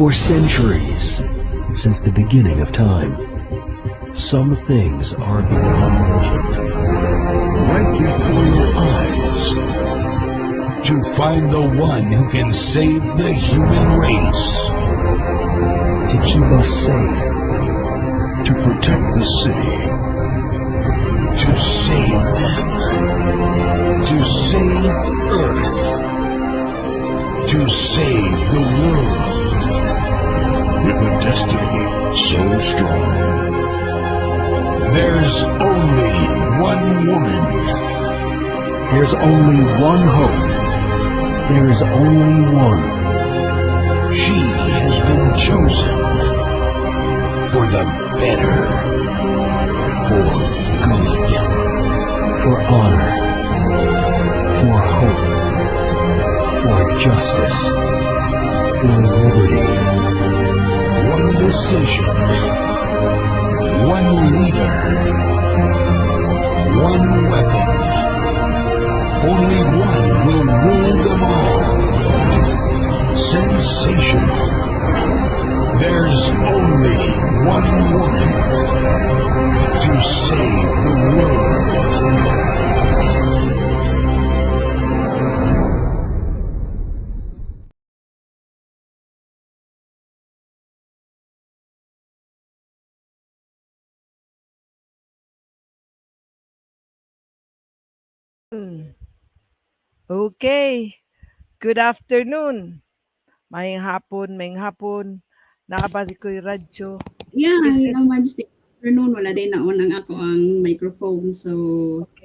For centuries, since the beginning of time, some things are beyond legend. Right before your eyes. To find the one who can save the human race. To keep us safe. To protect the city. To save them. To save Earth. To save the world. With a destiny so strong. There's only one woman. There's only one hope. There is only one. She has been chosen for the better, for good, for honor, for hope, for justice, for liberty. One decision, one leader, one weapon. Only one will rule them all. Sensational. There's only one woman to save the world. Okay. Good afternoon. Maying hapon. Nakabalik ko yung radyo. Yeah, Inang Majesty. Afternoon, wala din naon ang ako ang microphone. So,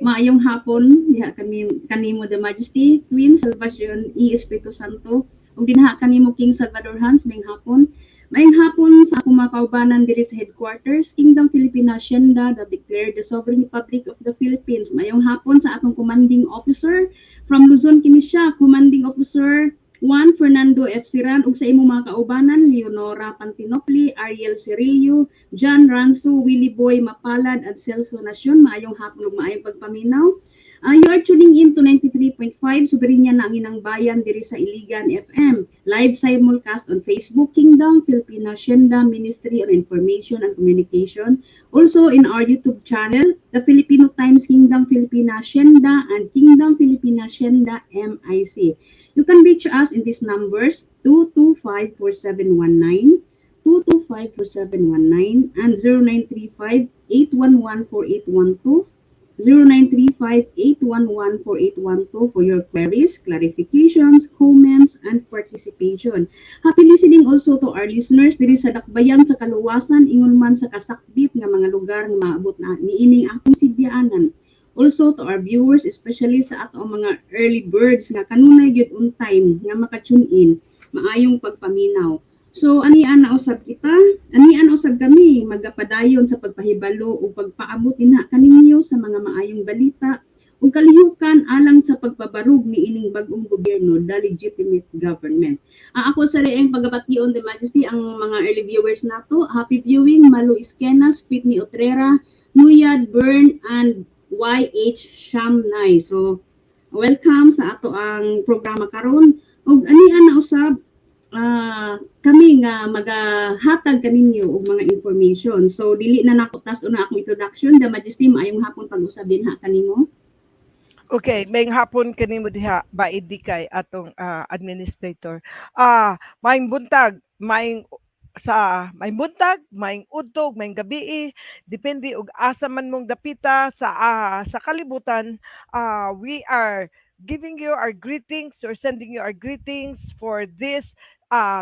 maayong hapon, diha kanimo the Majesty, Twin, Salvacion, Espiritu Santo, ug dinha kanimo King Salvador Hans, mayong hapon. Mayong hapon sa akong mga kaubanan diri sa headquarters, Kingdom Filipina Hacienda that declared the Sovereign Republic of the Philippines. Mayong hapon sa atong commanding officer from Luzon, kini siya, Commanding Officer Juan Fernando F. Siran, ug sa imong mga kaubanan, Leonora Pantinopli, Ariel Cirillo, John Ranso, Willie Boy Mapalad, at Celso Nacion. Maayong hapon ug maayong pagpaminaw. You are tuning in to 93.5 Soberenya na ang inang bayan diri sa Iligan FM. Live simulcast on Facebook, Kingdom Filipina Hacienda Ministry on Information and Communication. Also in our YouTube channel, the Filipino Times Kingdom Filipina Hacienda and Kingdom Filipina Hacienda MIC. You can reach us in these numbers 225-4719, 225-4719, and 0935-811-4812. 0935-811-4812 for your queries, clarifications, comments, and participation. Happy listening also to our listeners diri sa dakbayan sa kaluwasan, ingon man sa kasakbit nga mga lugar nga maabot na niining akong sibyaanan. Also to our viewers, especially sa ato mga early birds nga kanunay gyud on time nga maka-tune in, maayong pagpaminaw. So anian na usab kami magapadayon sa pagpahibalo o pagpaabot dinha kaninyo sa mga maayong balita ug kalihukan alang sa pagpabarug niining bag-ong gobyerno, the legitimate government. Ako sa reeng pagabation the Majesty ang mga early viewers nato. Happy viewing Malu Iskenas, Pitney Otrera, Nuyad Bern, and YH Shamnay. So welcome sa ato ang programa karon ug anian na usab kami nga magahatag kaninyo og mga information. So dili na nako tas una akong introduction. The Majesty, maayong hapon pag-usab din ha kanimo. Okay, mayong hapon kanimo diha baid di kay atong administrator. Maayong buntag, maayong udtog, maayong gabi, depende og asa man mong dapita sa kalibutan. We are giving you our greetings or sending you our greetings for this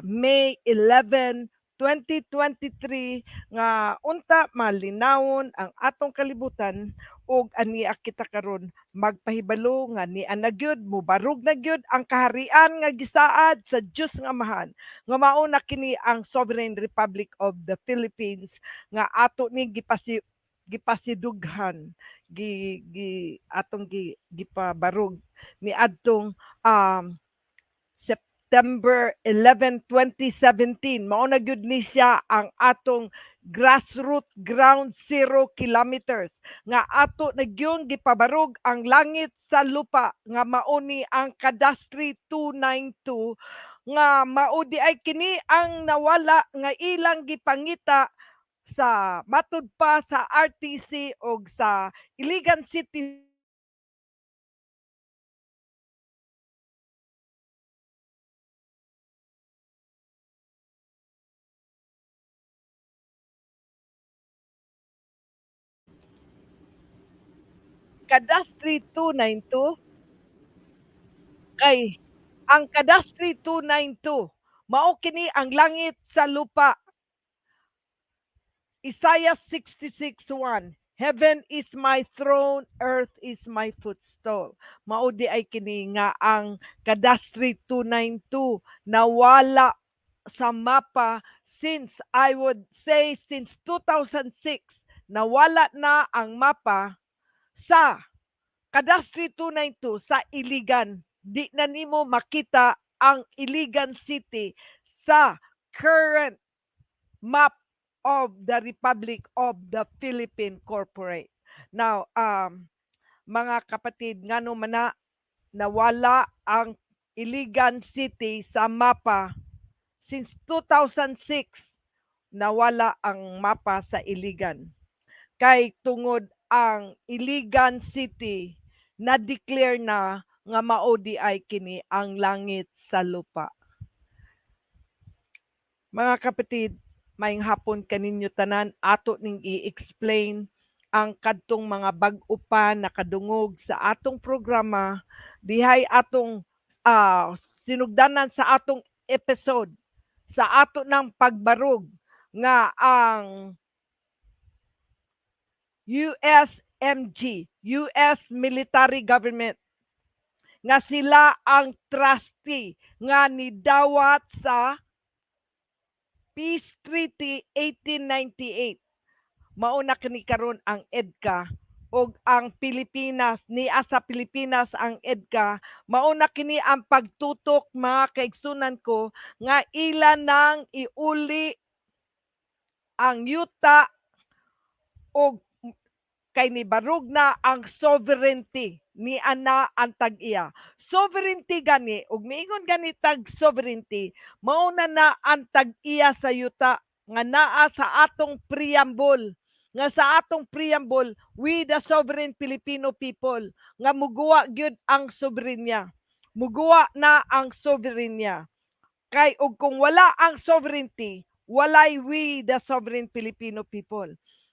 May 11, 2023 nga unta malinawon ang atong kalibutan ug aniya kita karon magpahibalo nga ni gyud mubarug na gyud ang kaharian nga gisaad sa Dios nga Amahan nga mao na kini ang Sovereign Republic of the Philippines nga ato ni gipasidughan gipabarug ni adtong September 11, 2017. Mao na gyud ni siya ang atong Grassroot ground 0 kilometers nga ato nagyong gipabarog ang langit sa lupa nga mauni ang Cadastre 292 nga maudi ay kini ang nawala nga ilang gipangita sa matud pa sa RTC o sa Iligan City Cadastre 292 kay ang Cadastre 292 mao kini ang langit sa lupa. Isaiah 66:1 Heaven is my throne, earth is my footstool. Maudi ay kini nga ang Cadastre 292 nawala sa mapa since I would say since 2006 nawala na ang mapa sa Cadastre 292 sa Iligan. Di na nimo makita ang Iligan City sa current map of the Republic of the Philippine Corporate. Now, mga kapatid, ngano man na nawala ang Iligan City sa mapa since 2006 nawala ang mapa sa Iligan. Kay tungod ang Iligan City na-declare na nga maudi ay kini ang langit sa lupa. Mga kapatid, maayong hapon kaninyo tanan, ato ning i-explain ang kadtong mga bag-o pa nakadungog sa atong programa dihay atong sinugdanan sa atong episode sa ato ng pagbarog nga ang USMG, US Military Government, nga sila ang trustee nga nidawat sa Peace Treaty 1898. Mauna kini karon ang EDCA og ang Pilipinas niya sa Pilipinas ang EDCA mauna kini ang pagtutok mga kaigsunan ko nga ilan nang iuli ang yuta og kay ni barug na ang sovereignty ni ana ang tag-iya. Sovereignty gani ug miingon gani tag sovereignty mauna na ang tag-iya sa yuta nga naa sa atong preamble nga sa atong preamble we the sovereign Filipino people nga muguwa gyud ang soberenya. Muguwa na ang soberenya. Kay ug kung wala ang sovereignty, walay we the sovereign Filipino people.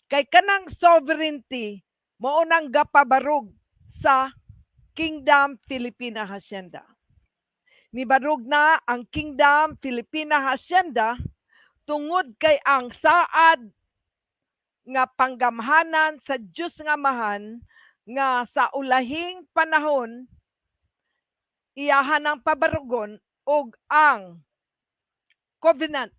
Kay kanang sovereignty mao nang gapabarog sa Kingdom Filipina Hacienda. Nibarog na ang Kingdom Filipina Hacienda tungod kay ang saad nga panggamhanan sa Dios nga Amahan nga sa ulahing panahon iyahan ang pabarugon og ang covenant,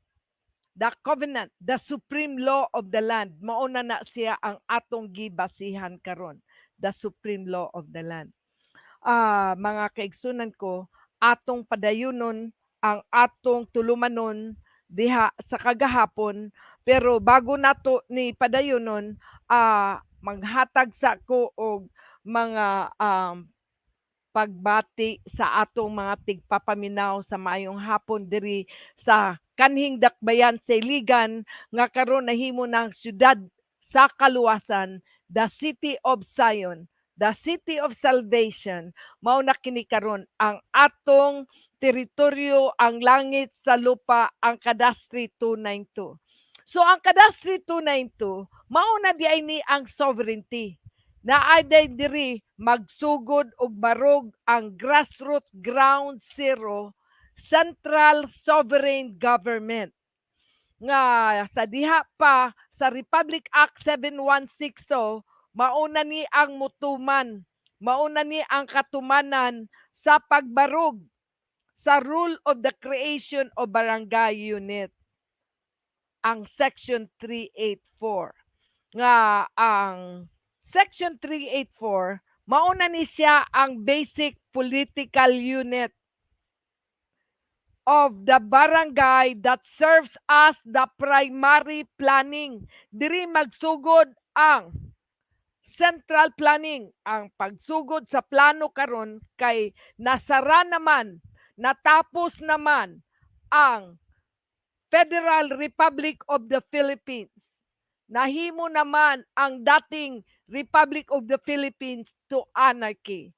the supreme law of the land. Mauna na siya ang atong gibasihan karon, the supreme law of the land. Mga kaigsunan ko, atong padayunon ang atong tulumanon diha sa kagahapon, pero bago nato ni padayunon, maghatag sa ko og mga pagbati sa atong mga tigpapaminaw sa maayong hapon diri sa kanhing dakbayan sa Iligan nga karon nahimo ng syudad sa kaluwasan, the city of Zion, the city of salvation. Mao na kini karon ang atong teritoryo, ang langit sa lupa, ang Cadastre 292. So ang Cadastre 292 mao na di ay ni ang sovereignty na aday diri magsugod og barog ang Grassroot Ground Zero Central Sovereign Government nga sa diha pa sa Republic Act 7160 mauna ni ang mutuman, mauna ni ang katumanan sa pagbarog sa rule of the creation of barangay unit, ang Section 384 nga ang Section 384, mauna ni siya ang basic political unit of the barangay that serves as the primary planning. Diri magsugod ang central planning. Ang pagsugod sa plano karon kay nasara naman, natapos naman ang Federal Republic of the Philippines. Nahimo naman ang dating Republic of the Philippines to anarchy.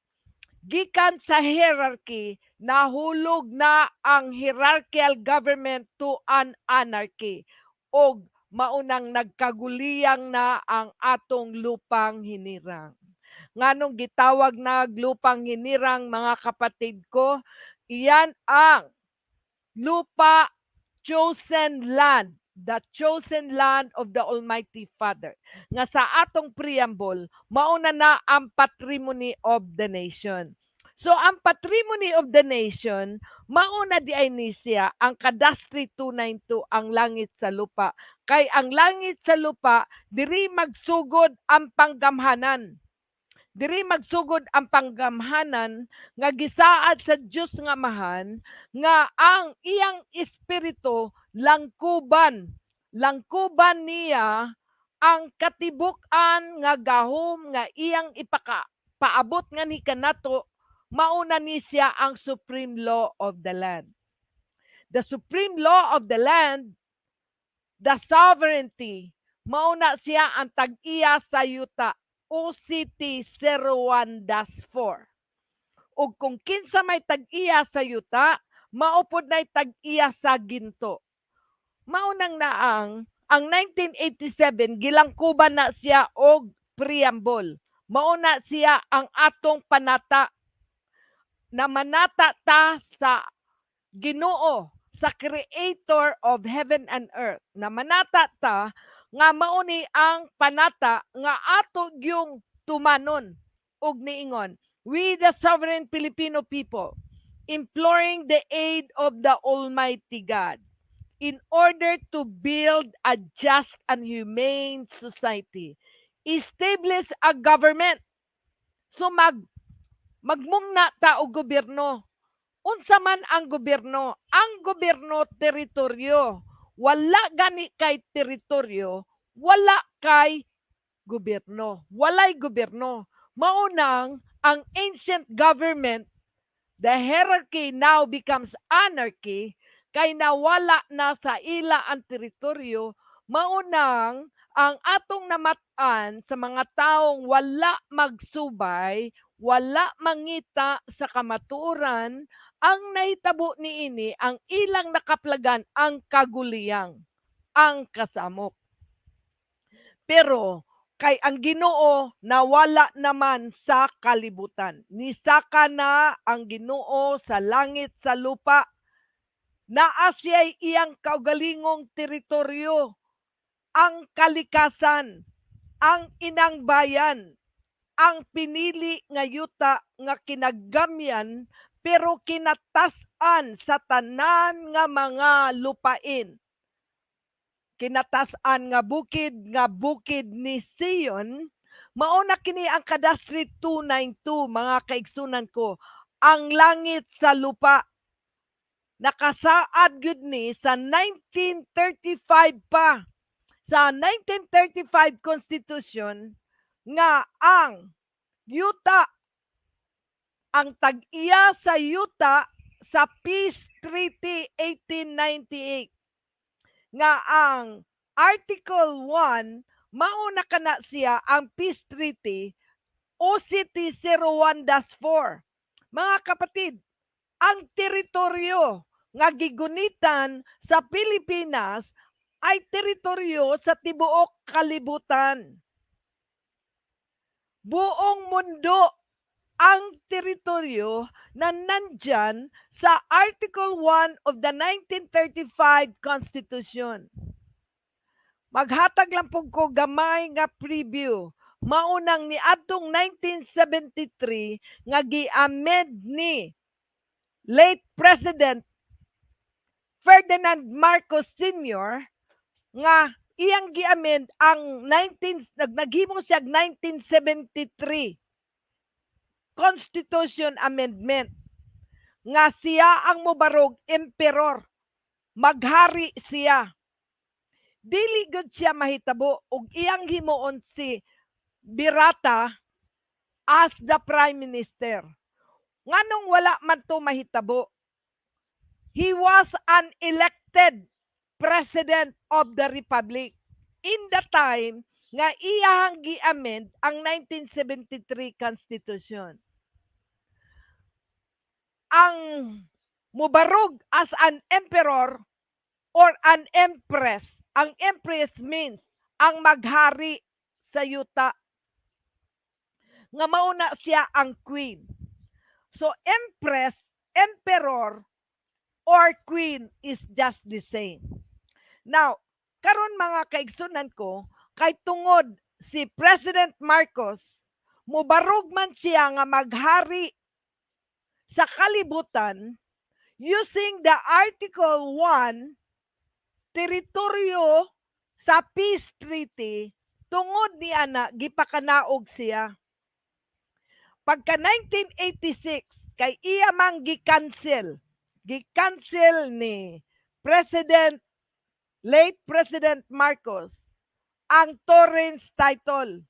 Gikan sa hierarchy, nahulog na ang hierarchical government to an anarchy. Og maunang nagkaguliyang na ang atong lupang hinirang. Nganong gitawag na lupang hinirang, mga kapatid ko, iyan ang lupa chosen land, the chosen land of the Almighty Father. Nga sa atong preamble, mauna na ang patrimony of the nation. So ang patrimony of the nation, mauna di ay ni siya ang Cadastre 292, ang langit sa lupa. Kay ang langit sa lupa, diri magsugod ang panggamhanan. Diri magsugod ang panggamhanan nga gisaad sa Dios nga Amahan nga ang iyang espiritu langkuban niya ang katibuk-an nga gahom nga iyang paabot nga ni kanato, mauna ni siya ang supreme law of the land. The supreme law of the land, the sovereignty, mauna siya ang tag-iya sa yuta, OCT 01-4. O kung kinsa may tag-iya sa yuta, maupod na'y tag-iya sa ginto. Maunang naang, ang 1987, gilangkuban na siya og preamble. Mauna siya ang atong panata na manata ta sa Ginoo, sa Creator of heaven and earth. Na manata ta nga mauni ang panata nga ato yung tumanon ug niingon, we the sovereign Filipino people, imploring the aid of the Almighty God in order to build a just and humane society, establish a government. So magmungna ta og gobyerno. Unsa man ang gobyerno? Ang gobyerno teritoryo. Wala gani kay teritoryo, wala kay gobyerno. Walay gobyerno. Maunang ang ancient government, the hierarchy now becomes anarchy, kay nawala na sa ila ang teritoryo. Maunang ang atong namatan sa mga taong wala magsubay, wala mangita sa kamatuoran, ang nahitabo niini ang ilang nakaplagan ang kaguliyang, ang kasamok. Pero kay ang Ginoo nawala naman sa kalibutan. Nisaka na ang Ginoo sa langit sa lupa. Naa siya'y iyang kaugalingong teritoryo, ang kalikasan, ang inang bayan, ang pinili nga yuta nga kinaggamyan pero kinatasan sa tanan nga mga lupain. Kinatasan nga bukid ni Sion, mauna kini ang Cadastre 292, mga kaigsunan ko, ang langit sa lupa. Nakasaad gyud ni sa 1935 pa. Sa 1935 Constitution nga ang yuta, ang tag-iya sa yuta sa Peace Treaty 1898 nga ang Article 1 mauna kana siya ang Peace Treaty OCT 01-4. Mga kapatid, ang teritoryo nga gigunitan sa Pilipinas ay teritoryo sa tibuok kalibutan. Buong mundo ang teritoryo na nandyan sa Article 1 of the 1935 Constitution. Maghatag lang po ko gamay nga preview. Maunang ni atong 1973 nga gi-amend ni late President Ferdinand Marcos Sr. nga iyang gi-amend ang naghimo siya 1973 Constitution Amendment nga siya ang mubarog emperor, maghari siya. Dili gud siya mahitabo ug iyang himuon si Birata as the Prime Minister. Nganong wala man to mahitabo? He was an elected President of the Republic in the time nga iyahang gi-amend ang 1973 Constitution. Ang mubarog as an emperor or an empress. Ang empress means ang maghari sa yuta. Nga mauna siya ang queen. So empress, emperor, or queen is just the same. Now, karon mga kaigsunan ko, kay tungod si President Marcos, mubarog man siya nga maghari sa kalibutan using the Article 1 teritoryo sa Peace Treaty, tungod ni ana gipakanaog siya. Pagka 1986 kay iya mang gi-cancel ni late President Marcos ang Torrens title,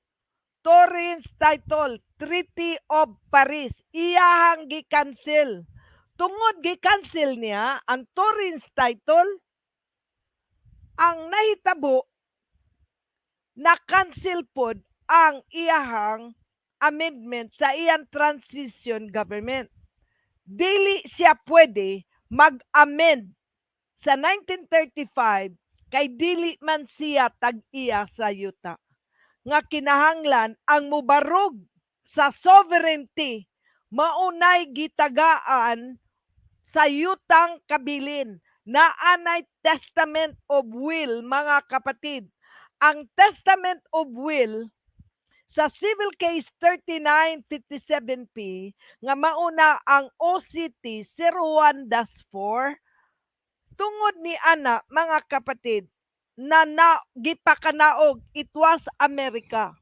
Treaty of Paris, iyahang gi-cancel. Tungod gi-cancel niya ang Torrens title, ang nahitabo na cancel pod ang iyahang amendment sa iyang transition government. Dili siya pwede mag-amend sa 1935 kay dili man siya tag-iya sa yuta. Nga kinahanglan ang mubarog sa sovereignty maunay gitagaan sa yutang kabilin na anay Testament of Will, mga kapatid. Ang Testament of Will sa Civil Case 3957P nga mauna ang OCT 01-4 tungod ni ana, mga kapatid, na gipakanaog, it was America.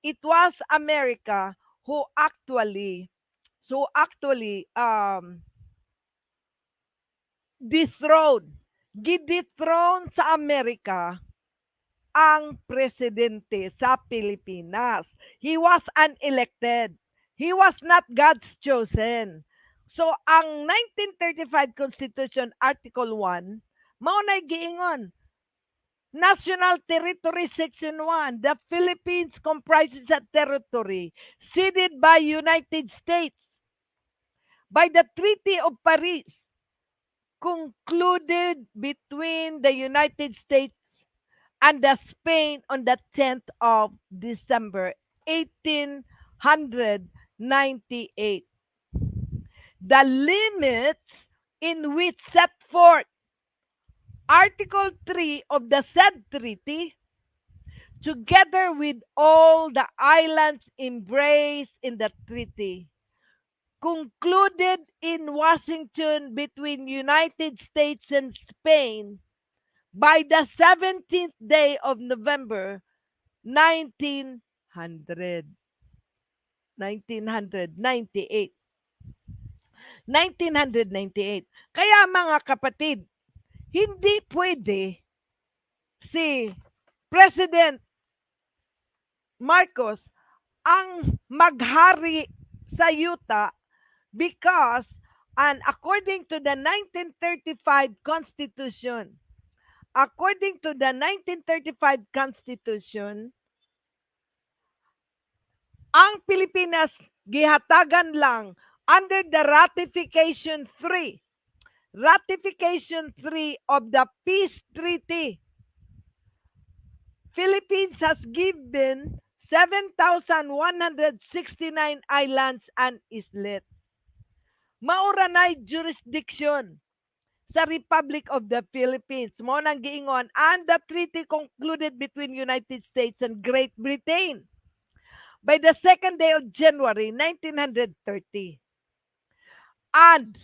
It was America who actually gidethrone sa Amerika ang presidente sa Pilipinas. He was unelected. He was not God's chosen. So, ang 1935 Constitution Article 1, maunay giingon, National Territory Section 1, the Philippines comprises a territory ceded by United States by the Treaty of Paris, concluded between the United States and the Spain on the 10th of December 1898. The limits in which set forth Article 3 of the said treaty, together with all the islands embraced in the treaty, concluded in Washington between United States and Spain by the 17th day of November 1998. 1998. Kaya mga kapatid, hindi pwede si President Marcos ang maghari sa yuta because, and according to the 1935 Constitution, ang Pilipinas gihatagan lang under the Ratification 3 of the Peace Treaty. Philippines has given 7,169 islands and islets. Maura na'y jurisdiction sa Republic of the Philippines. Mo nang giingon, and the treaty concluded between United States and Great Britain by the 2nd day of January 1930. And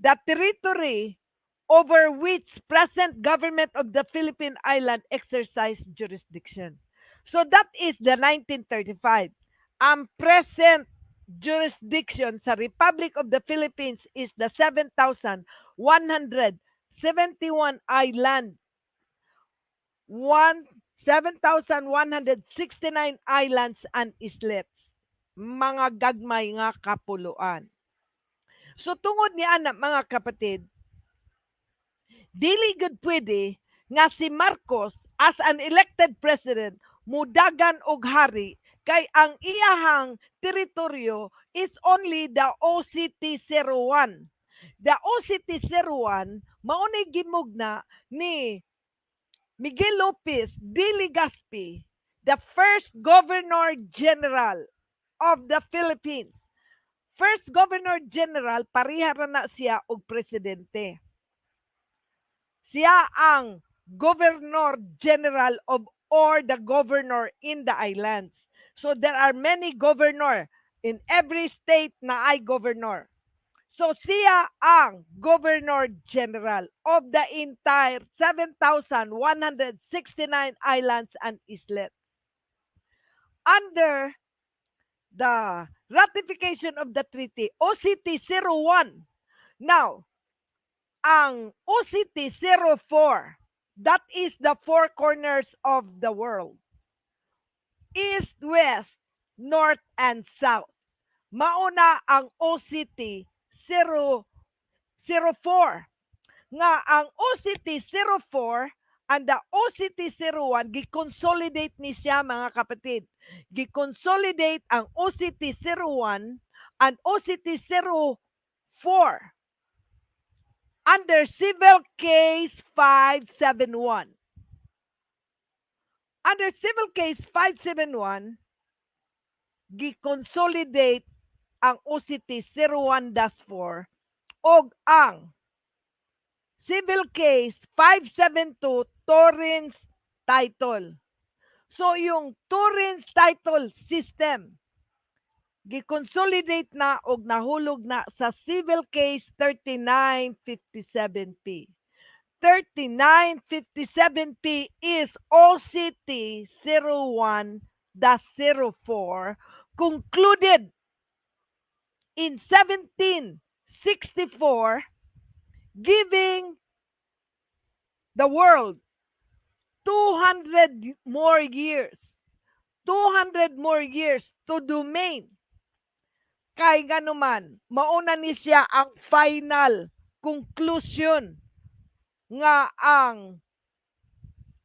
the territory over which present government of the Philippine Island exercised jurisdiction. So that is the 1935. Ang present jurisdiction sa Republic of the Philippines is the 7,171 island, 7,169 islands and islets, mga gagmay nga kapuluan. So tungod ni anak mga kapatid, dili gud pwede nga si Marcos as an elected president mudagan og hari kay ang iyahang teritoryo is only the OCT-01. The OCT-01 maunay gimugna ni Miguel Lopez de Legaspi, the first Governor General of the Philippines. First Governor General, pareha ra na siya og presidente. Siya ang Governor General of or the governor in the islands. So there are many governor in every state na ay governor. So siya ang Governor General of the entire 7,169 islands and islets. Under the ratification of the treaty, OCT-01. Now, ang OCT-04, that is the four corners of the world. East, west, north, and south. Mauna ang OCT-04. Nga ang OCT-04 and the OCT-01, gi-consolidate ni siya mga kapatid. Gi-consolidate ang OCT-01 and OCT-04 under Civil Case 571. Under Civil Case 571, gi-consolidate ang OCT-01-4 o ang Civil Case 572 Torrens Title. So yung Torrens Title System, gi-consolidate na o nahulog na sa Civil Case 3957P. 3957P is OCT-01-04 concluded in 1764, giving the world 200 more years. 200 more years to domain. Kay ganuman, mauna ni siya ang final conclusion nga ang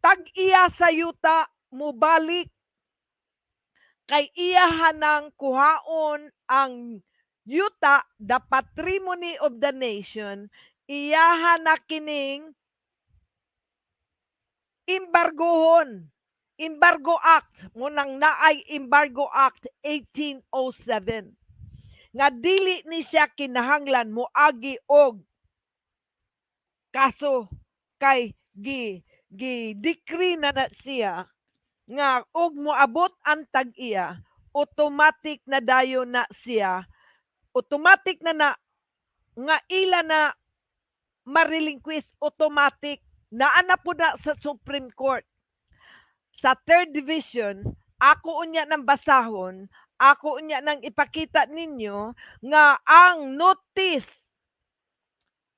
tag-iya sa yuta mubalik kay iyahan ng kuhaon ang yuta, the patrimony of the nation, iyahan na kining embargohon. Embargo Act, munang naay Embargo Act 1807. Nga dili ni siya kinahanglan moagi og kaso kay gi-decree na siya nga og moabot ang tag-iya, automatic na dayon na siya, automatic na nga ila na ma-relinquish, automatic naa po na sa Supreme Court. Sa third division, ako unya ng basahon, ako unya nang ipakita ninyo nga ang notice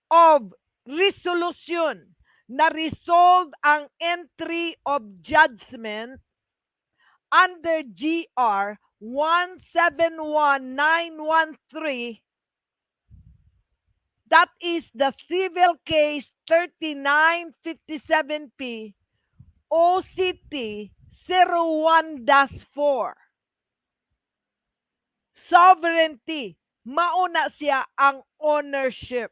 of resolution na resolve ang entry of judgment under GR 171913, that is the Civil Case 3957P OCT 01-4. Sovereignty, mauna siya ang ownership.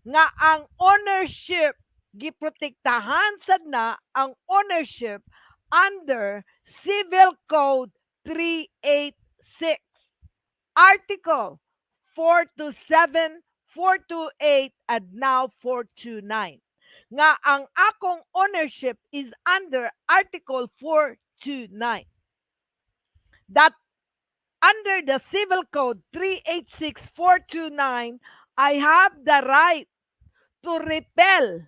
Nga ang ownership, giprotektahan sad na ang ownership under Civil Code 386. Article 427, 428, and now 429. Nga ang akong ownership is under Article 429. That under the Civil Code 386, 429, I have the right to repel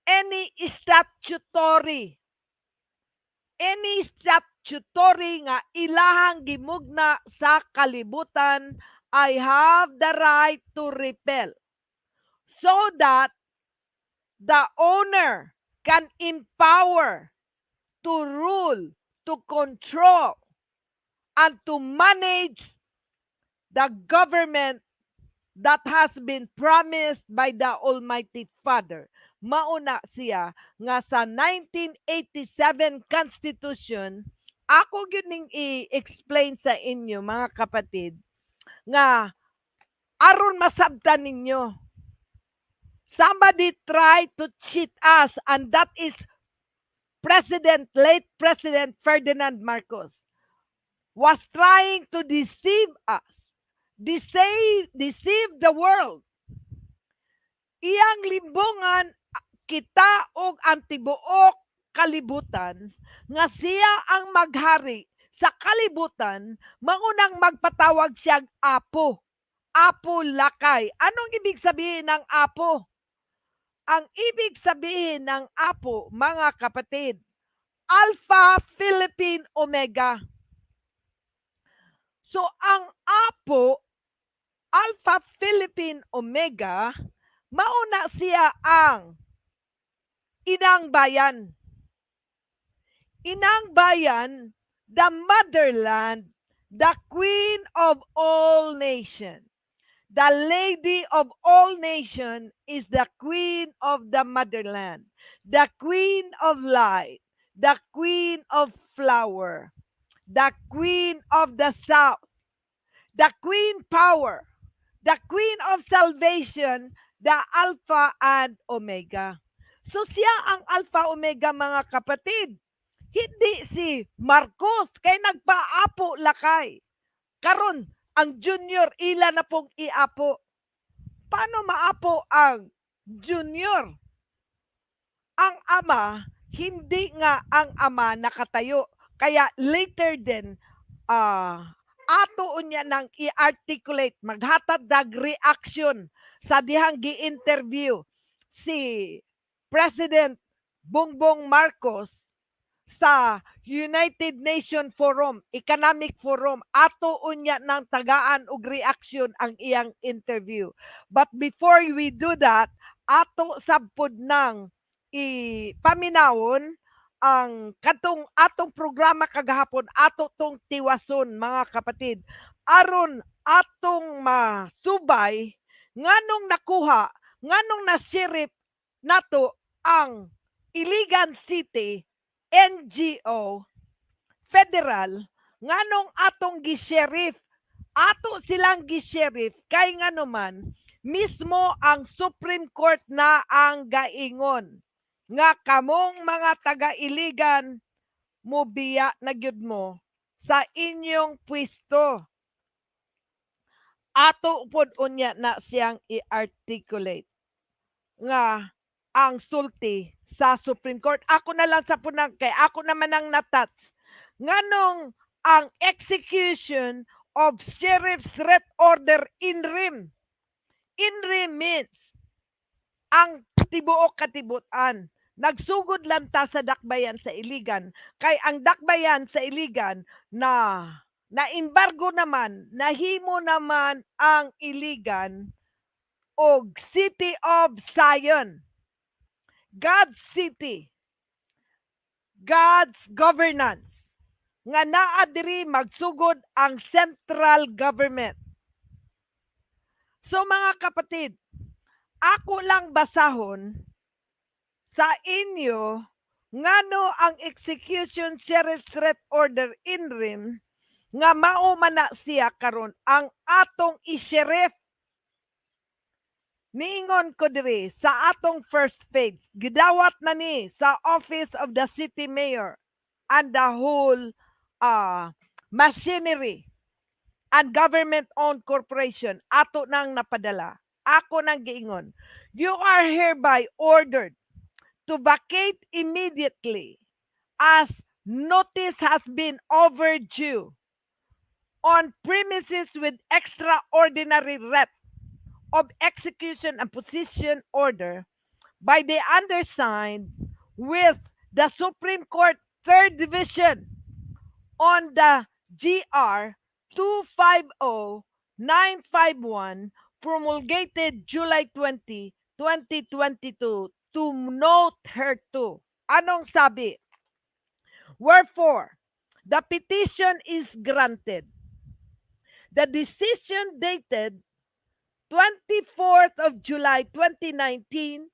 any statutory statutory nga ilahang gimugna sa kalibutan, I have the right to repel so that the owner can empower to rule, to control, and to manage the government that has been promised by the Almighty Father. Mauna siya nga sa 1987 Constitution, ako gining i-explain sa inyo mga kapatid, nga aron masabtan ninyo. Somebody tried to cheat us, and that is late President Ferdinand Marcos was trying to deceive us, deceive the world. Iyang limbungan kita og ang tibuok kalibutan nga siya ang maghari sa kalibutan, mangunang magpatawag siyang apo. Apo lakay. Anong ibig sabihin ng apo? Ang ibig sabihin ng apo, mga kapatid, Alpha, Philippine, Omega. So, ang apo, Alpha, Philippine, Omega, mauna siya ang Inang Bayan. Inang Bayan, the motherland, the queen of all nations. The lady of all nations is the queen of the motherland, the queen of light, the queen of flower, the queen of the south, the queen power, the queen of salvation, the Alpha and Omega. So siya ang Alpha Omega, mga kapatid. Hindi si Marcos kay nagpaapo lakay. Karon ang junior ila na pong iapo. Paano maapo ang junior? Ang ama, hindi nga ang ama nakatayo. Kaya later din, ato unya nang i-articulate, maghatag dag reaction sa dihang gi-interview si President Bongbong Marcos sa United Nations Forum, Economic Forum, ato unya ng tagaan og reaction ang iyang interview. But before we do that, ato sabpod ng ipaminawon ang atong programa kagahapon, ato tong tiwason, mga kapatid, aron atong masubay nganong nakuha, nganong nasirip nato ang Iligan City NGO federal, nganong atong gi-sheriff, ato silang gi-sheriff kay nganuman mismo ang Supreme Court na ang gaingon nga kamong mga taga-Iligan mubiya na gyud mo sa inyong pwesto. Ato pod unya na siyang i-articulate nga ang sulti sa Supreme Court. Ako na lang sa punang, kay ako naman ang natats. Nganong ang execution of Sheriff's Threat Order in RIM. In RIM means ang tibuok katibutan. Nagsugod lang ta sa dakbayan sa Iligan. Kay ang dakbayan sa Iligan na embargo naman, nahimo naman ang Iligan og City of Zion. God's city, God's governance, nga naa diri magsugod ang central government. So mga kapatid, ako lang basahon sa inyo ngano ang execution sheriff's threat order in RIM nga mao man na siya karon ang atong i-sheriff. Niingon ko diri sa atong first page, gidawat na ni sa Office of the City Mayor and the whole machinery and government-owned corporation, ato nang napadala. Ako nang giingon, you are hereby ordered to vacate immediately as notice has been overdue on premises with extraordinary writ of execution and position order by the undersigned with the Supreme Court Third Division on the GR 250951 promulgated July 20, 2022 to note hereto. Anong sabi? Wherefore, the petition is granted. The decision dated 24th of July 2019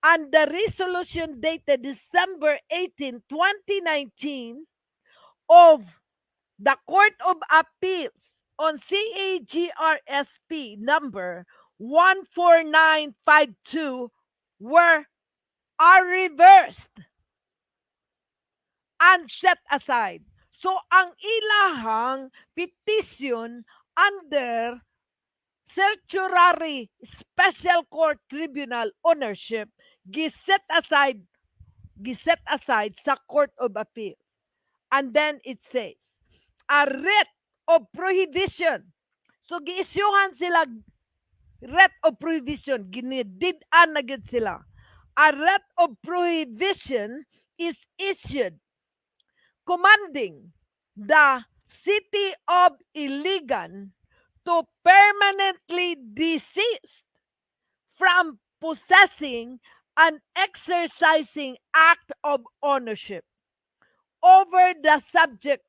and the resolution dated December 18, 2019 of the Court of Appeals on CAGRSP number 14952 are reversed and set aside. So, ang ilahang petition under Certiorari Special Court Tribunal ownership giset aside sa Court of Appeals. And then it says, a writ of prohibition. So giisyuhan sila writ of prohibition, ginididan na gid sila. A writ of prohibition is issued commanding the city of Iligan to permanently desist from possessing and exercising act of ownership over the subject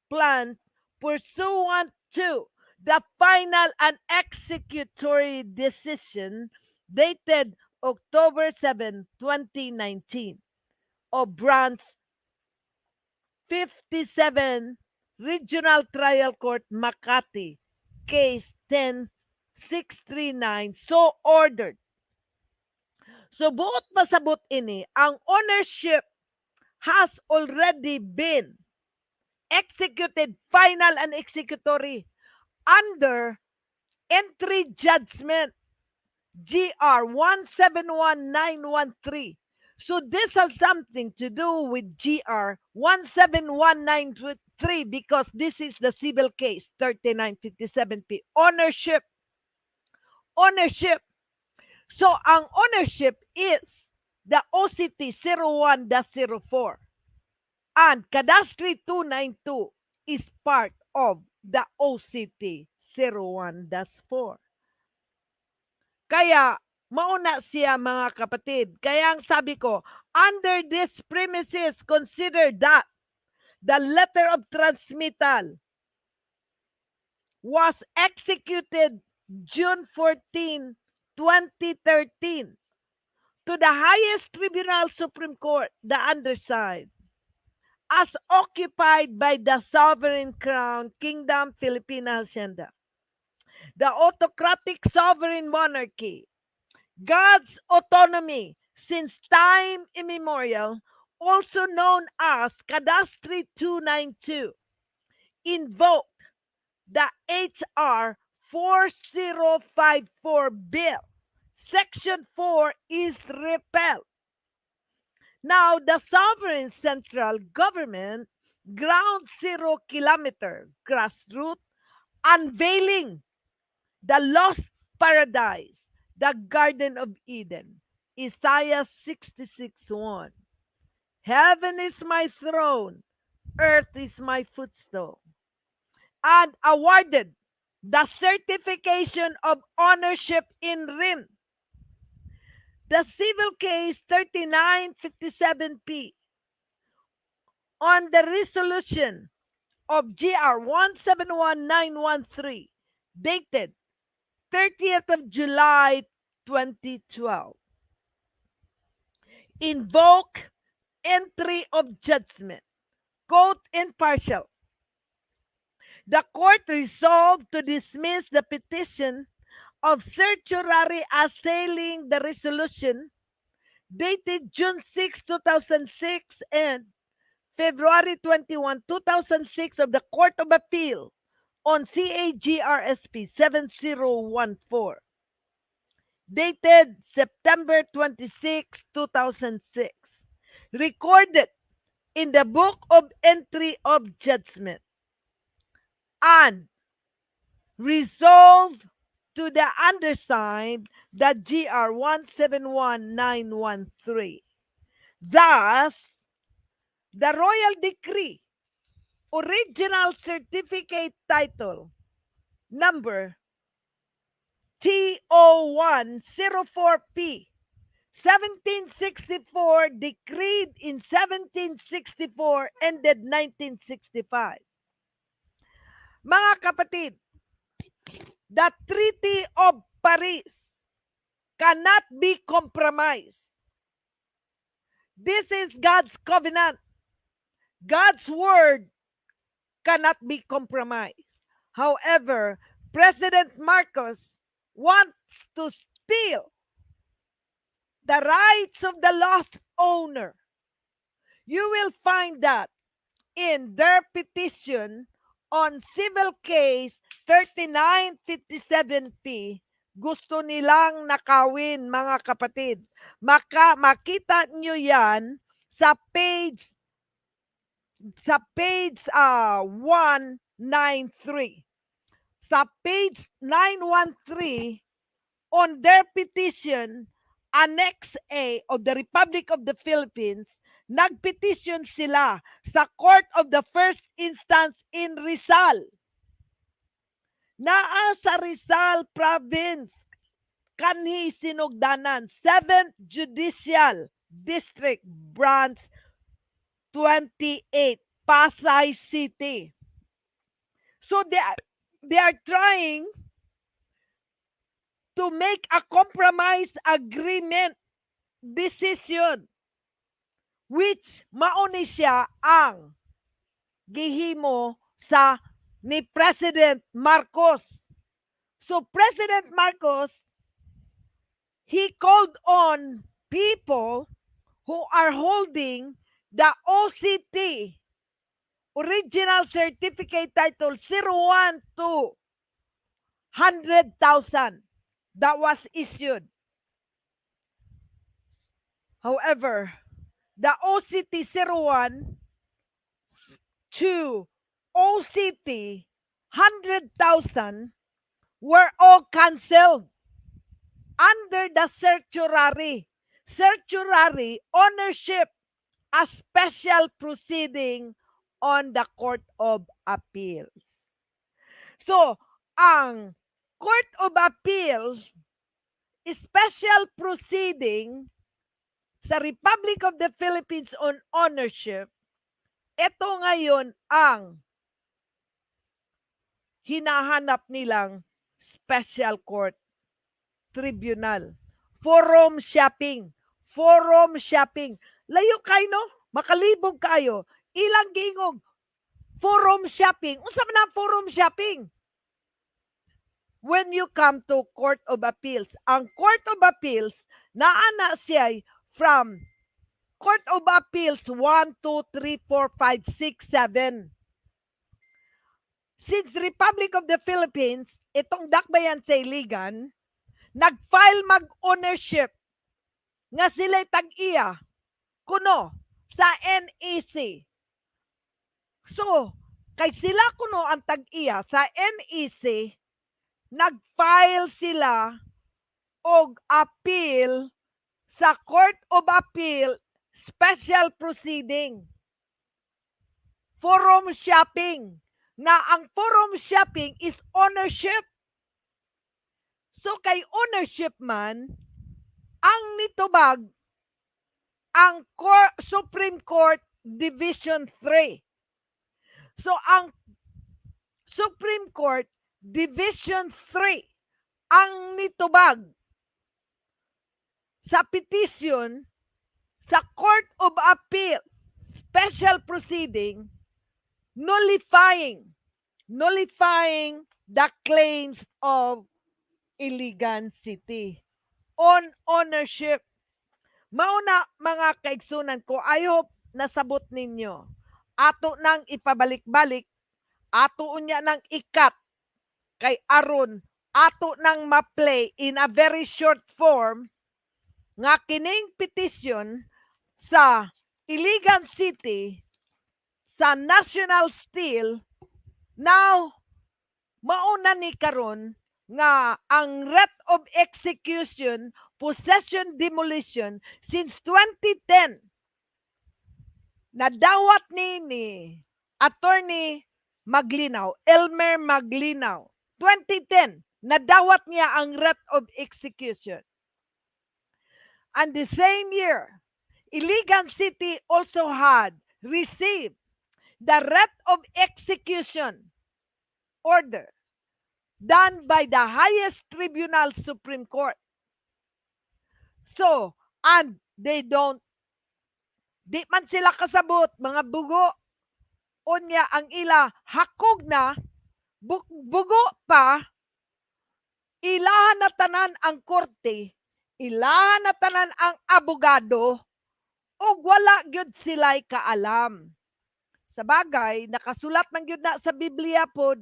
plant pursuant to the final and executory decision dated October 7, 2019 of Branch 57 Regional Trial Court Makati, Case 10639, so ordered. So buot pasabot ini, ang ownership has already been executed, final and executory, under entry judgment GR 171913. So this has something to do with GR 17193 because this is the civil case 3957P. Ownership. So ang ownership is the OCT 01-04 and Cadastre 292 is part of the OCT 01-4. Kaya mauna siya mga kapatid. Kaya ang sabi ko, under this premises, consider that the letter of transmittal was executed June 14, 2013 to the highest tribunal Supreme Court, the underside, as occupied by the sovereign crown kingdom Philippine Hacienda, the autocratic sovereign monarchy, God's autonomy since time immemorial, also known as Cadastre 292, invoked the HR 4054 bill. Section 4 is repealed. Now, the sovereign central government, ground zero kilometer, Grassroot, unveiling the lost paradise, the Garden of Eden, Isaiah 66:1. Heaven is my throne, earth is my footstool, and awarded the certification of ownership in RIM. The civil case 3957P on the resolution of GR 171913 dated 30th of July 2012. Invoke entry of judgment. Quote impartial. The court resolved to dismiss the petition of certiorari assailing the resolution dated June 6, 2006 and February 21, 2006 of the Court of Appeal on CAGRSP 7014, dated September 26, 2006, recorded in the Book of Entry of Judgment, and resolved to the undersigned the GR 171913. Thus, the royal decree original certificate title number TO104P 1764, decreed in 1764, ended 1965. Mga kapatid, the Treaty of Paris cannot be compromised. This is God's covenant. God's word cannot be compromised. However, President Marcos wants to steal the rights of the lost owner. You will find that in their petition on Civil Case 3957P, gusto nilang nakawin, mga kapatid. Makita nyo yan sa page 193. Sa page 913, on their petition, Annex A of the Republic of the Philippines, nagpetition sila sa Court of the First Instance in Rizal. Naa sa Rizal Province, kanhi sinugdanan, 7th Judicial District, Branch 28, Pasay City. So they are trying to make a compromise agreement decision which mauni siya ang gihimo sa ni President Marcos. So President Marcos, he called on people who are holding the OCT, Original Certificate Title 01 to 100,000 that was issued. However, the OCT 01 to OCT 100,000 were all canceled under the certiorari ownership, a special proceeding on the Court of Appeals. So, ang Court of Appeals special proceeding sa Republic of the Philippines on ownership, ito ngayon ang hinahanap nilang special court tribunal. Forum shopping. Layo kayo, no? Makalibog kayo. Ilang gingog. Forum shopping. Unsa man ang forum shopping? When you come to Court of Appeals, ang Court of Appeals, naana siya from Court of Appeals 1, 2, 3, 4, 5, 6, 7. Since Republic of the Philippines, itong dakbayan sa Iligan, nag-file mag-ownership nga sila'y tag-iya kuno sa NEC. So, kay sila kuno ang tag-iya sa NEC, nag-file sila og appeal sa Court of Appeal special proceeding. Forum shopping. Na ang forum shopping is ownership. So kay ownership man, ang nitubag ang Supreme Court Division 3. So ang Supreme Court Division 3 ang nitubag sa petition sa Court of Appeal special proceeding nullifying the claims of Iligan City on ownership. Mauna mga kaigsunan ko, I hope nasabot ninyo. Ato nang ipabalik-balik, ato unya nang ikat kay aron ato nang ma-play in a very short form nga kining petition sa Iligan City sa National Steel. Now mauna ni karon nga ang writ of execution, possession, demolition since 2010 nadawat ni Attorney Maglinaw, Elmer Maglinaw, 2010, nadawat niya ang writ of execution. And the same year, Iligan City also had received the writ of execution order done by the highest tribunal, Supreme Court. So, and they don't, di man sila kasabot, mga bugo, unya ang ila hakog na, bugo pa, ilahan na tanan ang korte, ilahan na tanan ang abogado, o wala gyud sila'y kaalam. Sa bagay, nakasulat man gyud na sa Biblia pod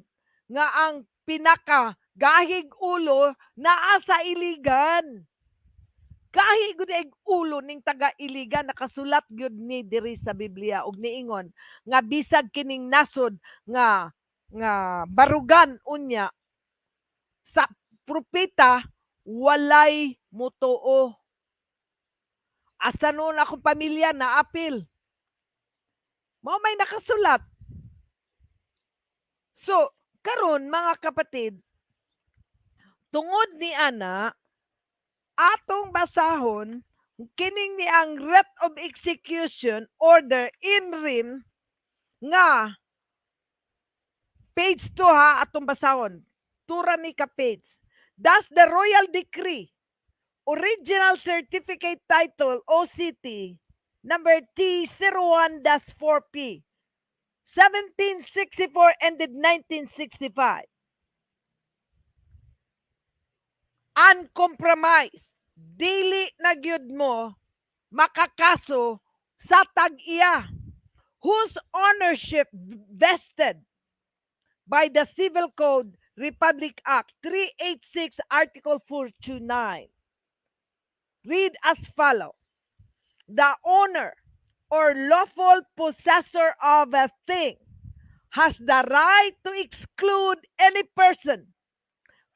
nga ang pinaka gahig ulo naa sa Iligan. Kahit gud eg ulo ning taga Iligan nakasulat gyud ni diri sa Biblia ug niingon nga bisag kining nasod nga barugan unya sa propeta walay mutuo. Asa noon akong pamilya na apil. Mao may nakasulat. So, karon mga kapatid, tungod ni ana atong basahon kining ni ang writ of execution order in rim nga page 2 ha atong basahon. Tura ni ka page. Thus the royal decree original certificate title OCT number T01-4P 1764 ended 1965 uncompromised, dili na gyud mo makakaso sa tag-iya whose ownership vested by the Civil Code Republic Act 386 Article 429. Read as follows. The owner or lawful possessor of a thing has the right to exclude any person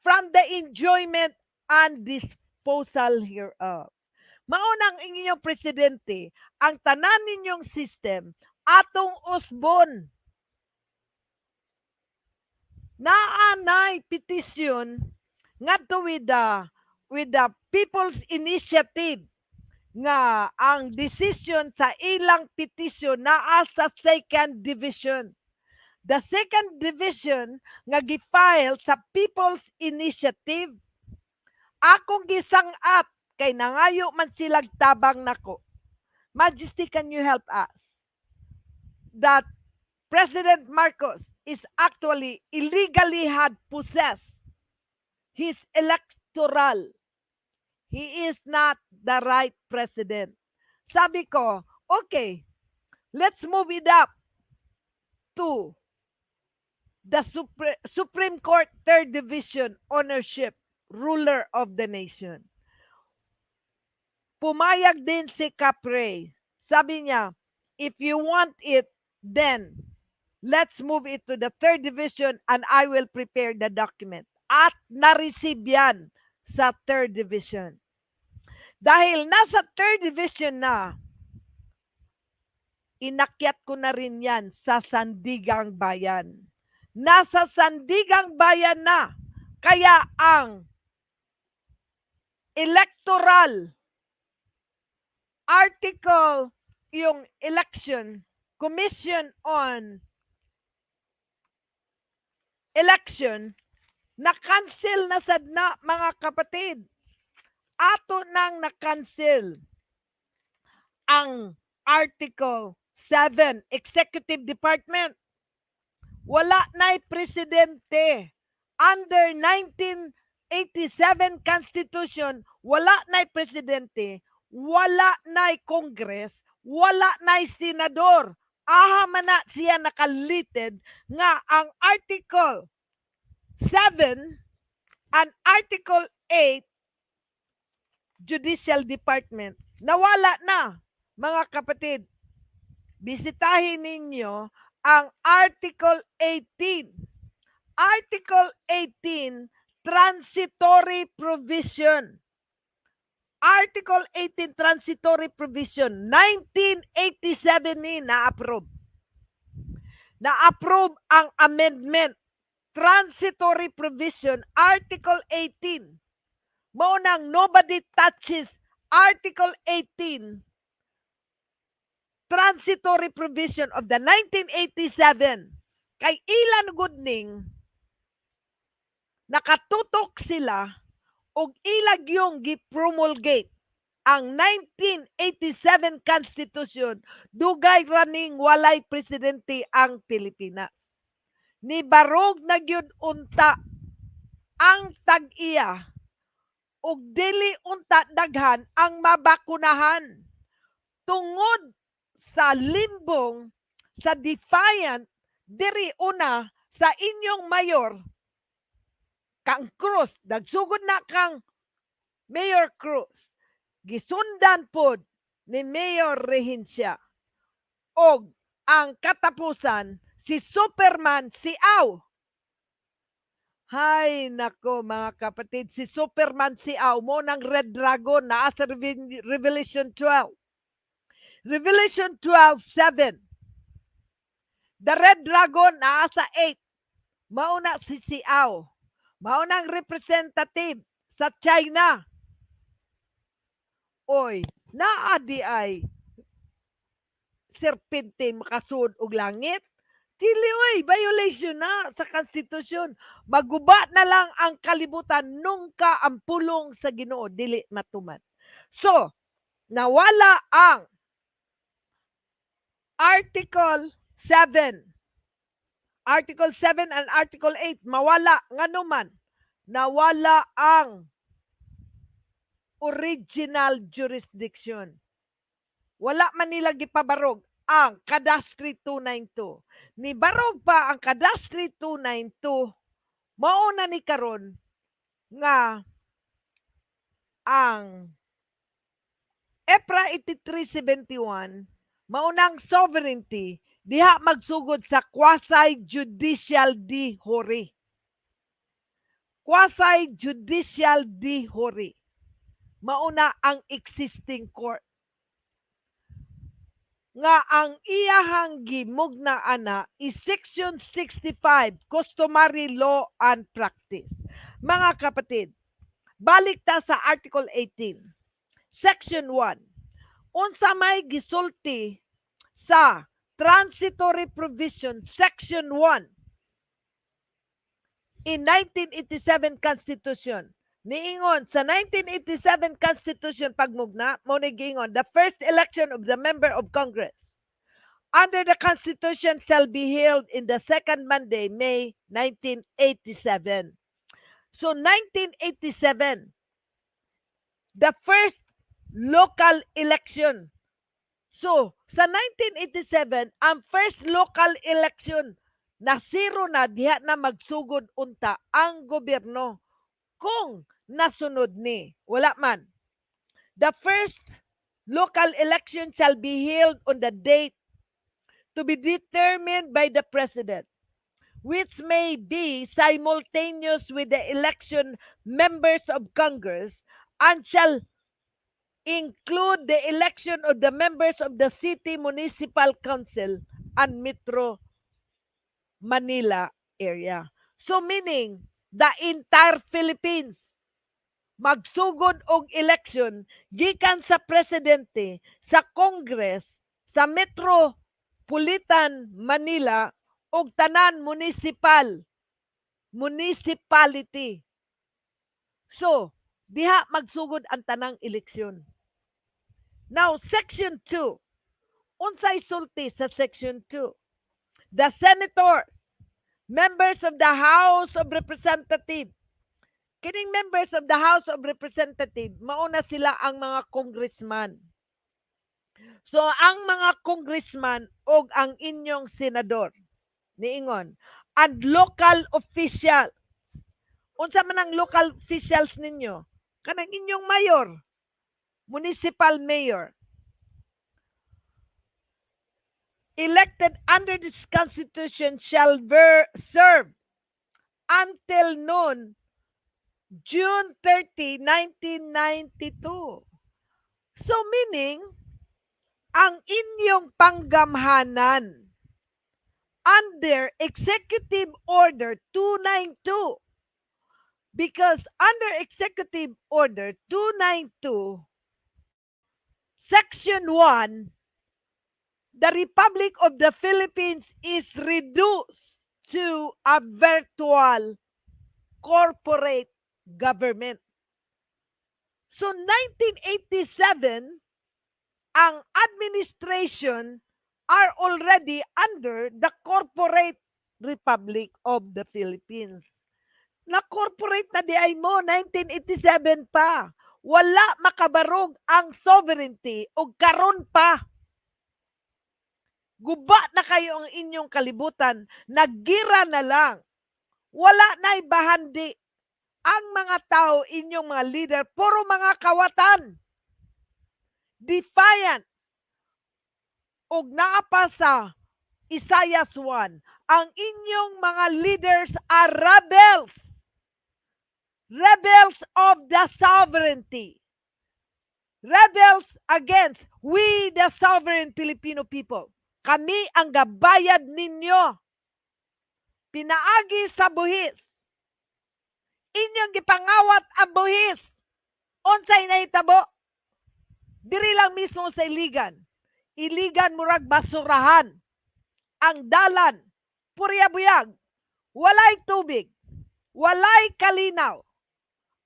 from the enjoyment and disposal hereof. Maunang inyong presidente, ang tanan ninyong system, atong usbon. Naanay petition ngadto with the People's Initiative nga ang decision sa ilang petition naa sa second division. The second division nga gifile sa People's Initiative akong gisang-at kay nangayo man silag tabang nako. Majesty, can you help us? That President Marcos is actually illegally had possessed his electoral. He is not the right president. Sabi ko, okay, let's move it up to the Supreme Court Third Division ownership, ruler of the nation. Pumayag din si Capre. Sabi niya, if you want it, then let's move it to the Third Division and I will prepare the document. At na-receive yan sa Third Division. Dahil nasa Third Division na, inakyat ko na rin yan sa Sandigang Bayan. Nasa Sandigang Bayan na. Kaya ang electoral article, yung election, Commission on Election, na-cancel na sad na mga kapatid. Ato nang na-cancel ang Article 7, Executive Department. Wala na'y presidente. Under 1987 Constitution, wala na'y presidente, wala na'y Congress, wala na'y senador. Aha man na siya nakalited nga ang Article 7 and Article 8 Judicial Department. Nawala na, mga kapatid. Bisitahin ninyo ang Article 18. Article 18, Transitory Provision. Article 18, Transitory Provision, 1987 ni na-approve. na-approve ang amendment, transitory provision, Article 18. Maunang nobody touches Article 18, transitory provision of the 1987. Kay ilan gudning nakatutok sila og ilag yung gi-promulgate ang 1987 Constitution, dugay raning walay presidente ang Pilipinas. Ni barog na gyud unta ang tag-iya ug dili unta daghan ang mabakunahan tungod sa limbong sa defiant diri una sa inyong mayor kang Cruz, nagsugod na kang Mayor Cruz, gisundan pod ni Mayor Rehencia, og ang katapusan si Superman si Aw. Hay nako mga kapatid, si Superman si Aw mo ng Red Dragon na sa Revelation 12. Revelation 12:7. The Red Dragon na sa 8. Mauna si Siaw. Maunang representative sa China. Oy, naadi ay serpente makasud og langit. Dili oy, violation na sa konstitusyon. Maguba na lang ang kalibutan nungka ang pulong sa Ginoo dili matuman. So, nawala ang Article 7. Article 7 and Article 8 mawala nganuman. Nawala ang original jurisdiction. Wala man nila gipabarog ang Cadastre 292. Ni barog pa ang Cadastre 292, mauna ni karon nga ang EPRA 8371 maunang sovereignty diha magsugod sa quasi-judicial de jure. Quasi-judicial de jure. Mauna ang existing court. Nga ang iyahang gimugna ana is Section 65, Customary Law and Practice. Mga kapatid, balik ta sa Article 18. Section 1. Unsa may gisulti sa Transitory Provision Section 1 in 1987 Constitution. Niingon sa 1987 Constitution pagmugna, mo ni giingon, the first election of the member of Congress under the Constitution shall be held in the second Monday, May 1987. So 1987, the first local election. So, sa 1987, ang first local election na zero na diha na magsugod unta ang gobyerno kung nasunod ni. Wala man. The first local election shall be held on the date to be determined by the President, which may be simultaneous with the election members of Congress and shall include the election of the members of the City Municipal Council and Metro Manila area. So meaning, the entire Philippines magsugod og election gikan sa presidente, sa Congress, sa Metropolitan Manila og tanan municipality. So, diha magsugod ang tanang eleksyon. Now, Section 2. Unsay sulti sa Section 2? The senators, members of the House of Representatives, kining members of the House of Representatives, mauna sila ang mga congressman. So, ang mga congressman o ang inyong senador, niingon, and local officials. Unsa man ang local officials ninyo? Kanang inyong mayor, municipal mayor, elected under this Constitution shall serve until noon, June 30, 1992. So meaning, ang inyong panggamhanan, under Executive Order 292. Because under Executive Order 292, Section 1, the Republic of the Philippines is reduced to a virtual corporate government. So 1987, ang administration are already under the Corporate Republic of the Philippines. Na-corporate na di ay mo, 1987 pa. Wala makabarog ang sovereignty o karon pa. Guba na kayo ang inyong kalibutan, naggira na lang. Wala na ibahandi. Ang mga tao, inyong mga leader, puro mga kawatan. Defiant. Og naapa sa Isaiah 1, ang inyong mga leaders are rebels. Rebels of the sovereignty. Rebels against we the sovereign Filipino people. Kami ang gabayad ninyo. Pinaagi sa buhis. Inyong gipangawat ang buhis. Unsay nahitabo? Diri lang mismo sa Iligan. Iligan murag basurahan. Ang dalan, purya-buyag. Walay tubig. Walay kalinaw.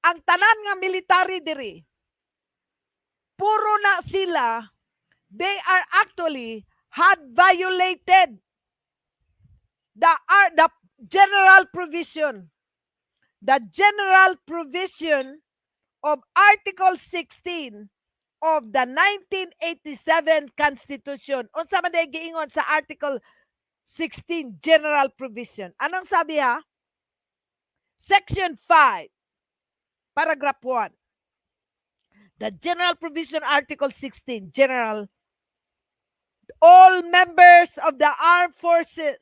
Ang tanan nga military diri, puro na sila, they are actually had violated the general provision. The general provision of Article 16 of the 1987 Constitution. Unsa man day giingon sa Article 16 General Provision? Anong sabi ha? Section 5, Paragraph 1. The General Provision Article 16, General, all members of the armed forces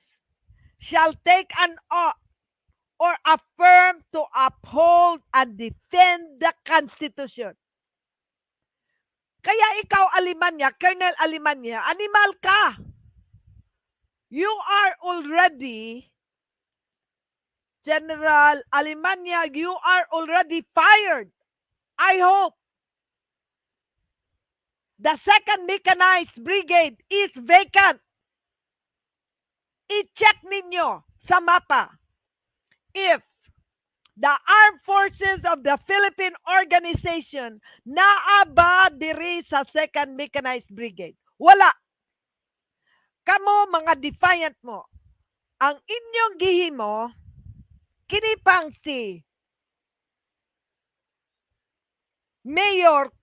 shall take an oath or affirm to uphold and defend the Constitution. Kaya ikaw, Alemania, Colonel Alemania, animal ka. You are already, General Alemania, you are already fired. I hope the 2nd Mechanized Brigade is vacant. I-check ninyo sa mapa if the armed forces of the Philippine Organization naa ba diri sa 2nd Mechanized Brigade. Wala. Kamo mga defiant mo. Ang inyong gihimo, kinipang si Mayor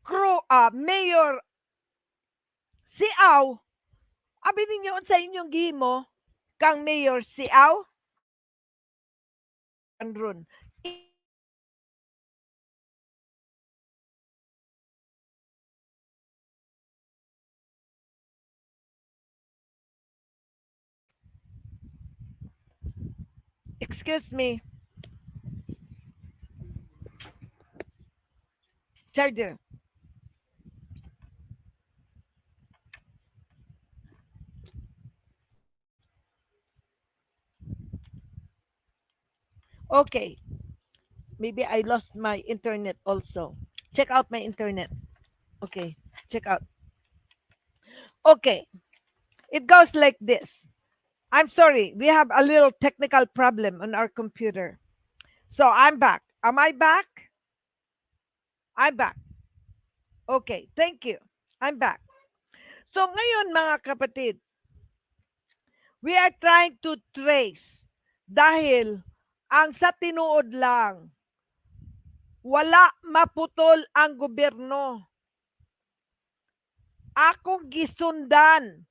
Siaw, abi ninyo sa inyong gihimo, kang Mayor Siaw, Andron. Excuse me. Charger. Okay. Maybe I lost my internet also. Check out my internet. Okay. Check out. Okay. It goes like this. I'm sorry. We have a little technical problem on our computer. So I'm back. Am I back? I'm back. Okay. Thank you. I'm back. So ngayon mga kapatid, we are trying to trace dahil ang sa tinuod lang, wala maputol ang gobyerno. Akong gisundan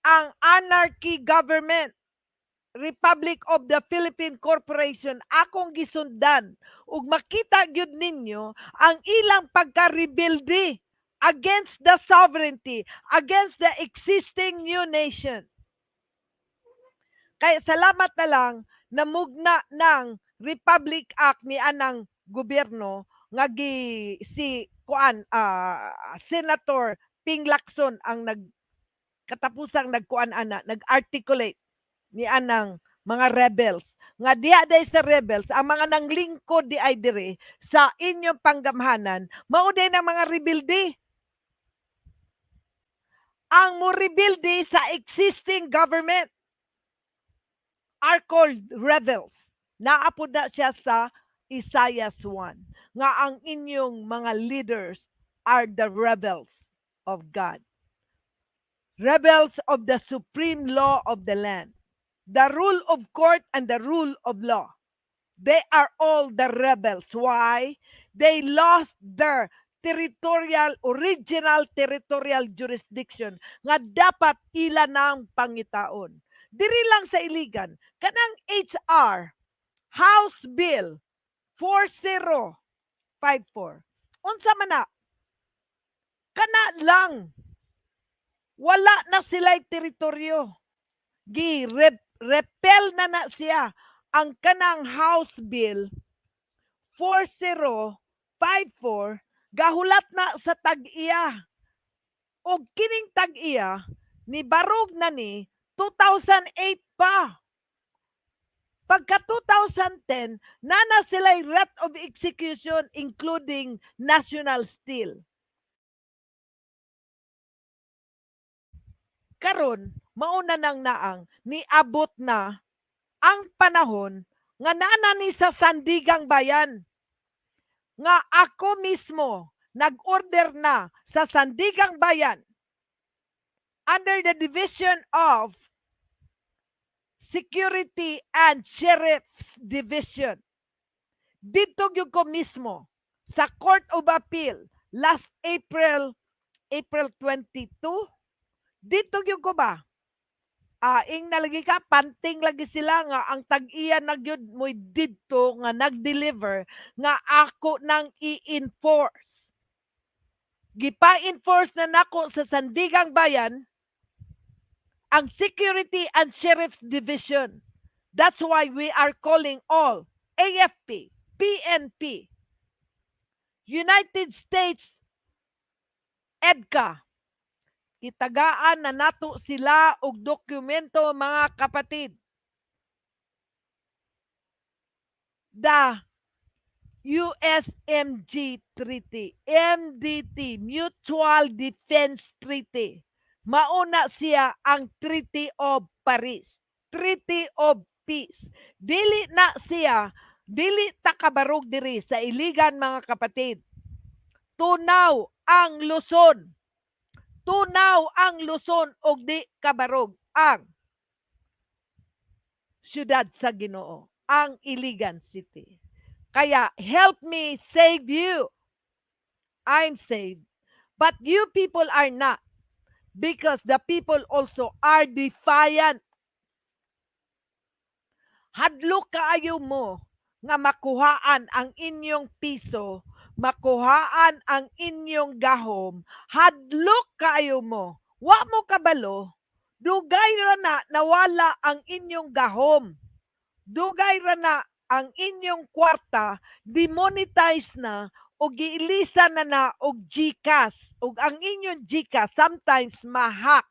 ang anarchy government, Republic of the Philippine Corporation, akong gisundan. Ug makita gyud ninyo ang ilang pagka-rebelde against the sovereignty, against the existing new nation. Kaya salamat na lang namugna ng Republic Act ni anang gobyerno nga si Senator Ping Lacson ang katapusang nag-articulate ni anang mga rebels. Nga diya day sa rebels, ang mga nanglingkod di ay dire sa inyong panggamhanan, mauday ng mga rebelde. Ang mo rebelde sa existing government are called rebels. Naapod na siya sa Isaiah 1. Nga ang inyong mga leaders are the rebels of God. Rebels of the supreme law of the land. The rule of court and the rule of law. They are all the rebels. Why? They lost their original territorial jurisdiction nga dapat ila ng pangitaon. Diri lang sa Iligan, kanang HR, House Bill 4054. Unsa man na, kana lang, wala na sila'y teritoryo. Repel na siya ang kanang House Bill 4054 gahulat na sa tag-iya. O kining tag-iya ni barog na ni 2008 pa. Pagka 2010, nana sila'y writ of execution including national steel. Karon, mauna nang naang niabot na ang panahon nga nana ni sa Sandigang Bayan. Nga ako mismo nag-order na sa Sandigang Bayan under the Division of Security and Sheriff's Division. Dito yung ko mismo sa Court of Appeal last April 22. Dito yung ko ba? Ing nalagi ka, panting lagi sila nga ang tag-iya nagyud mo'y didto nga nag-deliver nga ako nang i-enforce. Gipa-enforce na nako sa Sandigang Bayan ang Security and Sheriff's Division. That's why we are calling all AFP, PNP, United States EDCA. Itagaan na nato sila og dokumento mga kapatid. The USMG Treaty, MDT, Mutual Defense Treaty. Mauna siya ang Treaty of Paris, Treaty of Peace. Dili na siya, dili takabarog diri sa Iligan mga kapatid. Tunaw ang Luzon. Tunaw ang Luzon og di kabarog ang siyudad sa Ginoo, ang Iligan City. Kaya help me save you. I'm saved. But you people are not. Because the people also are defiant. Hadlok kaayo mo nga makuhaan ang inyong piso, makuhaan ang inyong gahom, hadlok kaayo mo. Wa mo kabalo, dugay ra na nawala ang inyong gahom. Dugay ra na ang inyong kwarta, demonetize na, o giilisa na og GCash. Og ang inyong GCash sometimes ma-hack.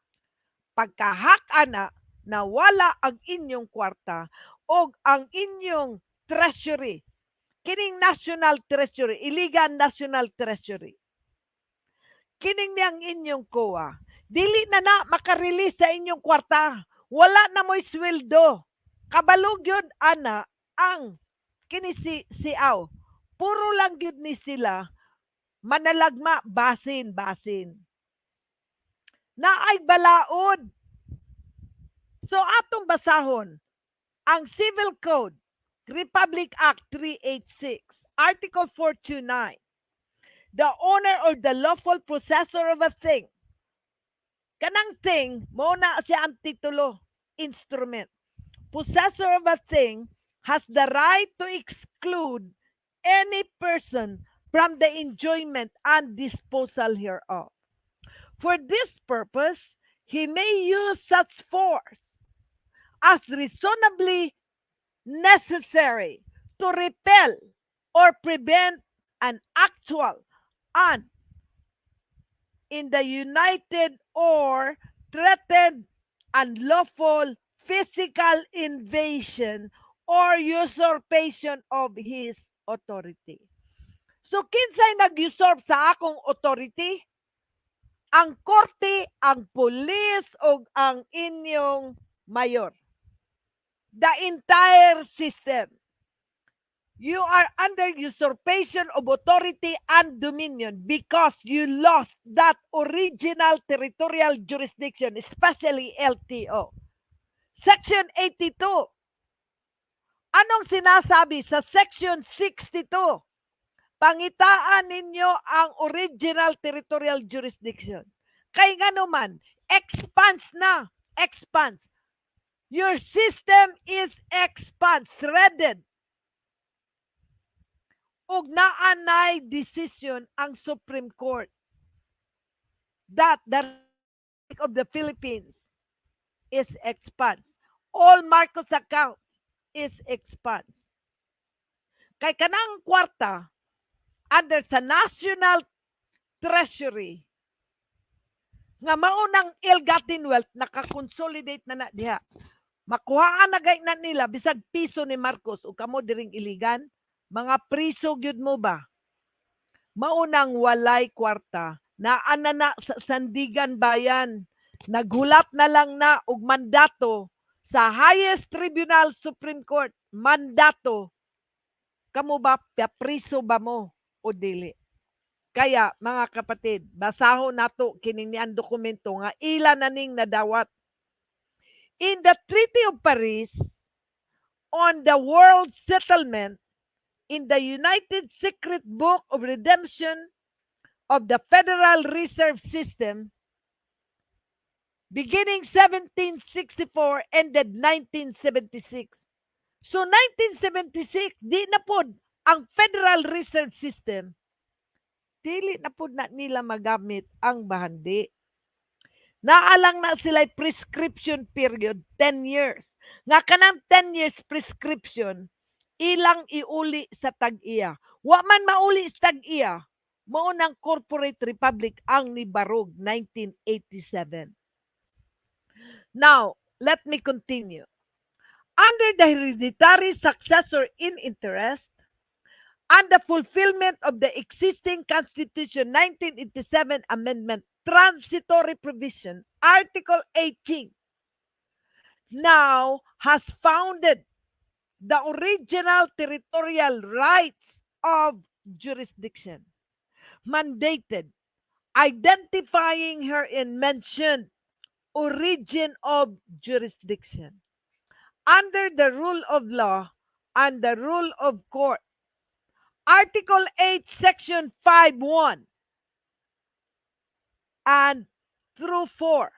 Pagka-hack ana, nawala ang inyong kwarta og ang inyong treasury. Kining National Treasury, Iligan National Treasury. Kining niyang inyong COA. Dili na makarelease sa inyong kwarta. Wala na mo'y sweldo. Kabalog yun, ana, ang kini siaw. Puro lang yun ni sila manalagma, basin. Naay balaod. So atong basahon ang Civil Code, Republic Act 386, Article 429. The owner or the lawful possessor of a thing. Kanang thing, mo na siya ang titulo, instrument. Possessor of a thing has the right to exclude any person from the enjoyment and disposal hereof. For this purpose, he may use such force as reasonably necessary to repel or prevent an actual and in the united or threatened unlawful physical invasion or usurpation of his authority. So kinsay nag-usurp sa akong authority? Ang korte, ang pulis, o ang inyong mayor. The entire system. You are under usurpation of authority and dominion because you lost that original territorial jurisdiction, especially LTO. Section 82. Anong sinasabi sa Section 62? Pangitaan ninyo ang original territorial jurisdiction. Kay nga naman, expands na. Expands. Your system is expands, shredded. Ug naanay decision ang Supreme Court that the Republic of the Philippines is expands. All Marcos accounts is expands. Kay kanang kwarta under sa National Treasury nga maunang ill-gotten wealth nakakonsolidate na diha. Makuhaan na gay na nila bisag piso ni Marcos o kamo diring Iligan, mga priso gyud mo ba? Maunang walay kwarta na anana sa Sandigan Bayan, naghulap na lang na og mandato sa highest tribunal Supreme Court, mandato. Kamo ba priso ba mo o dili? Kaya mga kapatid, basahon nato kining niang dokumento nga ila na ning nadawat. In the Treaty of Paris on the World Settlement, in the United Secret Book of Redemption of the Federal Reserve System, beginning 1764, ended 1976. So 1976, di na pod ang Federal Reserve System, dili na pod na nila magamit ang bahandi. Naalang na sila prescription period, 10 years. Nga kanang 10 years prescription, ilang iuli sa tag-iya. Wa man mauli sa tag-iya, maunang corporate republic ang nibarog, 1987. Now, let me continue. Under the hereditary successor in interest, and the fulfillment of the existing Constitution 1987 Amendment Transitory Provision, Article 18, now has founded the original territorial rights of jurisdiction, mandated, identifying herein mentioned origin of jurisdiction, under the rule of law and the rule of court. Article 8, Section 5.1 and through 4,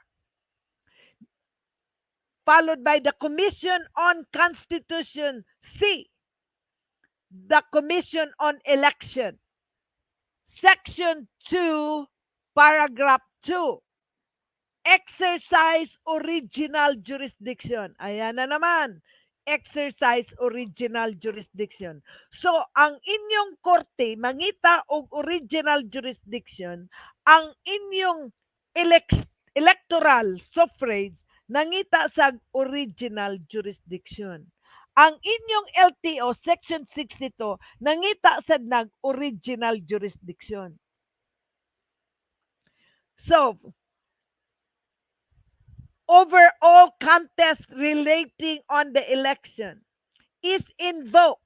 followed by the Commission on Constitution C, the Commission on Election, Section 2, Paragraph 2, exercise original jurisdiction. Ayan na naman. Exercise original jurisdiction. So, ang inyong korte mangita og original jurisdiction, ang inyong electoral suffrage nangita sa original jurisdiction. Ang inyong LTO Section 62 nangita sa nag-original jurisdiction. So, overall contest relating on the election is invoked,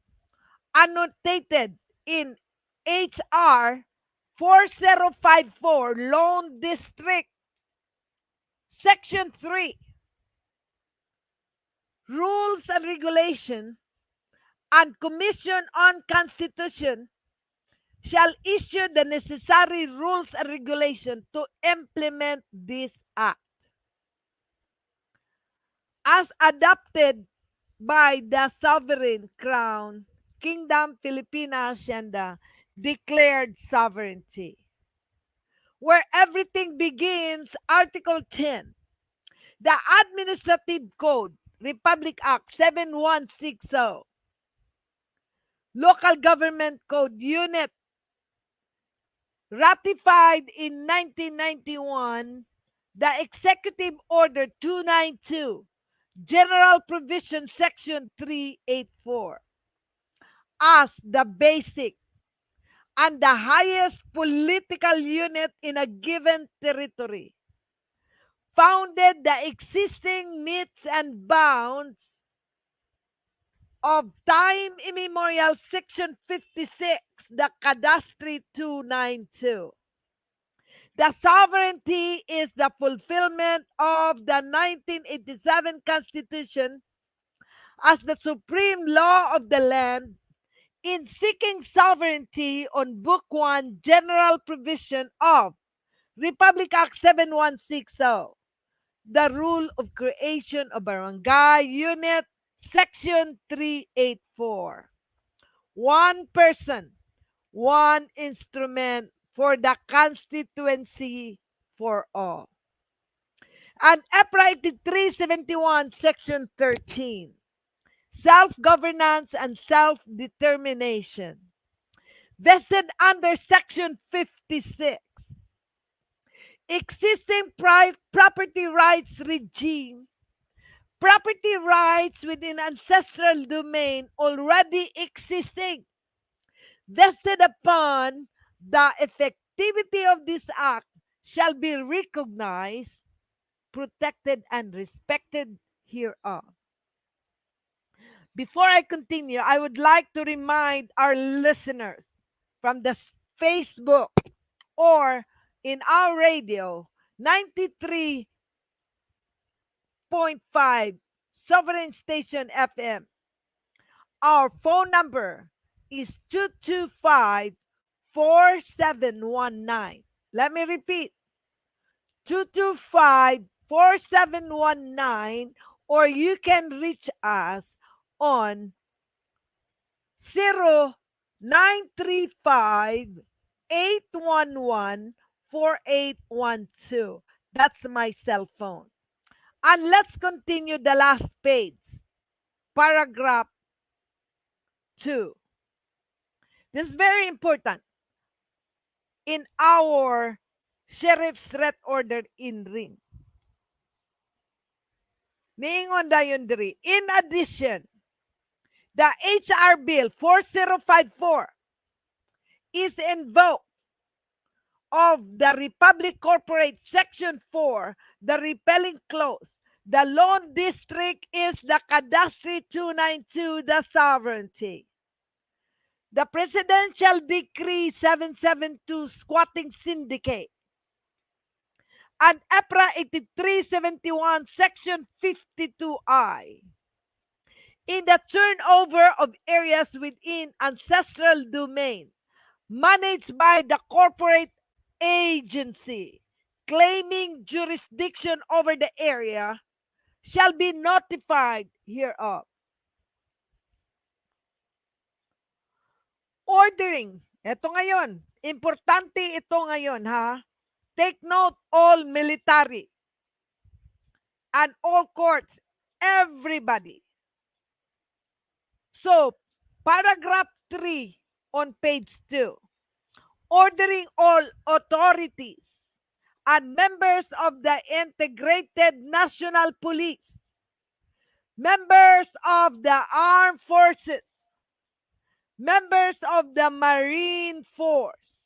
annotated in HR 4054, Lone District, Section 3, Rules and Regulation, and Commission on Constitution shall issue the necessary rules and regulation to implement this act, as adopted by the sovereign crown, Kingdom Pilipinas and the declared sovereignty. Where everything begins, Article 10, the Administrative Code, Republic Act 7160, Local Government Code Unit, ratified in 1991, the Executive Order 292, General Provision Section 384 as the basic and the highest political unit in a given territory, founded the existing metes and bounds of time immemorial Section 56, the Cadastre 292. The sovereignty is the fulfillment of the 1987 Constitution as the supreme law of the land in seeking sovereignty on Book 1 General Provision of Republic Act 7160, the rule of creation of barangay unit, Section 384. One person, one instrument for the constituency for all. And EPRA 8371, Section 13. Self-governance and self-determination. Vested under Section 56. Existing property rights regime. Property rights within ancestral domain already existing. Vested upon the effectivity of this act shall be recognized, protected, and respected hereof. Before I continue, I would like to remind our listeners from the Facebook or in our radio, 93.5 Sovereign Station FM. Our phone number is 225-4719. Let me repeat, 225-4719, or you can reach us on 0935-811-4812. That's my cell phone. And let's continue the last page, paragraph 2. This is very important in our Sheriff's Threat Order in ring. Niingon dayon diri. In addition, the HR Bill 4054 is invoked of the Republic Corporate Section 4, the repelling clause. The loan district is the Cadastre 292, the sovereignty. The Presidential Decree 772, squatting syndicate. And EPRA 8371, Section 52I. In the turnover of areas within ancestral domain, managed by the corporate agency, claiming jurisdiction over the area, shall be notified hereof. Ordering. Ito ngayon. Importante ito ngayon, ha? Take note, all military and all courts, everybody. So, paragraph 3 on page 2. Ordering all authorities and members of the Integrated National Police, members of the Armed Forces, members of the Marine Force,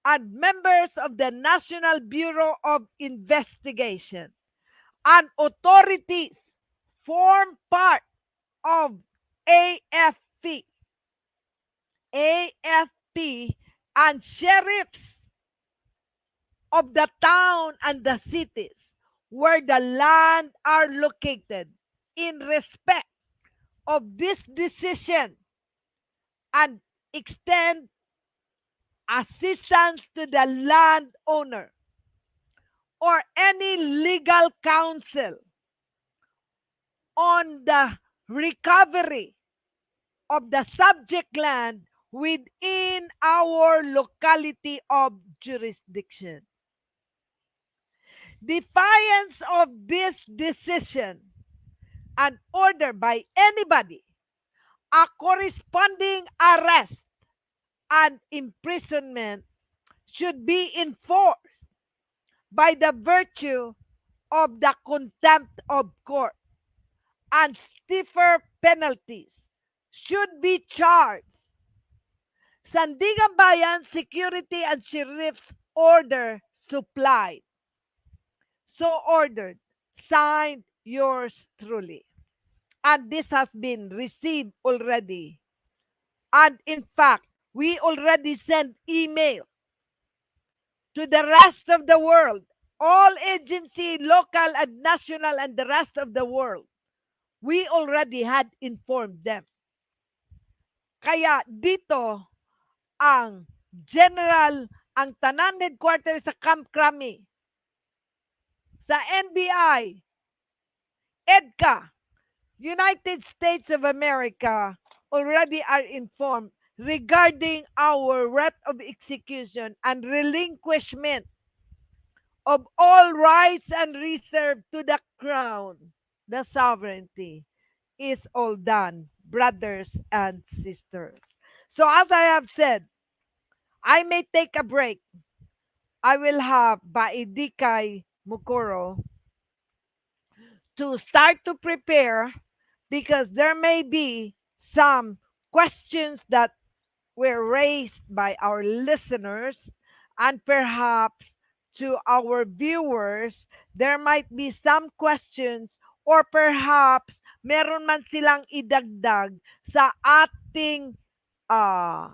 and members of the National Bureau of Investigation and authorities form part of AFP, and sheriffs of the town and the cities where the land are located in respect of this decision, and extend assistance to the landowner or any legal counsel on the recovery of the subject land within our locality of jurisdiction. Defiance of this decision and order by anybody, a corresponding arrest and imprisonment should be enforced by the virtue of the contempt of court and stiffer penalties should be charged. Sandigan Bayan Security and Sheriff's Order supplied. So ordered. Signed, yours truly. And this has been received already. And in fact, we already sent email to the rest of the world, all agency, local and national and the rest of the world. We already had informed them. Kaya dito, ang general, ang tanan headquarters sa Camp Crami, sa NBI, EDCA, United States of America, already are informed regarding our writ of execution and relinquishment of all rights and reserved to the crown. The sovereignty is all done, brothers and sisters. So as I have said, I may take a break. I will have Baidikay Mukuro to start to prepare because there may be some questions that were raised by our listeners and perhaps to our viewers, there might be some questions or perhaps meron man silang idagdag sa ating uh,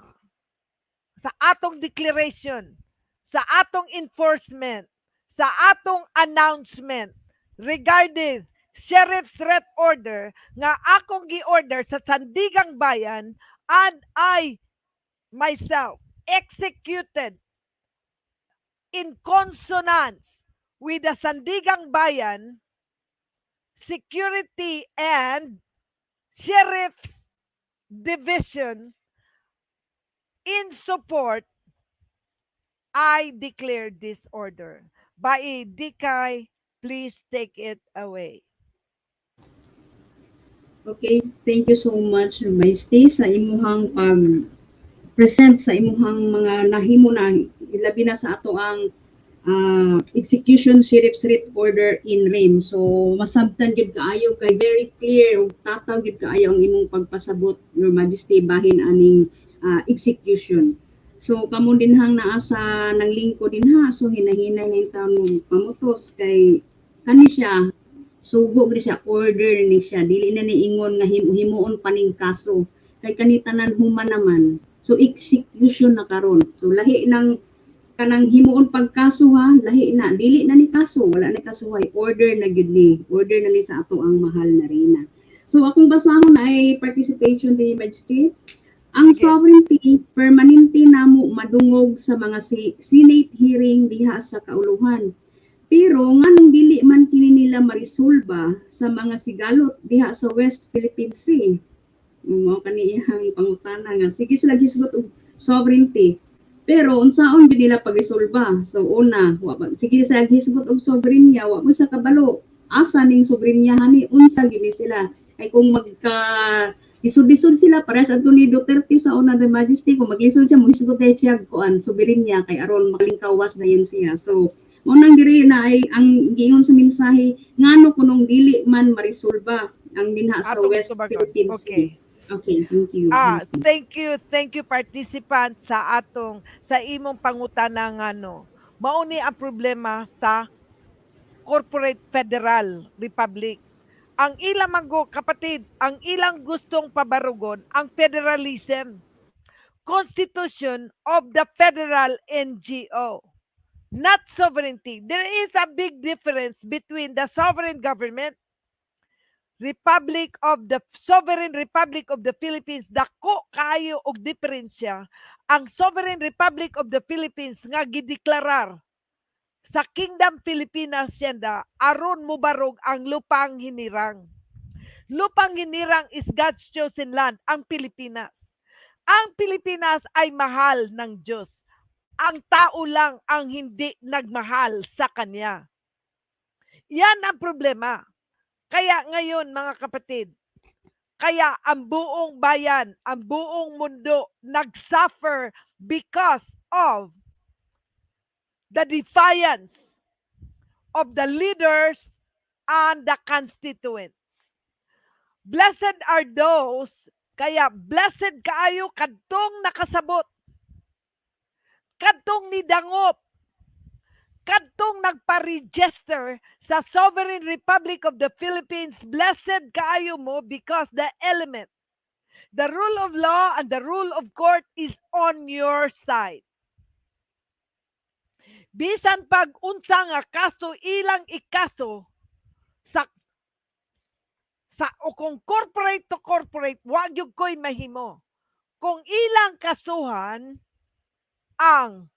sa atong declaration, sa atong enforcement, sa atong announcement regarding Sheriff's Red Order nga akong gi-order sa Sandigang Bayan and I myself executed in consonance with the Sandigang Bayan Security and Sheriff's Division in support, I declare this order. Bai Dikay, please take it away. Okay, thank you so much, Majesty, sa imuhang pag-present sa imuhang mga nahimo na, ilabi na sa ato ang execution sheriff's writ order in rem. So, masabtan gid kaayo kay very clear ug tataw gid kaayo ang imong pagpasabot, Your Majesty, bahin aning execution. So, kamo dinhang naa sa nang lingko dinha, so hinahinay na yung taon mong pamutos kay kani siya, sugo gid siya, order ni siya, dili na ni ingon nga himuon paning kaso kay kanitanan human naman. So, execution na karon. So, lahi ng kanang himuon pagkaso ha, lahi na, dili na ni kaso, wala na kasuhay, order na gyud ni, order na ni sa ato ang mahal na reyna. So akong basahon na ay participation ni Majesty. Ang Sige. sovereignty permanente namo madungog sa mga Senate hearing diha sa kauluhan. Pero nganong dili man kini nila marisolba sa mga sigalot diha sa West Philippine Sea. Mao kaniyang pangutana nga sige sila gisgot og sovereignty. Pero unsaon gid nila pag-resolba? So una, sige sa gisgot og soberenya, wa mo sa kabalo. Asa ning soberenyahan ni unsa gid sila? Ay kung magka isud-isud sila para sa ni Duterte sa una the Majesty, kung maglisod siya mo isgot siya kuan soberenya kay aron makalingkawas na yun siya. So unang diri na ay ang giingon sa mensahe ngano kunong dili man marisolba ang dinha sa Atong West tubagon. Philippine Sea. Okay. Okay, thank you. Thank you participant sa imong pangutana nga no. Mauni ang problema sa corporate federal republic. Ang ilang kapatid, ang ilang gustong pabarugon ang federalism. Constitution of the federal NGO, not sovereignty. There is a big difference between the sovereign government, Sovereign Republic of the Philippines, dako kayo og diferensya ang Sovereign Republic of the Philippines nga gideklarar sa Kingdom Pilipinas siyenda aron mubarog ang lupang hinirang. Lupang hinirang is God's chosen land, ang Pilipinas. Ang Pilipinas ay mahal ng Diyos. Ang tao lang ang hindi nagmahal sa Kanya. Yan ang problema. Kaya ngayon mga kapatid, kaya ang buong bayan, ang buong mundo nagsuffer because of the defiance of the leaders and the constituents. Blessed are those, kaya blessed kaayo kadtong nakasabot, kadtong nidangop, kadtong nagpa-register sa Sovereign Republic of the Philippines. Blessed kaayo mo because the element, the rule of law and the rule of court is on your side. Bisan pag unsa nga kaso ilang ikaso sa o kung corporate to corporate, wag yung ko'y mahimo. Kung ilang kasuhan ang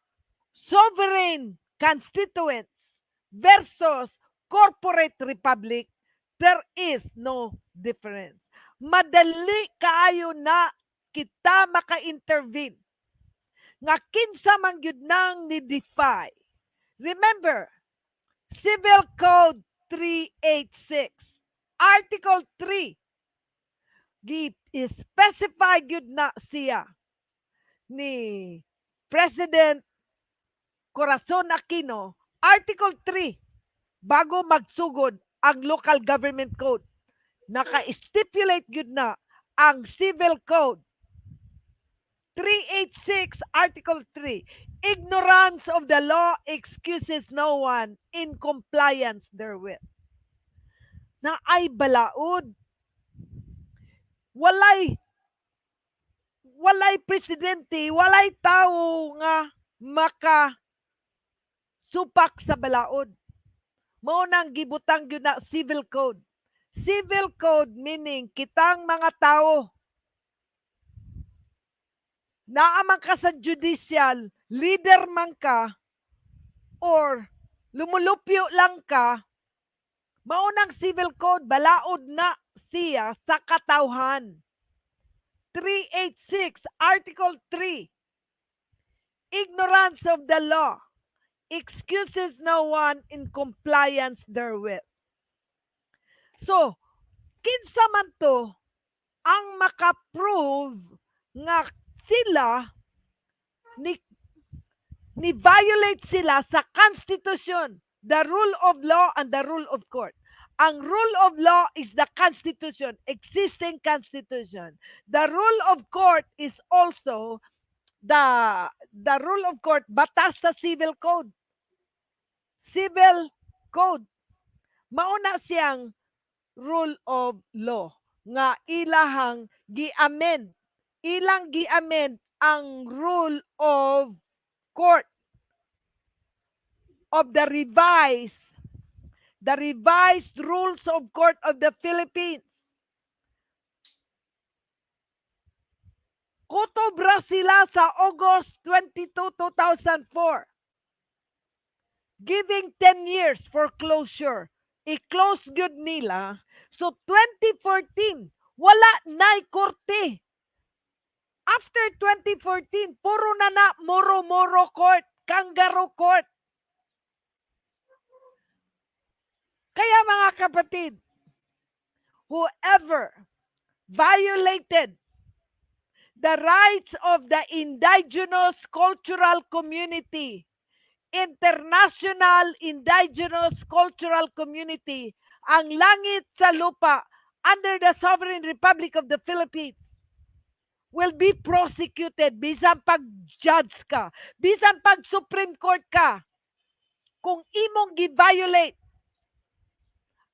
sovereign constituents versus corporate republic, there is no difference. Madali kaayo na kita maka-intervene. Nga kinsa man gyud nang ni-defy. Remember, Civil Code 386, Article 3, gi-specify gyud na siya ni President Corazon Aquino, Article 3, bago magsugod ang Local Government Code, naka-stipulate gyud na ang Civil Code 386, Article 3, ignorance of the law excuses no one in compliance therewith. Na ay balaod. Walay presidente, walay tao nga maka supak sa balaod. Mao nang gibutang gyud na civil code. Civil code meaning kitang mga tao naaman ka sa judicial, leader man ka or lumulupyo lang ka, maunang civil code, balaod na siya sa katawhan. 386, Article 3, ignorance of the law excuses no one in compliance therewith. So, kinsa man to ang makaprove nga sila ni violate sila sa Constitution, the rule of law and the rule of court. Ang rule of law is the Constitution, existing Constitution. The rule of court is also the rule of court, batas sa civil code. Civil code. Mauna siyang rule of law nga ilahang gi-amend. Ilang gi-amend ang rule of court of the revised rules of court of the Philippines. Kutobra sila sa August 22, 2004. Giving 10 years for closure. I-close good nila. So 2014, wala na'y korte. After 2014, puro na moro-moro court, kangaroo court. Kaya mga kapatid, whoever violated the rights of the indigenous cultural community, international indigenous cultural community, ang langit sa lupa under the Sovereign Republic of the Philippines, will be prosecuted bisan pag-judge ka, bisan pag-Supreme Court ka, kung imong gi-violate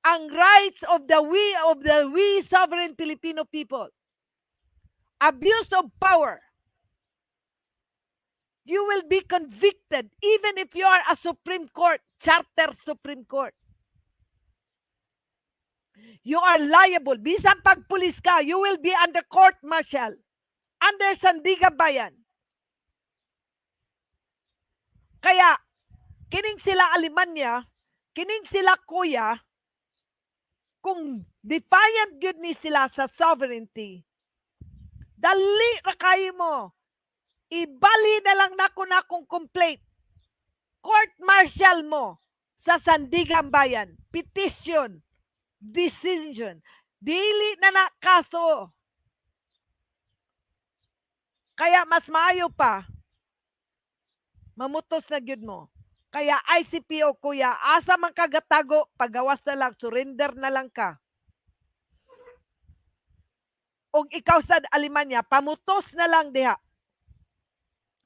ang rights of the we sovereign Filipino people. Abuse of power. You will be convicted even if you are a Supreme Court, Charter Supreme Court. You are liable. Bisan pag-pulis ka, you will be under court martial, under Sandigan Bayan. Kaya, kining sila Alemanya, kining sila kuya, kung defiant yun ni sila sa sovereignty, dali na kayo mo, ibali na lang nakong complaint, court martial mo sa Sandigan Bayan, petition, decision, dili na kaso. Kaya mas maayo pa, mamutos na gyud mo. Kaya ICPO kuya, asa man kagatago, pagawas na lang, surrender na lang ka. o ikaw sa Alemanya, pamutos na lang diha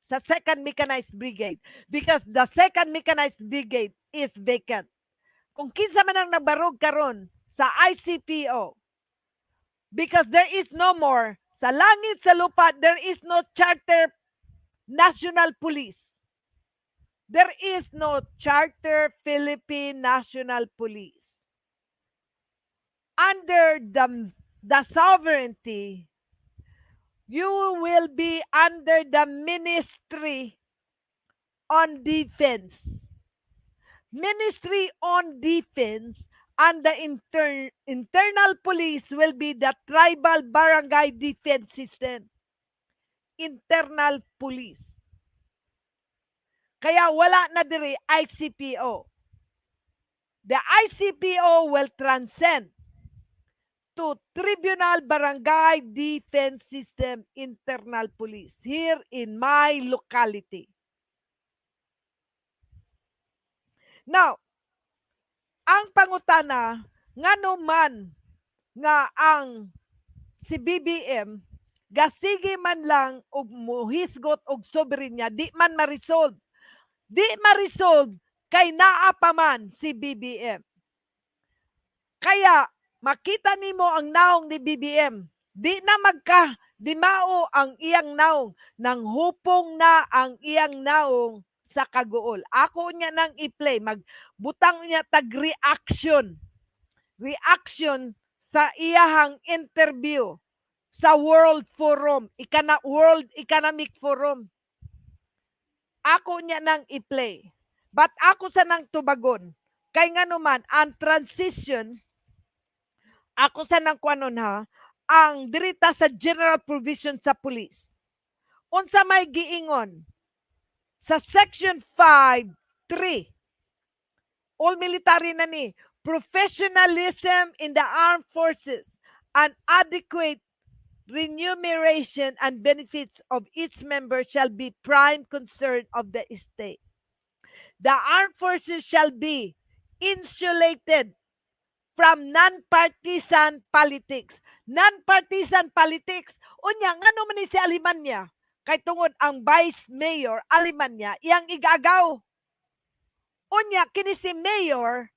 sa 2nd Mechanized Brigade because the 2nd Mechanized Brigade is vacant. Kung kinsa man ang nabarog karon sa ICPO, because there is no more, sa langit sa lupa, there is no charter national police. There is no charter Philippine National Police. Under the sovereignty, you will be under the Ministry on Defense. Ministry on Defense and the internal police will be the tribal barangay defense system. Internal police. Kaya wala na diri ICPO. The ICPO will transcend to Tribunal Barangay Defense System Internal Police here in my locality. Now, ang pangutana, ngano man nga ang si BBM, gasige man lang og muhisgot og soberenya, di man ma-resolve. Di ma-resolve kay naa pa man si BBM. Kaya makita nimo ang naong ni BBM. Di na dimao ang iyang naong, nang hupong na ang iyang naong sa kaguol. Ako niya nang i-play, magbutang niya tag reaction. Reaction sa iyahang interview sa World Forum, World Economic Forum. Ako niya nang i-play. But ako sa nang tubagon. Kay nga naman, ang transition, ako sa nang kwanon ha, ang dirita sa general provision sa police. Unsa may giingon sa section 5.3, all military na ni, professionalism in the armed forces and adequate remuneration and benefits of each member shall be prime concern of the state. The armed forces shall be insulated from non-partisan politics. Non-partisan politics, unya, nga naman ni si Alemanya, kay tungod ang Vice Mayor Alemanya, iyang igagaw. Unya, kini si Mayor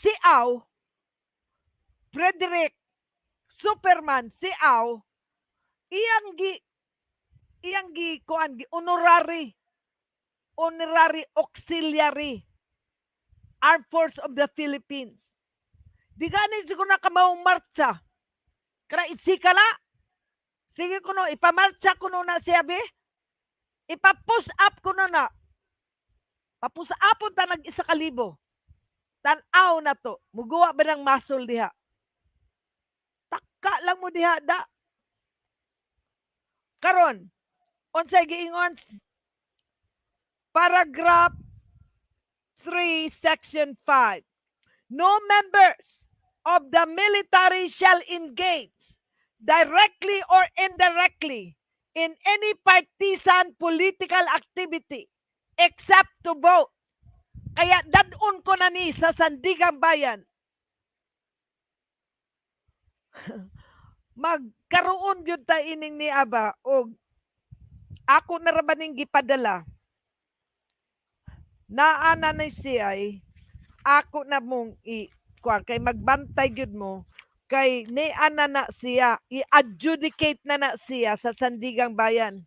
Siaw, Frederick Superman Siaw, iyang honorary auxiliary Armed Force of the Philippines. Di gani siguro na kamawang marcha. Kaya itsikala. Sige ko no, ipamarcha ko no na siya be. Ipa-push up ko no na. Papush upon ta nag-1,000. Tanaw na to. Muguwa ba ng muscle diha? Taka lang mo diha da. Karon, unsay giingon? Paragraph 3, Section 5. No members of the military shall engage directly or indirectly in any partisan political activity except to vote. Kaya dadun ko na ni sa Sandigang Bayan. Magkaroon yun ta ining ni Aba o ako na rabaning gipadala naana na siya ay ako na mong kay magbantay yun mo kay ni ana na siya i-adjudicate na siya sa Sandigang Bayan.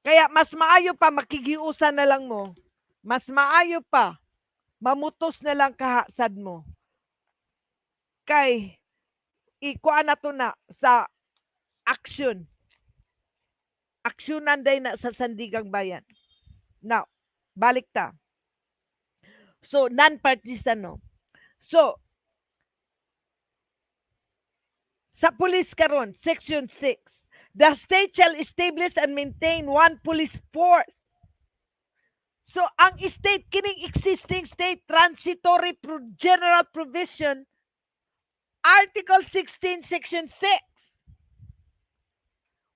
Kaya mas maayo pa makigiusan na lang mo. Mas maayo pa mamutos na lang kahasad mo. Kay ikuan na to na sa action. Aksyonan day na sa Sandigang Bayan. Now, balik ta. So, non-partisan, no? So, sa police karon, Section 6, the state shall establish and maintain one police force. So, ang state, kining existing state transitory general provision, Article 16, Section 6.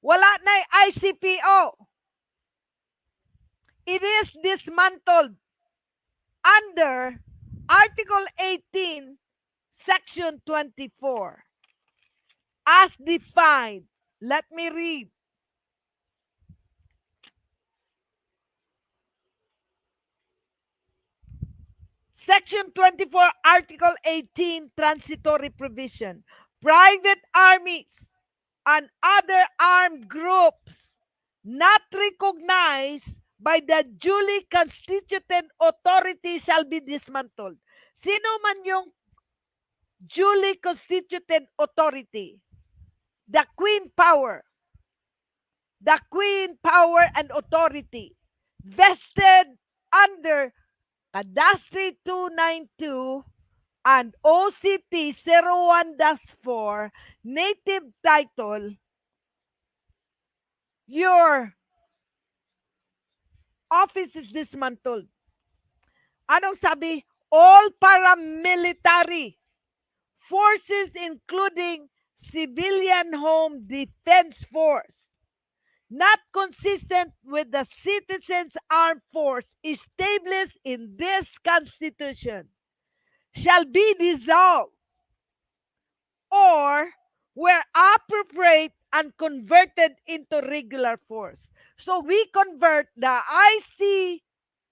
Wala na ICPO. It is dismantled under Article 18, Section 24, as defined. Let me read. Section 24, Article 18, transitory provision. Private armies and other armed groups not recognized by the duly constituted authority shall be dismantled. Sino man yung duly constituted authority? The Queen Power. The Queen Power and Authority vested under Cadastre 292 and OCT 01-4 native title, your office is dismantled. Anong sabi? All paramilitary forces including civilian home defense force not consistent with the citizens' armed force established in this Constitution shall be dissolved or were appropriate and converted into regular force. So we convert the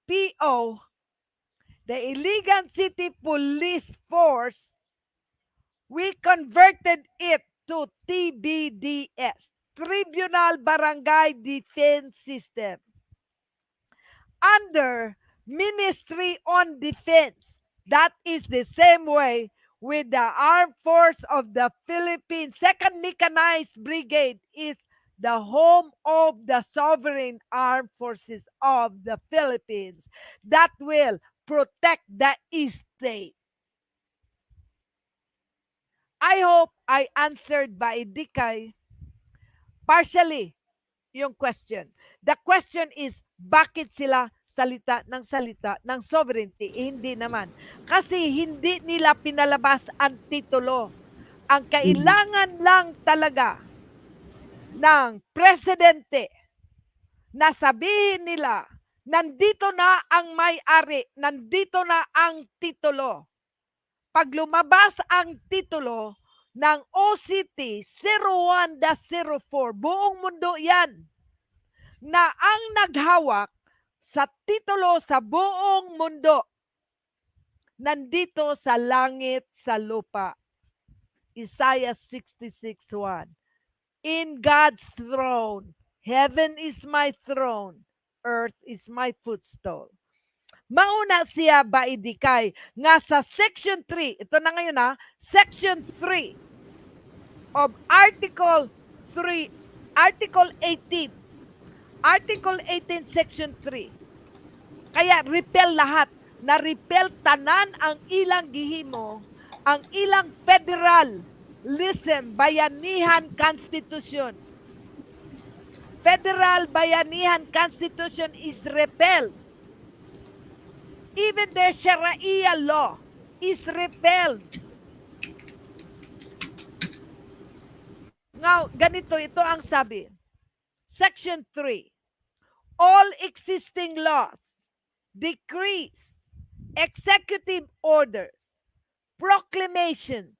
ICPO, the Iligan City Police Force, we converted it to TBDS, Tribunal Barangay Defense System, under Ministry on Defense. That is the same way with the Armed Force of the Philippines. 2nd Mechanized Brigade is the home of the sovereign armed forces of the Philippines that will protect the state. I hope I answered by Dikay partially yung question. The question is, bakit sila salita ng sovereignty? Hindi naman. Kasi hindi nila pinalabas ang titulo. Ang kailangan lang talaga ng presidente na sabihin nila, nandito na ang may-ari, nandito na ang titulo. Pag lumabas ang titulo ng OCT 01-04, buong mundo yan, na ang naghawak sa titulo sa buong mundo, nandito sa langit, sa lupa. Isaiah 66:1. In God's throne, heaven is my throne, earth is my footstool. Mauna siya baidikay nga sa Section 3, ito na ngayon Section 3 of Article 3, Article 18, Article 18, Section 3. Kaya repel lahat, na-repel tanan ang ilang gihimo, ang ilang federalism, bayanihan constitution. Federal Bayanihan Constitution is repelled. Even their Sharia law is repelled. Now, ganito, ito ang sabi. Section 3. All existing laws, decrees, executive orders, proclamations,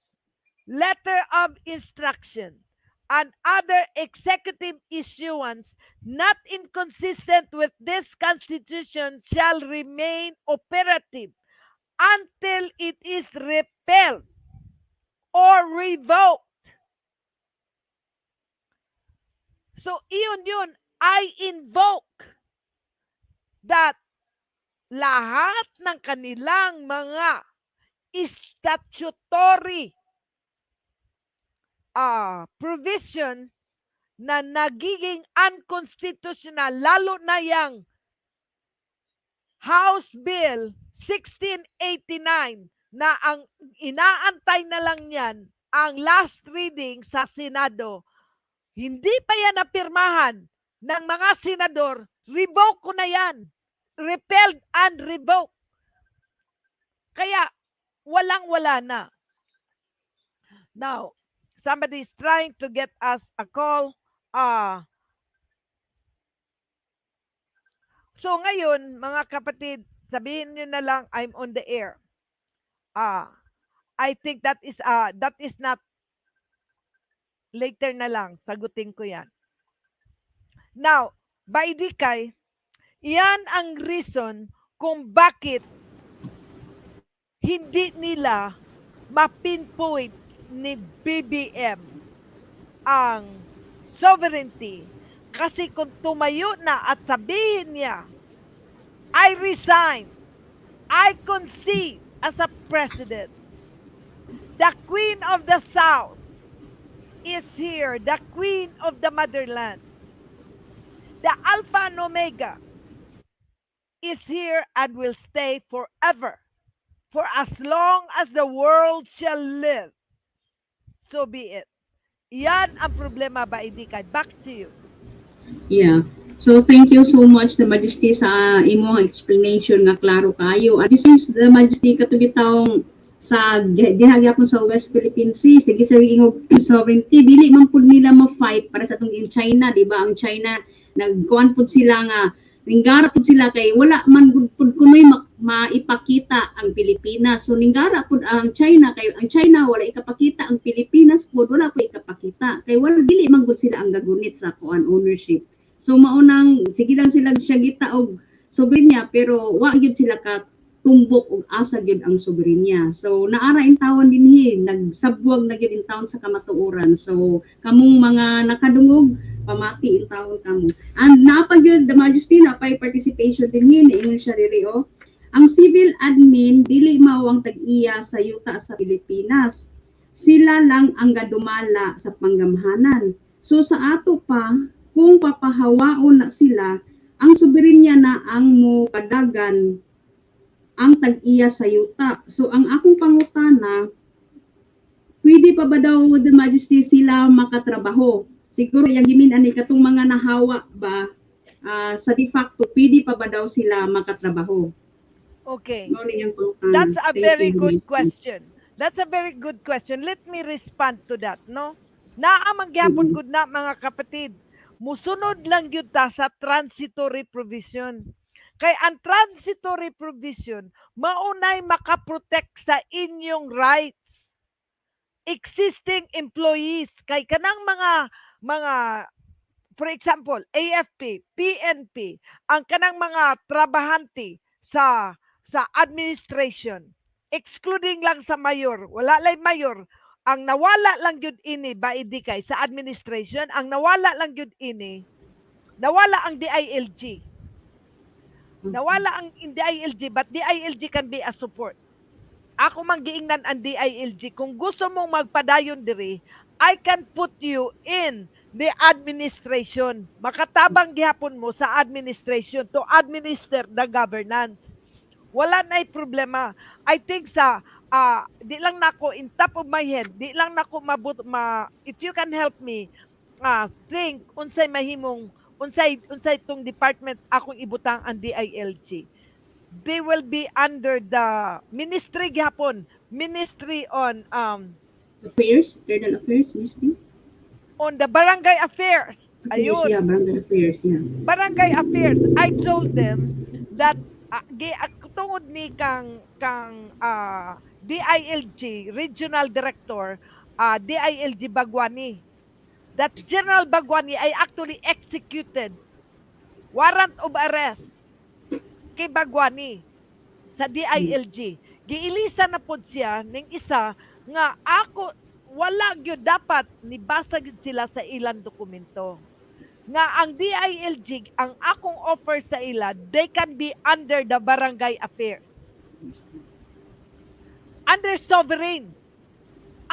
letter of instruction, and other executive issuance not inconsistent with this Constitution shall remain operative until it is repealed or revoked. So, yun, I invoke that lahat ng kanilang mga statutory provision na nagiging unconstitutional, lalo na yung House Bill 1689 na ang inaantay na lang yan ang last reading sa Senado. Hindi pa yan napirmahan ng mga senador, revoke ko na yan. Repealed and revoked. Kaya, walang-wala na. Now, somebody is trying to get us a call. So ngayon, mga kapatid, sabihin nyo na lang, I'm on the air. Ah, I think that is not later na lang sagutin ko 'yan. Now, Baidikay, iyan ang reason kung bakit hindi nila ma-pinpoint ni BBM ang sovereignty. Kasi kung tumayo na at sabihin niya, I resign, I concede as a president, the Queen of the South is here, the Queen of the Motherland, the Alpha and Omega is here and will stay forever. For as long as the world shall live, so be it. Yan ang problema ba, Idikay? Back to you. Yeah. So thank you so much, the Majesty, sa imong explanation nga klaro kayo. At since the Majesty katubitaw sa dihagyapon sa West Philippine Sea, sige sa ingog sovereignty, dili man pud nila ma-fight para sa tong in China, di ba? Ang China nagkuan pud sila nga ninggara pud sila kay wala man gud pud kunoy maipakita ang Pilipinas. So ninggara pud ang China kay ang China wala ikapakita, ang Pilipinas pud wala ko ikapakita. Kay wala dili man gud sila ang gagunit sa kuan ownership. So maunang sige lang sila siya gita og soberenya pero wa gyud sila ka tumbok og asa gyud ang soberenya. So naara in tawon dinhi, nagsabwag na gyud in tawon sa kamatuoran. So kamong mga nakadungog pamati in tawon kamo. And napagyud the Majesty na pay participation dinhi ni ingon siya diri o. Ang civil admin dili mao ang tag-iya sa yuta sa Pilipinas. Sila lang ang gadumala sa panggamhanan. So sa ato pa kung papahawaon na sila, ang soberenya na ang mo kadagan ang tag-iya sa yuta. So ang akong pangutana, pwede pa ba daw the Majesty sila makatrabaho? Siguro yung gimin ani katong mga nahawa ba sa de facto pwede pa ba daw sila makatrabaho? Okay. Pangutana. That's a Thank very you, good Majesty. question. That's a very good question. Let me respond to that, no? Naamang gyapon gud na mga kapatid. Musunod lang gyud ta sa transitory provision. Kay ang transitory provision maunay makaprotect sa inyong rights. Existing employees kay kanang mga for example, AFP, PNP, ang kanang mga trabahante sa administration, excluding lang sa mayor, wala lay mayor, ang nawala lang yun ini ba Idikay sa administration, ang nawala lang yun ini, nawala ang DILG. Nawala ang DILG, but DILG can be a support. Ako mang giingnan ang DILG. Kung gusto mong magpadayon diri, I can put you in the administration. Makatabang gihapon mo sa administration to administer the governance. Wala na'y problema. I think sa di lang nako in top of my head, di lang nako if you can help me think unsay mahimong unsay tong department akong ibutang ang DILG. They will be under the ministry gihapon, Ministry on Affairs, Internal Affairs, Misty? on the barangay affairs. Affairs, yeah, Ayun, Barangay Affairs, yeah. barangay affairs. I told them that tungod ni kang DILG Regional Director DILG Bagwani, that General Bagwani ay actually executed warrant of arrest kay Bagwani sa DILG. Giilisa na pod siya ning isa nga ako wala gyud dapat nibasa gyud sila sa ilang dokumento. Nga ang DILG, ang akong offer sa ila, they can be under the barangay affairs. Under sovereign.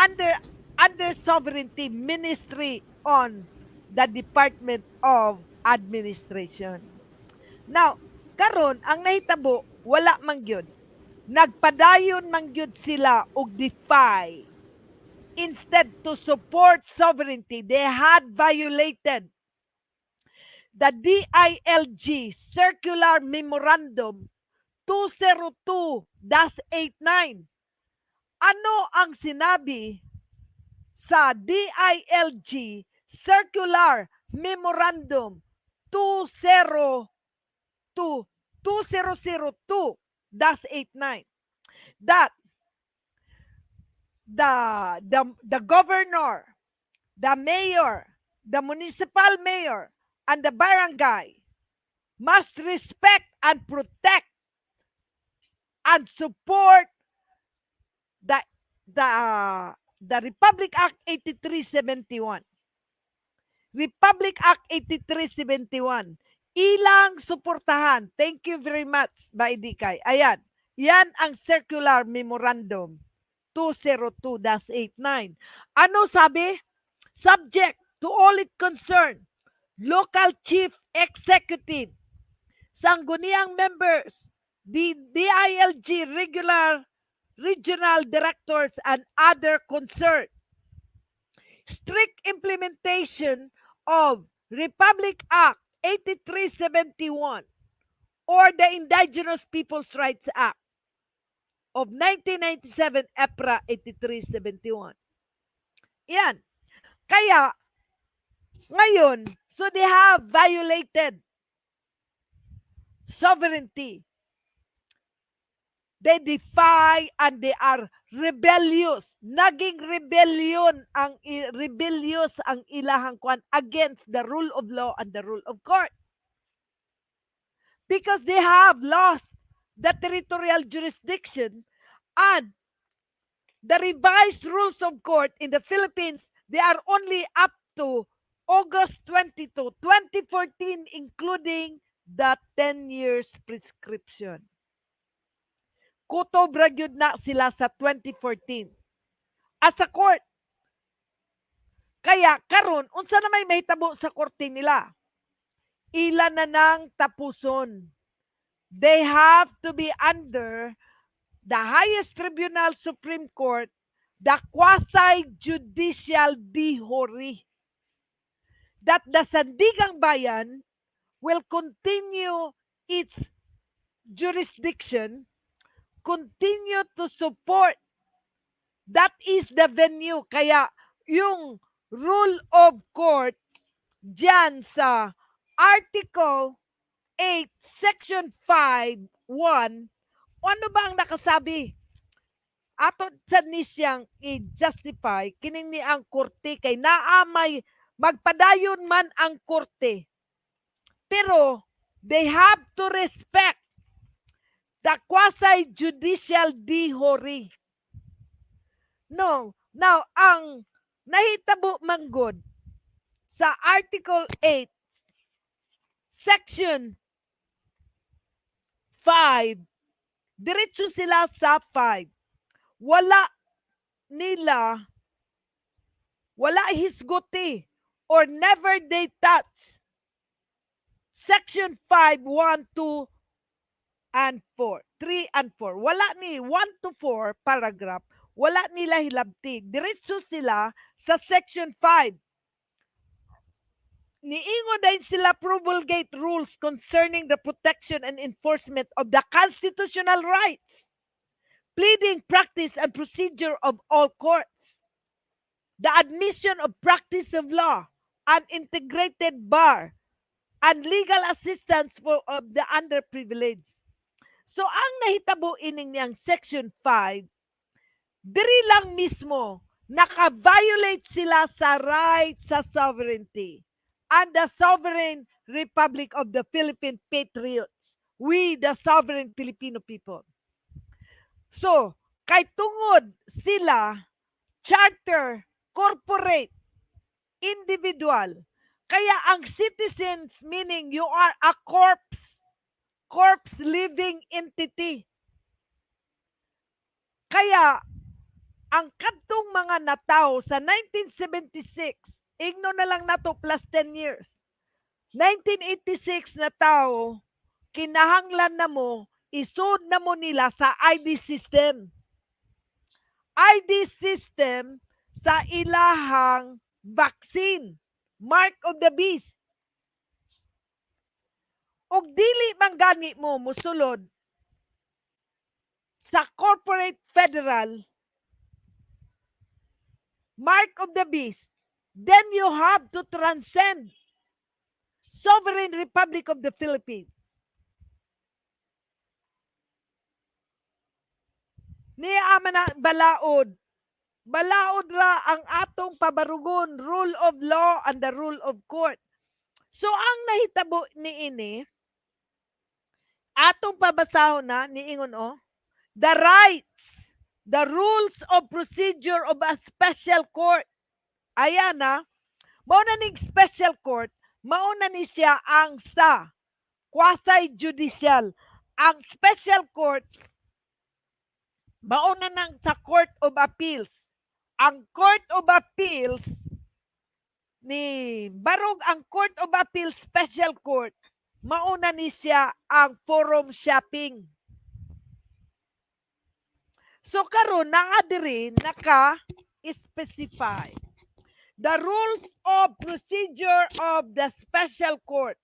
Under sovereignty ministry on the Department of Administration. Now, karon ang nahitabo wala man gyud. Nagpadayon man gyud sila og defy. Instead to support sovereignty, they had violated the DILG Circular Memorandum 202-89. Ano ang sinabi sa DILG Circular Memorandum 2002-89? That the governor, the mayor, the municipal mayor, and the barangay must respect and protect and support the the the Republic Act 8371. Republic Act 8371. Ilang suportahan. Thank you very much, Baidikay. Ayan. Yan ang Circular Memorandum 202-89. Ano sabi? Subject to all it concern, local chief executive, sangguniang members, the DILG regular regional directors and other concerned. Strict implementation of Republic Act 8371 or the Indigenous Peoples' Rights Act of 1997, EPRA 8371. Yan. Kaya, ngayon, so they have violated sovereignty. They defy and they are rebellious. Naging rebellious ang ilahang kwan against the rule of law and the rule of court. Because they have lost the territorial jurisdiction and the revised rules of court in the Philippines, they are only up to August 22, 2014, including the 10 years prescription. Kutob ragyod na sila sa 2014 as a court. Kaya karon unsa na may mahitabo sa korte nila? Ila na nang tapuson. They have to be under the highest tribunal, Supreme Court, the quasi-judicial dihori, that the Sandigang Bayan will continue its jurisdiction, continue to support. That is the venue. Kaya yung rule of court dyan sa Article 8, Section 5.1, ano ba ang nakasabi? Ato sa nisyang i-justify, kining ni ang korte kay naamay magpadayon man ang korte. Pero they have to respect the quasi-judicial dihori. No. Now, ang nahitabo manggod sa Article 8, Section 5, diretso sila sa 5. Wala hisguti or never they touch Section 5, 1, 2, and 4. 3 and 4. Wala ni 1 to 4 paragraph. Wala nila hilabti. Diretso sila sa Section 5. Niingon din sila promulgate rules concerning the protection and enforcement of the constitutional rights, pleading practice and procedure of all courts, the admission of practice of law, an integrated bar, and legal assistance for of the underprivileged. So ang nahitabo ining niyang Section 5, diri lang mismo naka-violate sila sa right sa sovereignty and the sovereign Republic of the Philippine Patriots. We, the sovereign Filipino people. So, kay tungod sila, charter, corporate, individual, kaya ang citizens, meaning you are a corpse living entity. Kaya, ang kadtong mga natawo sa 1976, igno na lang nato plus 10 years. 1986 na tao, kinahanglan na mo, isud na mo nila sa ID system. ID system sa ilahang vaccine, mark of the beast. Og dili man gani mo musulod sa corporate federal mark of the beast, then you have to transcend Sovereign Republic of the Philippines. Niya man na balaod balaod ra ang atong pabarugon, rule of law and the rule of court. So ang nahitabo niini, atong pabasahon na niingon the rights, the rules of procedure of a special court. Ayan na, mauna ning special court, mauna ni siya ang sa quasi-judicial. Ang special court, mauna nang sa Court of Appeals. Ang Court of Appeals, ni barog ang Court of Appeals Special Court, mauna ni siya ang forum shopping. So karon naa diri naka-specify the rules of procedure of the special court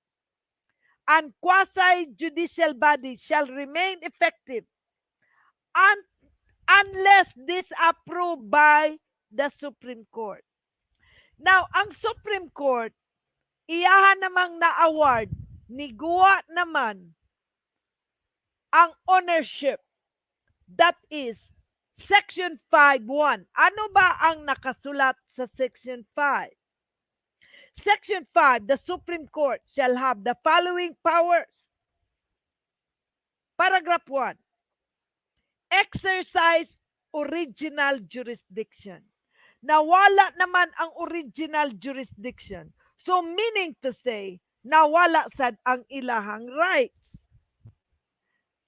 and quasi-judicial body shall remain effective unless disapproved by the Supreme Court. Now, ang Supreme Court, iyahan namang na-award, niguwa naman ang ownership. That is Section 5.1. Ano ba ang nakasulat sa Section 5? Section 5, the Supreme Court shall have the following powers. Paragraph 1. Exercise original jurisdiction. Nawala naman ang original jurisdiction. So meaning to say, nawala sad ang ilahang rights.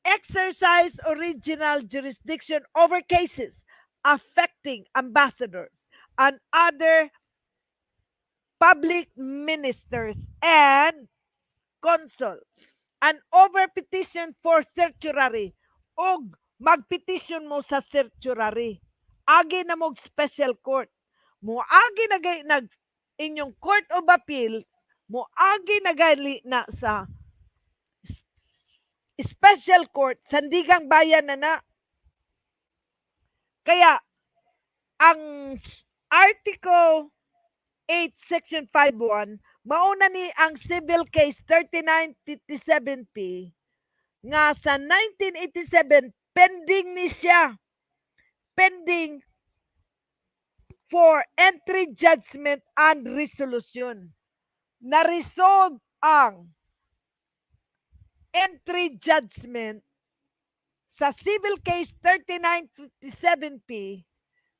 Exercise original jurisdiction over cases affecting ambassadors and other public ministers and consuls, and over petition for certiorari, og magpetition mo sa certiorari. Agi na mong special court. Moagi na nag inyong Court of Appeal, moagi na gali na sa special court, sandigang bayan na. Kaya, ang Article 8, Section 5.1, mauna ni ang civil case 3957P nga sa 1987 pending ni siya. Pending for entry, judgment, and resolution. Na-resolve ang entry judgment sa civil case 3957P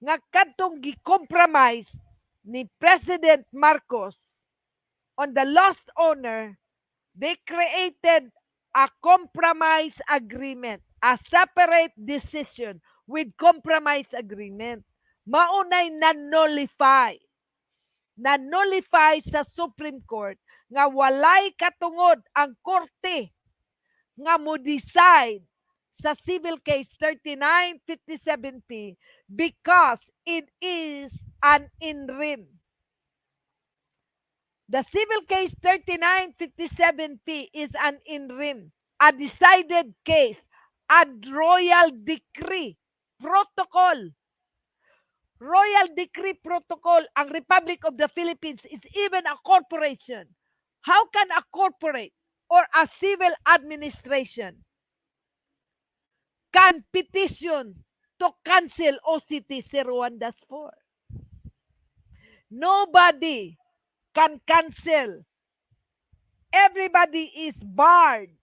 nga kadtong gi-compromise ni President Marcos on the lost owner. They created a compromise agreement, a separate decision with compromise agreement. Maunay na-nullify sa Supreme Court nga walay katungod ang korte nga mo-decide sa civil case 3957P because it is an interim. The civil case 3957P is an interim, a decided case, a royal decree protocol. Royal decree protocol, ang Republic of the Philippines is even a corporation. How can a corporate or a civil administration can petition to cancel OCT 01-4? Nobody can cancel. Everybody is barred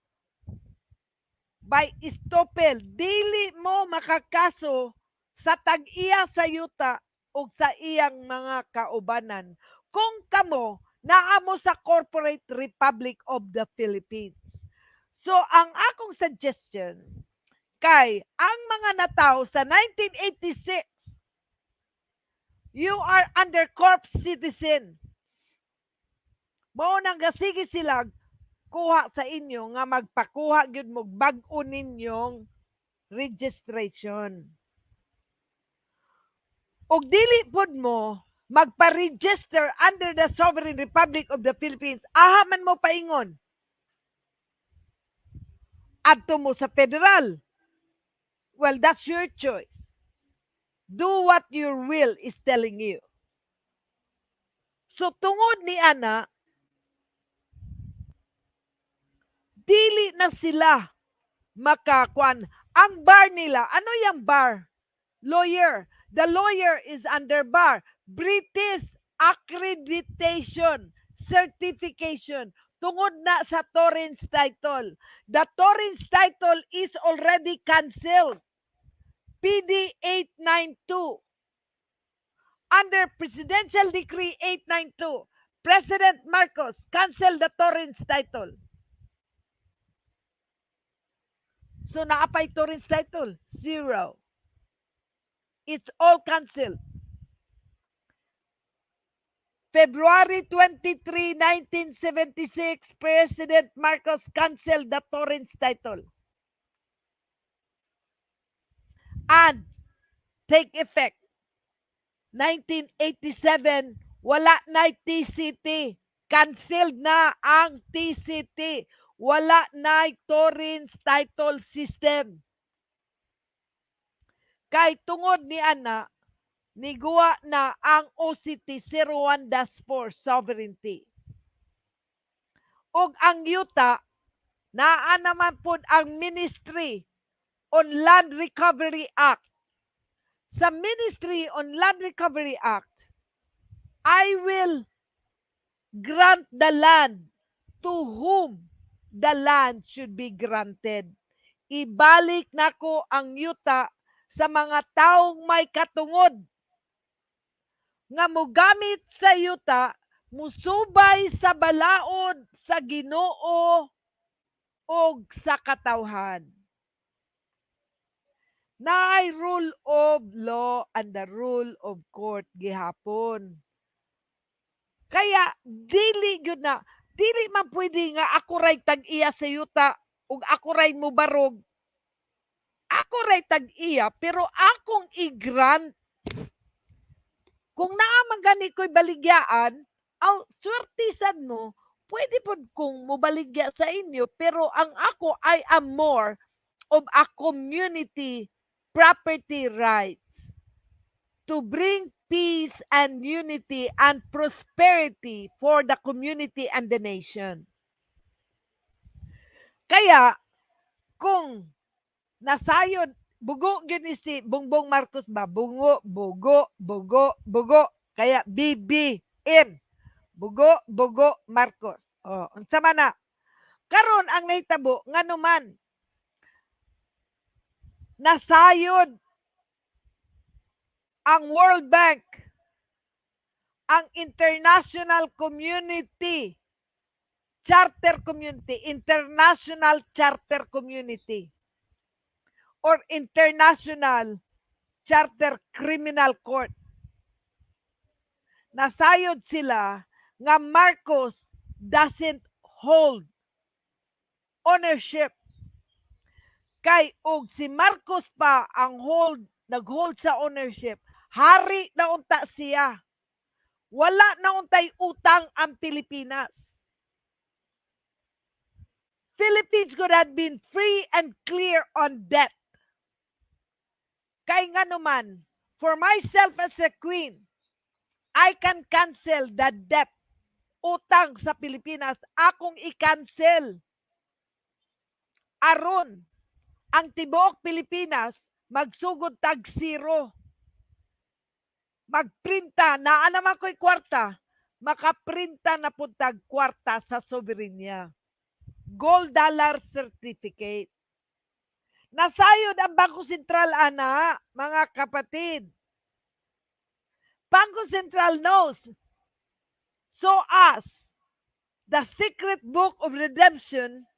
by estoppel. Dili mo makakaso sa tag-iya sa yuta o sa iyang mga kaubanan kung kamo naamo sa Corporate Republic of the Philippines. So, ang akong suggestion kay ang mga natao sa 1986, you are under corp citizen. Mao nang gasigi sila kuha sa inyo nga magpakuha gyud mo bag-o ninyong registration. Og dili pod mo magpa-register under the Sovereign Republic of the Philippines, aha man mo paingon. Adto mo sa federal. Well, that's your choice. Do what your will is telling you. So tungod ni ana, dili na sila makakuan. Ang bar nila, ano yung bar? Lawyer. The lawyer is under bar. British accreditation, certification, tungod na sa Torrens title. The Torrens title is already cancelled. PD 892. Under Presidential Decree 892, President Marcos canceled the Torrens title. So naapay Torrens title? Zero. It's all canceled. February 23, 1976, President Marcos canceled the Torrens title. And take effect. 1987, wala na TCT. Canceled na ang TCT. Wala na Torrens title system. Kay tungod ni ana, niguwa na ang OCT 01-4 sovereignty. Og ang yuta, naa naman po ang Ministry on Land Recovery Act. Sa Ministry on Land Recovery Act, I will grant the land to whom the land should be granted. Ibalik nako ang yuta sa mga taong may katungod nga mogamit sa yuta, musubay sa balaod sa Ginoo og sa katawhan. Naay rule of law and the rule of court gihapon. Kaya dili gyud na, dili man pwede nga ako ray tag-iya sa yuta ug ako ray mo barog. Ako ray tag-iya pero akong i-grant. Kung naaman gani ko'y baligyaan, aw swertisan mo, pwede pod kong mobaligya sa inyo pero ang ako I am more of a community property rights to bring peace and unity and prosperity for the community and the nation. Kaya, kung nasayod, bugo yun ni si Bongbong Marcos ba? Bugo. Kaya BBM. Bugo Marcos. O, unsa man na. Karon ang nahitabo, nga naman, nasayod ang World Bank, ang International Community, Charter Community, International Charter Community, or International Charter Criminal Court. Nasayod sila nga Marcos doesn't hold ownership. Kay og si Marcos pa ang nag-hold sa ownership, hari na unta siya. Wala na untay utang ang Pilipinas. Philippines could have been free and clear on debt. Kay nga naman, for myself as a queen, I can cancel the debt, utang sa Pilipinas, akong i-cancel. Aron, ang tibuok Pilipinas, magsugod tag zero. Magprinta, naa naman ko'y kwarta, makaprinta na po tag kwarta sa Soberenya. Gold dollar certificate. Nasayod ang Bangko Sentral, ana, mga kapatid. Bangko Sentral knows, so as the secret book of redemption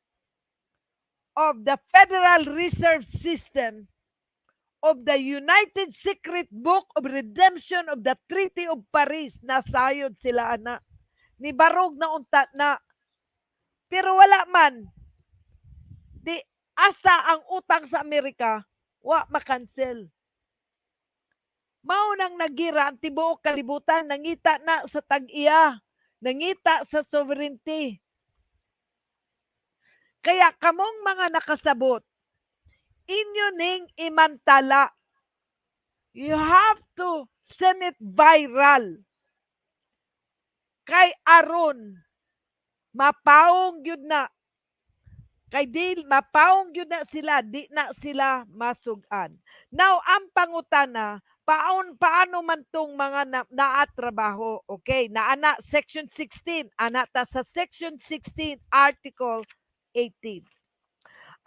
of the Federal Reserve System of the United Secret Book of Redemption of the Treaty of Paris, nasayod sila, ana. Ni barog na unta na. Pero wala man. Di hasta ang utang sa Amerika, wa makancel. Mao nang nagira ang tibuok kalibutan, nangita na sa tag-iya, nangita sa sovereignty. Kaya kamong mga nakasabot, inyo ning imantala. You have to send it viral. Kay aron, mapaong yun na. Kay di mapaong yun na sila, di na sila masugan. Now, ang pangutana, paano man tong mga naatrabaho? Okay, naana Section 16, anata sa Section 16, Article 18.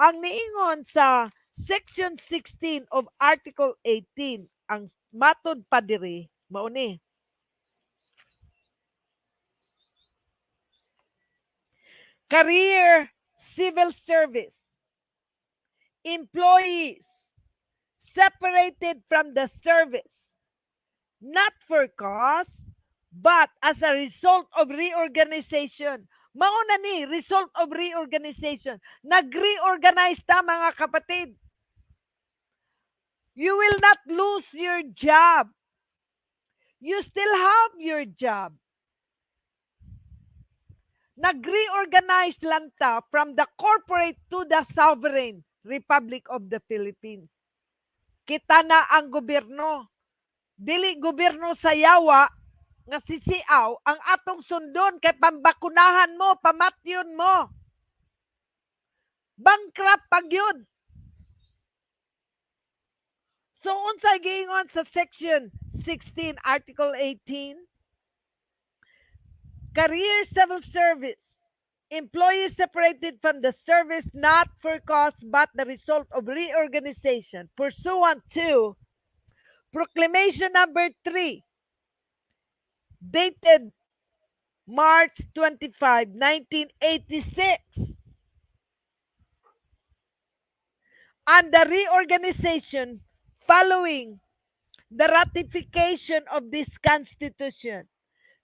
Ang niingon sa Section 16 of Article 18, ang matod pa diri, mao ni. Career civil service. Employees separated from the service, not for cause, but as a result of reorganization. Mauna ni, result of reorganization. Nag-reorganize ta, mga kapatid. You will not lose your job. You still have your job. Nag-reorganize lang ta from the corporate to the sovereign Republic of the Philippines. Kita na ang gobyerno. Dili gobyerno sa yawa nga sisiaw ang atong sundon kay pambakunahan mo, pamatyon mo. Bankrupt pag yun. So, unsay giingon sa Section 16, Article 18, career civil service. Employees separated from the service not for cause but the result of reorganization pursuant to Proclamation number 3, dated March 25, 1986. And the reorganization following the ratification of this Constitution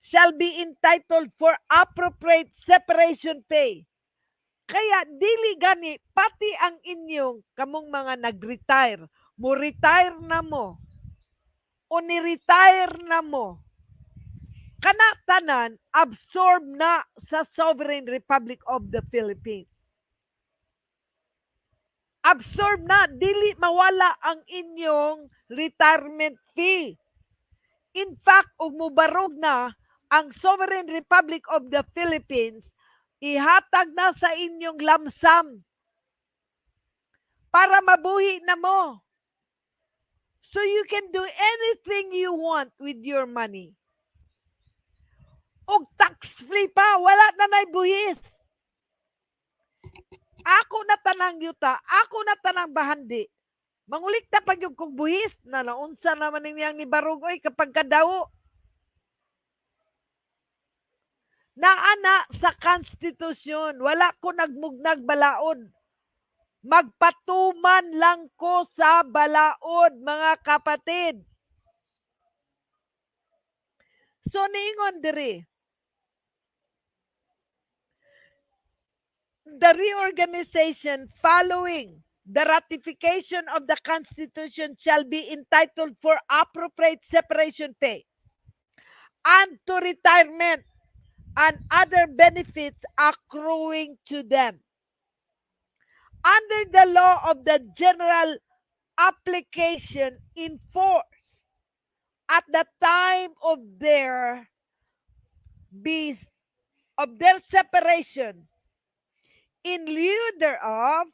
shall be entitled for appropriate separation pay. Kaya dili gani pati ang inyong kamong mga nag-retire, mo retire na mo o ni-retire na mo, kanatanan absorb na sa Sovereign Republic of the Philippines. Absorb na, dili mawala ang inyong retirement fee. In fact, ug mubarog na ang Sovereign Republic of the Philippines, ihatag na sa inyong lamsam para mabuhi na mo. So you can do anything you want with your money. Og tax-free pa, wala na nay buhis. Ako na tanang yuta, ako na tanang bahandi. Mangulik na pag yung kong buhis, na naunsa naman niyang ni Barugoy kapag kadawo. Naana sa konstitusyon, wala ko nagmugnag balaod. Magpatuman lang ko sa balaod, mga kapatid. So, niingon diri, the reorganization following the ratification of the Constitution shall be entitled for appropriate separation pay and to retirement and other benefits accruing to them under the law of the general application in force at the time of their separation, in lieu thereof,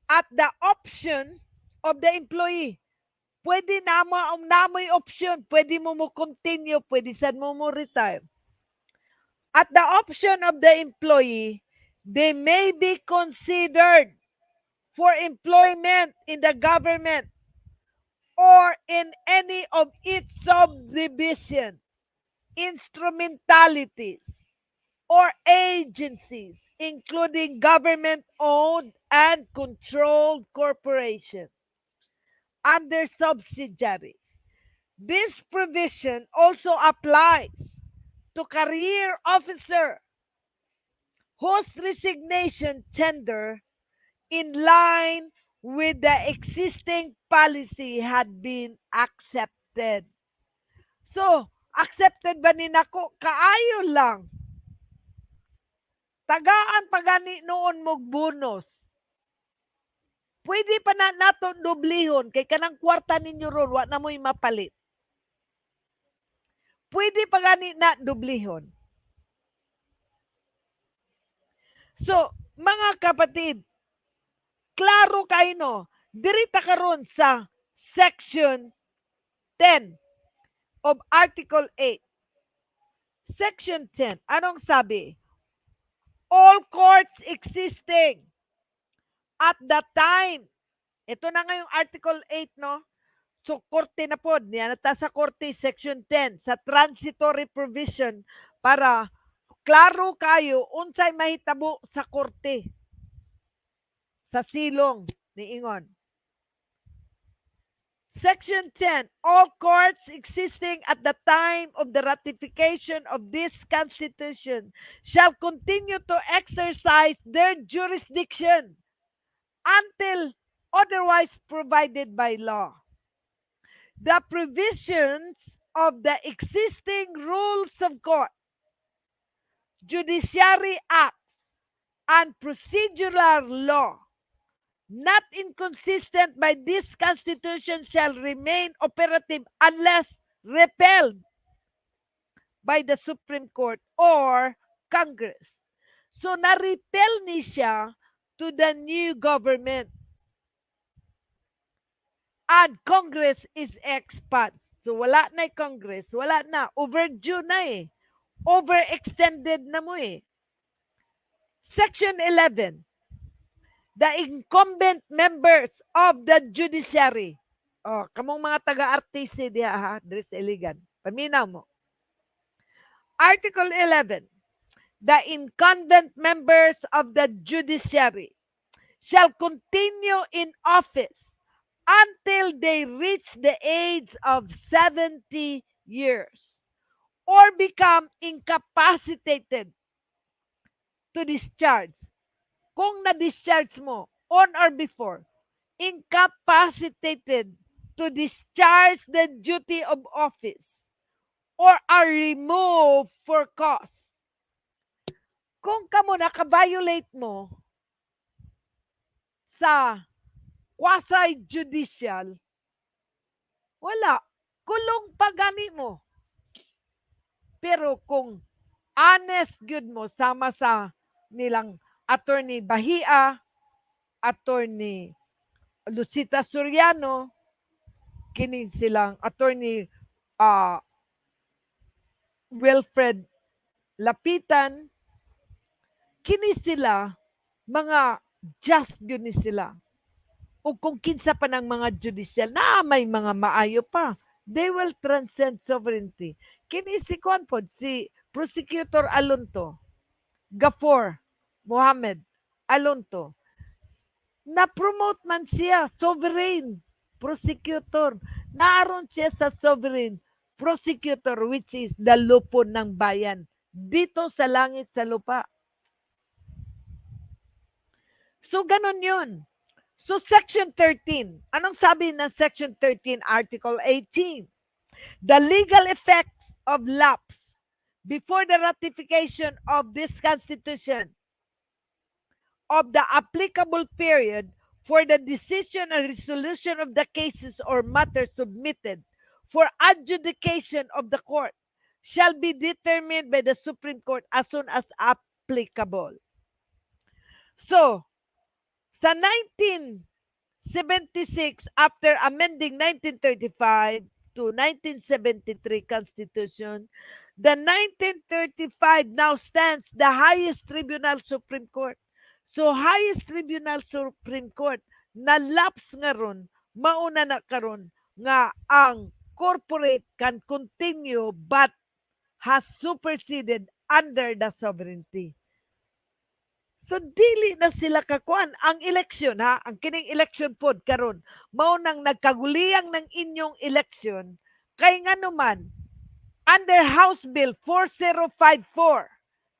at the option of the employee. Pwede namoy option, pwede mo continue, pwede sad mo retire. At the option of the employee, they may be considered for employment in the government or in any of its subdivision, instrumentalities, or agencies, including government-owned and controlled corporations under subsidiary. This provision also applies to career officer whose resignation tender in line with the existing policy had been accepted. So, accepted ba ni nako? Kaayo lang. Tagaan pagani noon mo bonus. Pwede pa na nato dublihon kay kanang kwarta ninyo ron wa na mo'y mapalit. Pwede pa gani na dublihon. So, mga kapatid, klaro kayo no, Dirita karon sa Section 10 of Article 8. Section 10, anong sabi? All courts existing at the time. Ito na nga yung Article 8, no? So, korte na po. Niya na sa korte, Section 10, sa transitory provision para klaro kayo unsay mahitabo sa korte. Sa silong ni Ingon. Section 10, all courts existing at the time of the ratification of this Constitution shall continue to exercise their jurisdiction until otherwise provided by law. The provisions of the existing rules of court, judiciary acts, and procedural law not inconsistent by this Constitution shall remain operative unless repealed by the Supreme Court or Congress. So, na-repeal ni siya to the new government. And Congress is expunged. So, wala na Congress. Wala na. Overdue na eh. Overextended na mo eh. Section 11. The incumbent members of the judiciary. Oh, kamong mga taga-artiste diha ha, Dres Iligan. Paminaw mo. Article 11. The incumbent members of the judiciary shall continue in office until they reach the age of 70 years or become incapacitated to discharge. Kung na-discharge mo on or before, incapacitated to discharge the duty of office or are removed for cause. Kung kamo naka-violate mo sa quasi-judicial, wala. Kulong pagani mo. Pero kung honest good mo, sama sa nilang Attorney Bahia, Attorney Lucita Soriano, kini silang Attorney Wilfred Lapitan, kini sila, mga just yun ni sila. O kung kinsa pa ng mga judicial, na may mga maayo pa, they will transcend sovereignty. Kini si Conpod, si Prosecutor Alonto, Gafor Mohammed Alonto, na-promote man siya, sovereign prosecutor. Naaron siya sa sovereign prosecutor, which is the lupon ng bayan, dito sa langit sa lupa. So, ganun yun. So, Section 13. Anong sabi ng Section 13, Article 18? The legal effects of lapse before the ratification of this Constitution of the applicable period for the decision and resolution of the cases or matters submitted for adjudication of the court shall be determined by the Supreme Court as soon as applicable. So, sa 1976, after amending 1935 to 1973 Constitution, the 1935 now stands the highest tribunal, Supreme Court. So, highest tribunal, Supreme Court, na lapse nga ron, mauna na karon nga ang corporate can continue but has superseded under the sovereignty. So, dili na sila kakuan. Ang eleksyon, ha? Ang kining election pod karon, mao nang nagkaguliyang ng inyong eleksyon, kay nga naman, under House Bill 4054,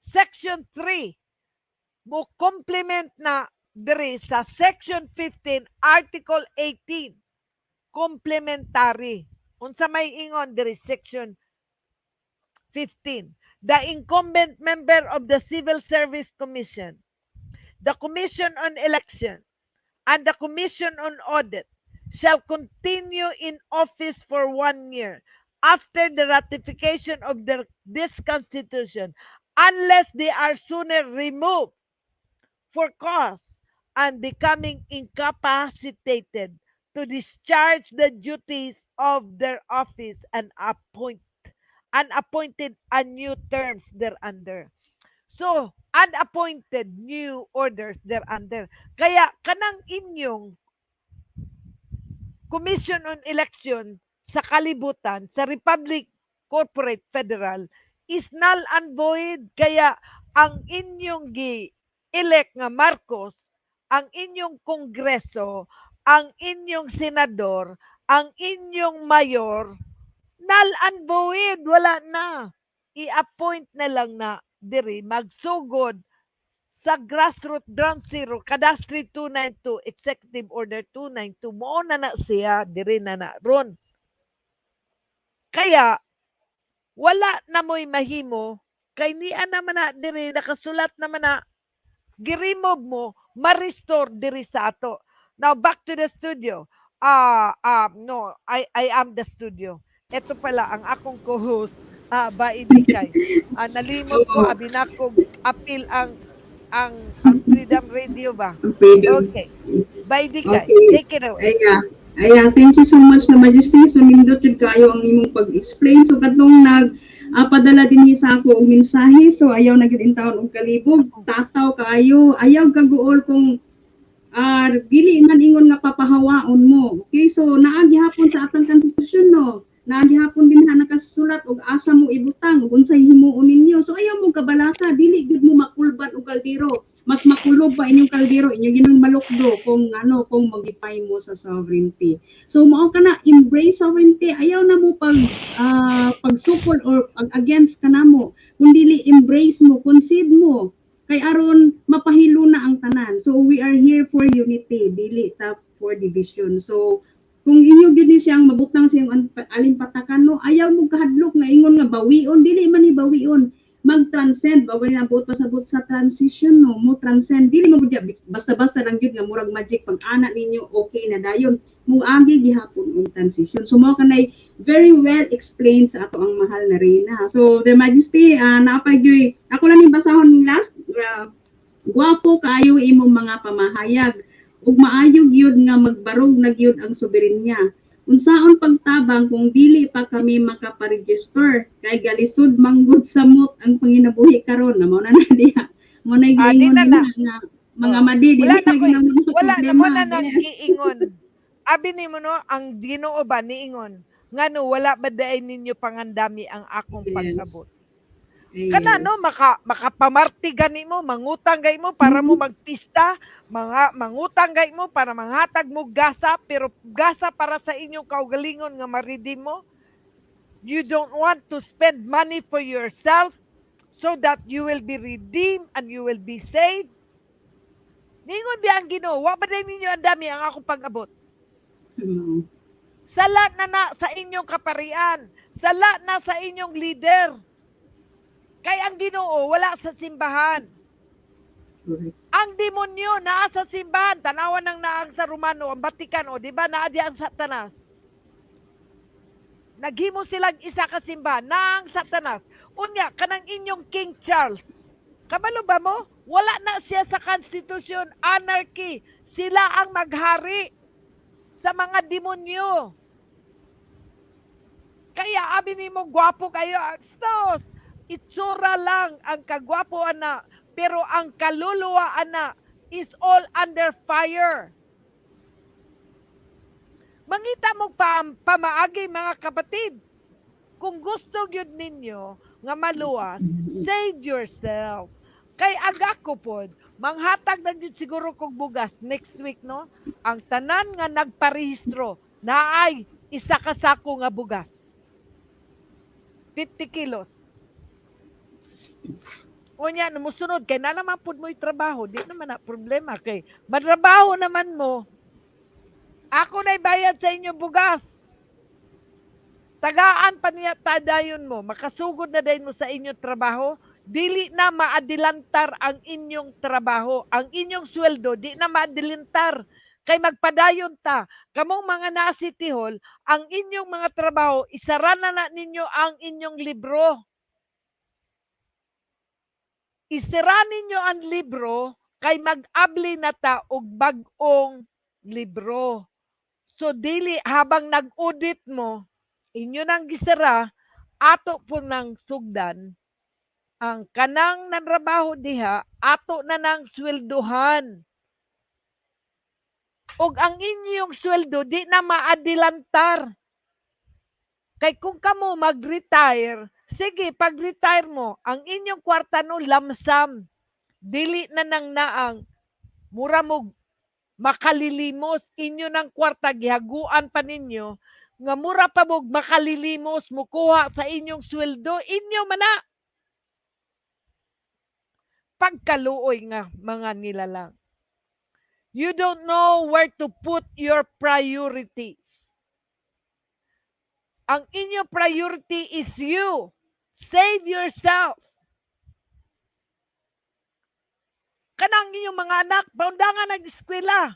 Section 3, mo complement na diri sa Section 15, Article 18, complementary. Unsa may ingon diri Section 15, the incumbent member of the Civil Service Commission, the Commission on Election, and the Commission on Audit shall continue in office for 1 year after the ratification of this Constitution unless they are sooner removed for cause and becoming incapacitated to discharge the duties of their office and unappointed and new terms thereunder. So, unappointed new orders thereunder. Kaya kanang inyong Commission on Election sa kalibutan sa Republic Corporate Federal is null and void. Kaya ang inyong gi-elect nga Marcos, ang inyong kongreso, ang inyong senador, ang inyong mayor, null and void, wala na. I-appoint na lang na diri magsugod sa Grassroot Ground Zero, Cadastre 292, Executive Order 292, mo na siya, diri na ron. Kaya, wala na mo'y mahimo, kay niya naman na diri, nakasulat naman na, giremove mo, ma-restore diri sa ato. Now, back to the studio. No, I am the studio. Ito pala, ang akong co-host, Baidikay. Nalimot ko, abinakog, appeal ang Freedom Radio ba? Freedom. Okay. Baidikay, Okay. take it away. Ayan, thank you so much na Majesty. So, nindot yun kayo ang imong pag-explain. So, katong padala din sa ako og mensahe. So, ayaw na gyud intawon og kalibog. Tataw kayo. Ayaw kaguol kung dili man ingon nga papahawaon mo. Okay, so naa gihapon sa atang konstitusyon no. Naa gihapon din nakasulat og asa mo ibutang ug unsay himuon ninyo. So ayaw mo kabalaka, dili gud mo makulban og kaldero. Mas makulog pa inyong kaldero, inyo ginang malukdo kung mag-define mo sa sovereignty. So mao kana embrace sovereignty, ayaw na mo pagsukol or against kanamo. Kung dili embrace mo, concede mo. Kay aron mapahilo na ang tanan. So we are here for unity, dili ta for division. So kung inyo gyud ni siyang mabutang siyang alimpatakan no, ayaw mo kahadlok nga ingon nga bawion, dili man ni bawion. Mag-transcend, bawal na buot pasabot sa transition no, mo transcend, dili mo gyud basta-basta lang gyud nga murag magic pag ana ninyo okay na dayon. Mong agi gihapon og transition. So mo kanay very well explained sa ato ang mahal na Reyna. So the Majesty, napagyoy ako lang ni basahon last, guwapo kaayo imong mga pamahayag ug maayo gyud nga magbarog na gyud ang soberenya. Unsaon pagtabang kung dili pa kami makaparegister kay galisod manggod samot ang panginabuhi karon na mao na diha. Mo na giingon nga mga madi dili na ginamon. Wala na mo na nang giingon. Abi nimo no ang Ginoo ba niingon ngano wala ba daay ninyo pangandami ang akong pag-abot. Kana no makapamarti gani mo, mangutang gay mo para mo magpista, mangutang gay mo para manghatag mo gasa, pero gasa para sa inyong kaugalingon nga ma-redeem mo. You don't want to spend money for yourself so that you will be redeemed and you will be saved. Ningon biya ang Ginoo, wa ba daay ninyo ang dami ang akong pag-abot? Sala na sa inyong kaparian, sala na sa inyong leader. Kay ang Ginoo wala sa simbahan. Ang demonyo naa sa simbahan, tanawan ng naang sa Romano, ang Vatican, di ba naa di ang Satanas. Naghimo silang isa ka simbahan, naang Satanas. Unya, kanang inyong King Charles, kabalo ba mo? Wala na siya sa konstitusyon, anarchy. Sila ang maghari sa mga demonyo. Kaya abi nimo gwapo kayo, sos. Itsura lang ang kagwapo ana, pero ang kaluluwa ana is all under fire. Mangita mo pamaagi mga kapatid. Kung gusto gyud ninyo nga maluwas, save yourself. Kay agako pod, manghatag na gyud siguro kog bugas next week no. Ang tanan nga nagparehistro naay isa ka sako nga bugas. 50 kilos. O niya, musunod, kay na naman po mo'y trabaho, di naman na problema. Kay matrabaho naman mo, ako na'y bayad sa inyo bugas. Tagaan pa niya tadayon mo, makasugod na dayon mo sa inyong trabaho, dili na maadilantar ang inyong trabaho. Ang inyong sweldo, di na maadilantar. Kay magpadayon ta, kamong mga na-City Hall, ang inyong mga trabaho, isara na ninyo ang inyong libro. Isira ninyo ang libro kay mag-abli na ta og bag-ong libro. So dili habang nag-audit mo, inyo nang gisara, ato po nang sugdan, ang kanang nanrabaho diha, ato na nang sweldohan. Og ang inyong sweldo, di na maadilantar. Kay kung kamo mag-retire, sige, pag-retire mo, ang inyong kwarta no lamsam. Dili na nang naang, mura mo makalilimos, inyo ng kwarta, gihaguan pa ninyo, nga mura pa mo makalilimos, mukuha sa inyong sweldo, inyo mana. Pagkaluoy nga mga nilalang. You don't know where to put your priorities. Ang inyong priority is you. Save yourself. Kanang inyong mga anak, paundangan nag-eskwela.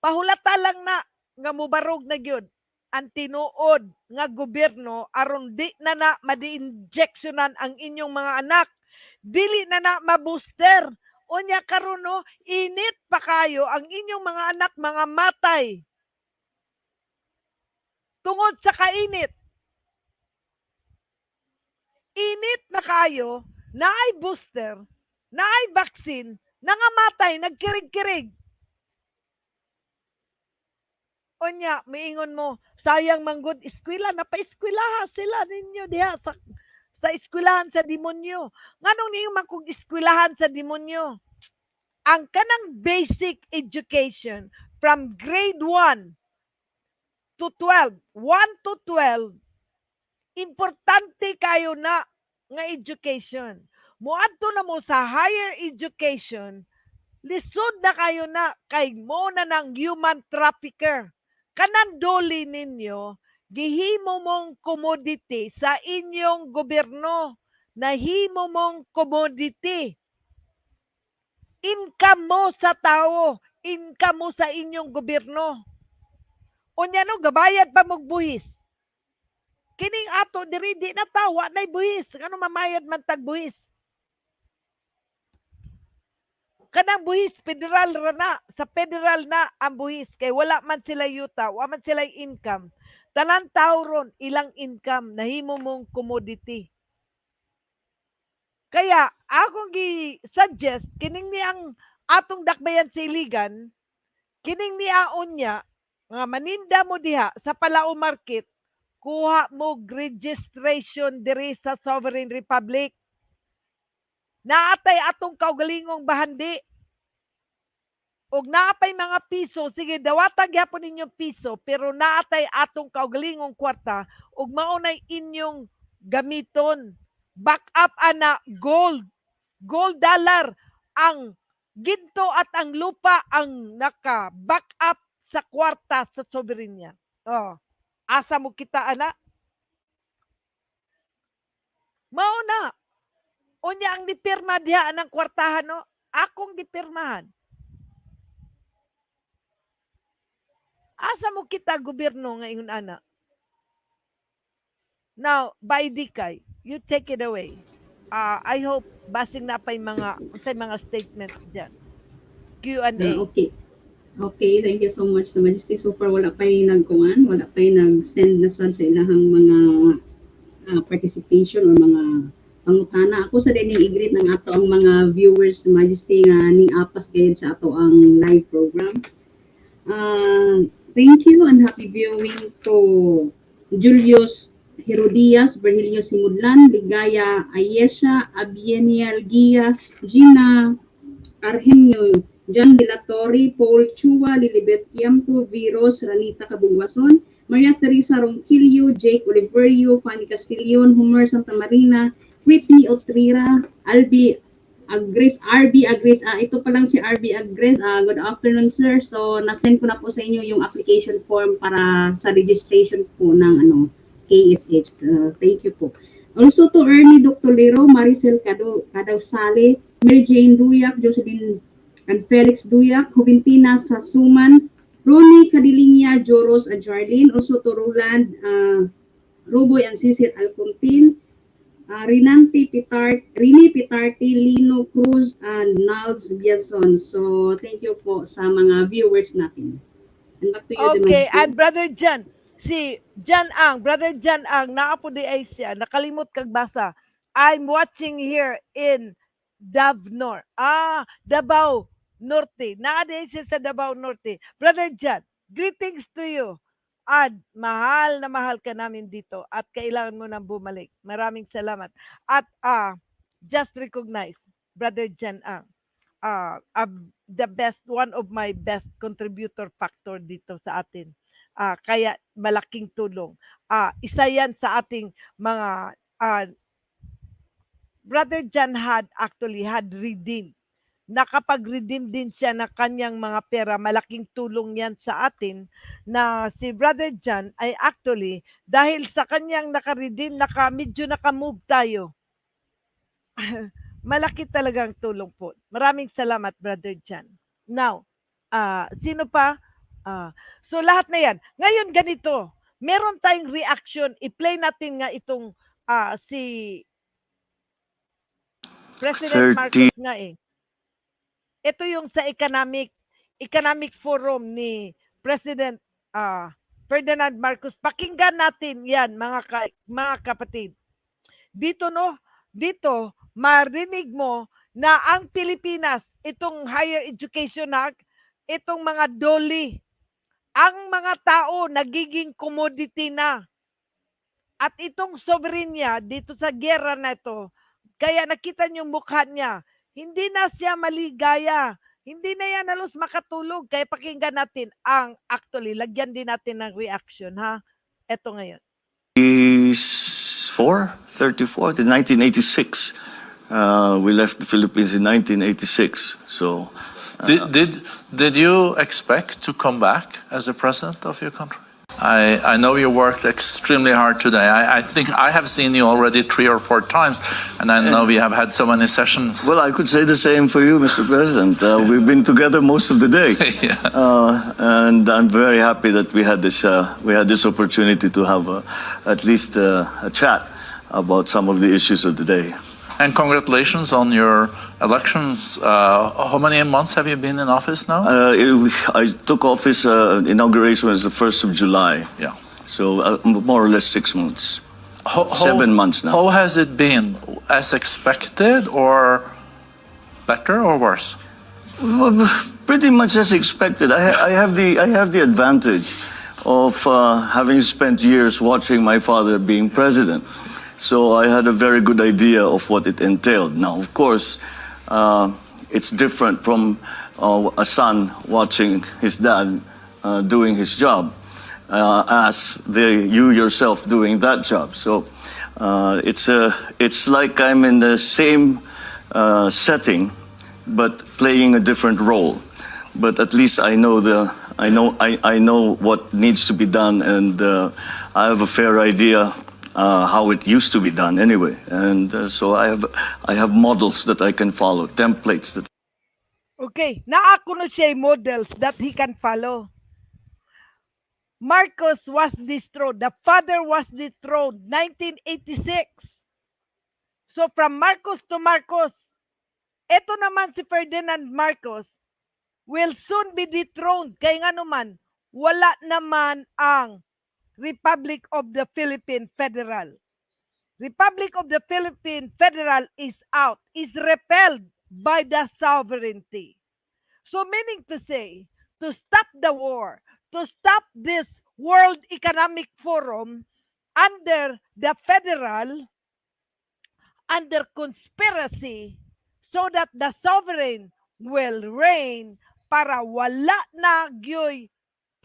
Pahulata lang na nga mubarog na gyud ang tinuod nga gobyerno aron di na madi-injectionan ang inyong mga anak. Dili na ma-booster. Unya karon no, init pa kayo ang inyong mga anak mga matay. Tungod sa kainit. Init na kayo, naay booster, naay vaccine, nangamatay, nagkirig-kirig. Onya, miingon mo, sayang manggod eskwela, napa-eskwelaha sila ninyo diha sa eskwelahan sa demonyo. Nganong niyo man kung eskwelahan sa demonyo? Ang kanang basic education from grade 1 to 12, 1 to 12, importante kayo na nga education. Muadto na mo sa higher education, lisod na kayo na kay mo na ng human trafficker. Kanandoli ninyo, gihimo mong commodity sa inyong gobyerno. Nahimo mong commodity. Income mo sa tao, income mo sa inyong gobyerno. Unya no, gabayad pa mong buhis. Kining ato diri di na tawa nay buhis. Ano mamayad man tag buhis? Kanang buhis federal ra na, sa federal na ang buhis kay wala man sila yuta, wala man sila income. Tanan tao ron ilang income nahimo mong commodity. Kaya akong gi-suggest kining ni ang atong dakbayan sa Iligan, kining ni aon niya nga maninda mo diha sa Palao Market, kuha mo registration diri sa Sovereign Republic. Naatay atong kaugalingong bahandi. Og naapay mga piso, sige, dawatag yapon ninyong piso, pero naatay atong kaugalingong kwarta, og maunay inyong gamiton. Back up ana, gold. Gold dollar. Ang ginto at ang lupa ang naka-back up sa kwarta sa Soberenya. Oh, asa mo kita ana? Mauna. Unya ang dipirma diha ng kwartahan, no? Akong dipirmahan. Asa mo kita gobyerno nga ingon ana? Now, by Dikay, you take it away. I hope basing na pa'y mga statement dyan. Q&A. Okay. Okay, thank you so much, the Majesty. So far, wala pa'y nagkuhan, wala pa'y nag-send na sa ilahang mga participation or mga pangutana. Ako sa dining i-greet ng ato ang mga viewers sa Majesty nga ning apas kayo sa ato ang live program. Thank you and happy viewing to Julius Herodias, Virgilio Simudlan, Ligaya Ayesha, Abienial Gias, Gina Argenio, John Dilatori, Paul Chua, Lilibet Tiampo, Viros, Ranita Cabugwason, Maria Teresa Ronquillo, Jake Oliverio, Fanny Castillon, Homer Santa Marina, Whitney Otrira, RB Agres, ito pa lang si RB Agres. Good afternoon, sir. So, nasend ko na po sa inyo yung application form para sa registration po ng KFH. Thank you po. Also to Ernie Doctolero, Maricel Cadausale, Mary Jane Duyak, Jocelyn and Felix Duyak, Joventina Sasuman, Ronnie Cadilinia, Joros and Jarlene. Also to Roland, Ruboy and Cecil Alcontin, Rini Pitarte, Lino Cruz, and Nalds Biason. So, thank you po sa mga viewers natin. And back to you, Okay, Dimanshu. and Brother Jan, si Jan Ang, Brother Jan Ang, naapo di ay siya, nakalimot kag basa. I'm watching here in Davnor. Davao Norte. Naadi siya sa Davao Norte. Brother Jan, greetings to you. At mahal na mahal ka namin dito at kailangan mo nang bumalik. Maraming salamat. At just recognize, Brother Jan Ang, the best, one of my best contributor factor dito sa atin. Kaya malaking tulong. Isa yan sa ating mga Brother John had redeemed. Nakapag-redeem din siya na kanyang mga pera. Malaking tulong yan sa atin na si Brother John ay actually, dahil sa kanyang naka-redeem, medyo naka-move tayo. Malaki talagang tulong po. Maraming salamat, Brother John. Now, sino pa? So lahat na yan. Ngayon ganito, meron tayong reaction. I-play natin nga itong si President 30. Marcos nga eh. Ito yung sa economic forum ni President Ferdinand Marcos. Pakinggan natin yan, mga kapatid. Dito marinig mo na ang Pilipinas, itong higher education act, itong mga doli, ang mga tao nagiging commodity na. At itong Soberenya dito sa gera na ito, kaya nakita niyo mukha niya, hindi na siya maligaya. Hindi na yan halos makatulog. Kaya pakinggan natin actually, lagyan din natin ng reaction, ha? Ito ngayon. 34, in 1986. We left the Philippines in 1986. So, did you expect to come back as a president of your country? I know you worked extremely hard today. I think I have seen you already 3 or 4 times, and I know we have had so many sessions. well, I could say the same for you, Mr. President. We've been together most of the day, Yeah. and I'm very happy that we had this opportunity to have at least a chat about some of the issues of the day. And congratulations on your elections. How many months have you been in office now? I took office. Inauguration was the 1st of July. Yeah. So more or less 6 months. 7 months now. How has it been? As expected, or better, or worse? Well, pretty much as expected. I have the advantage of having spent years watching my father being president. So I had a very good idea of what it entailed. Now, of course, it's different from a son watching his dad doing his job as you yourself doing that job. So it's like I'm in the same setting, but playing a different role. But at least I know what needs to be done, and I have a fair idea how it used to be done anyway, and so I have models that I can follow, templates that. Okay, naako na siya models that he can follow. Marcos was dethroned. The father was dethroned 1986. So from Marcos to Marcos, ito naman si Ferdinand Marcos will soon be dethroned. Kaya nga naman, wala naman ang Republic of the Philippine Federal. Republic of the Philippine Federal is out, is repelled by the sovereignty. So meaning to say, to stop the war, to stop this World Economic Forum under the federal, under conspiracy, so that the sovereign will reign para wala na gyoy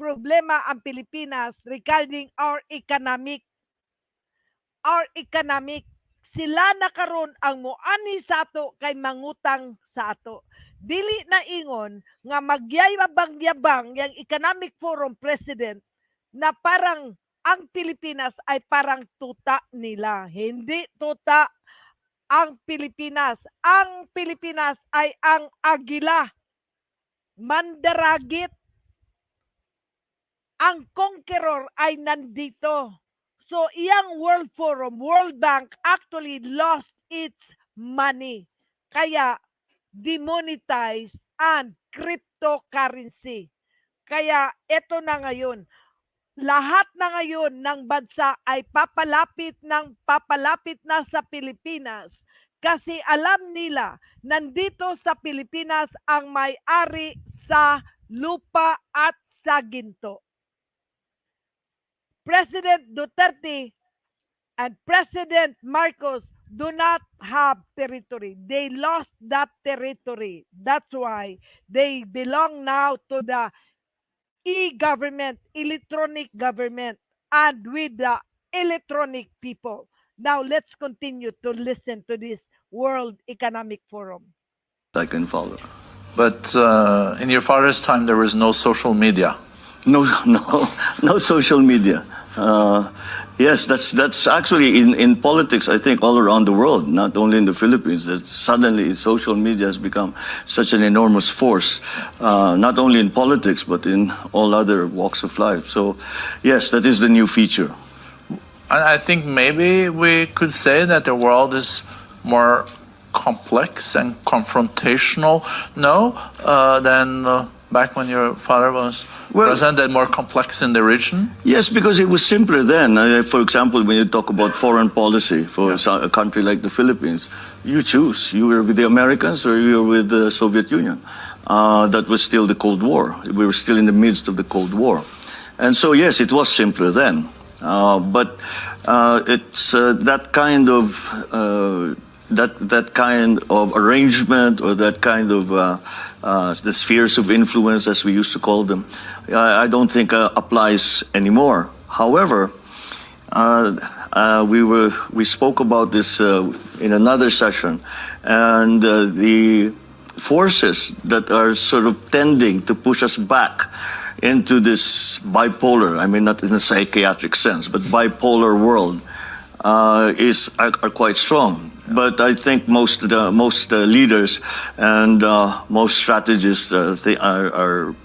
problema ang Pilipinas regarding our economic. Sila na karon ang moani sa ato kay mangutang sa ato. Dili na ingon nga magyayabang-yabang yang Economic Forum President na parang ang Pilipinas ay parang tuta nila. Hindi tuta ang Pilipinas. Ang Pilipinas ay ang agila. Mandaragit. Ang conqueror ay nandito. So, iyang World Forum, World Bank actually lost its money. Kaya, demonetized and cryptocurrency. Kaya, ito na ngayon. Lahat na ngayon ng bansa ay papalapit na sa Pilipinas kasi alam nila nandito sa Pilipinas ang may-ari sa lupa at sa ginto. President Duterte and President Marcos do not have territory. They lost that territory. That's why they belong now to the e-government, electronic government, and with the electronic people. Now, let's continue to listen to this World Economic Forum. I can follow. But in your father's time, there was no social media. No social media. Yes, that's actually in politics, I think, all around the world, not only in the Philippines, that suddenly social media has become such an enormous force, not only in politics, but in all other walks of life. So, yes, that is the new feature. I think maybe we could say that the world is more complex and confrontational now than back when your father was president, and more complex in the region? Yes, because it was simpler then. For example, when you talk about foreign policy for a country like the Philippines, you choose. You were with the Americans or you were with the Soviet Union. That was still the Cold War. We were still in the midst of the Cold War. And so, yes, it was simpler then. But it's that kind of that kind of arrangement, or that kind of the spheres of influence, as we used to call them, I don't think applies anymore. However, we spoke about this in another session, and the forces that are sort of tending to push us back into this bipolar, I mean, not in a psychiatric sense, but bipolar world are quite strong. But I think most leaders and most strategists they have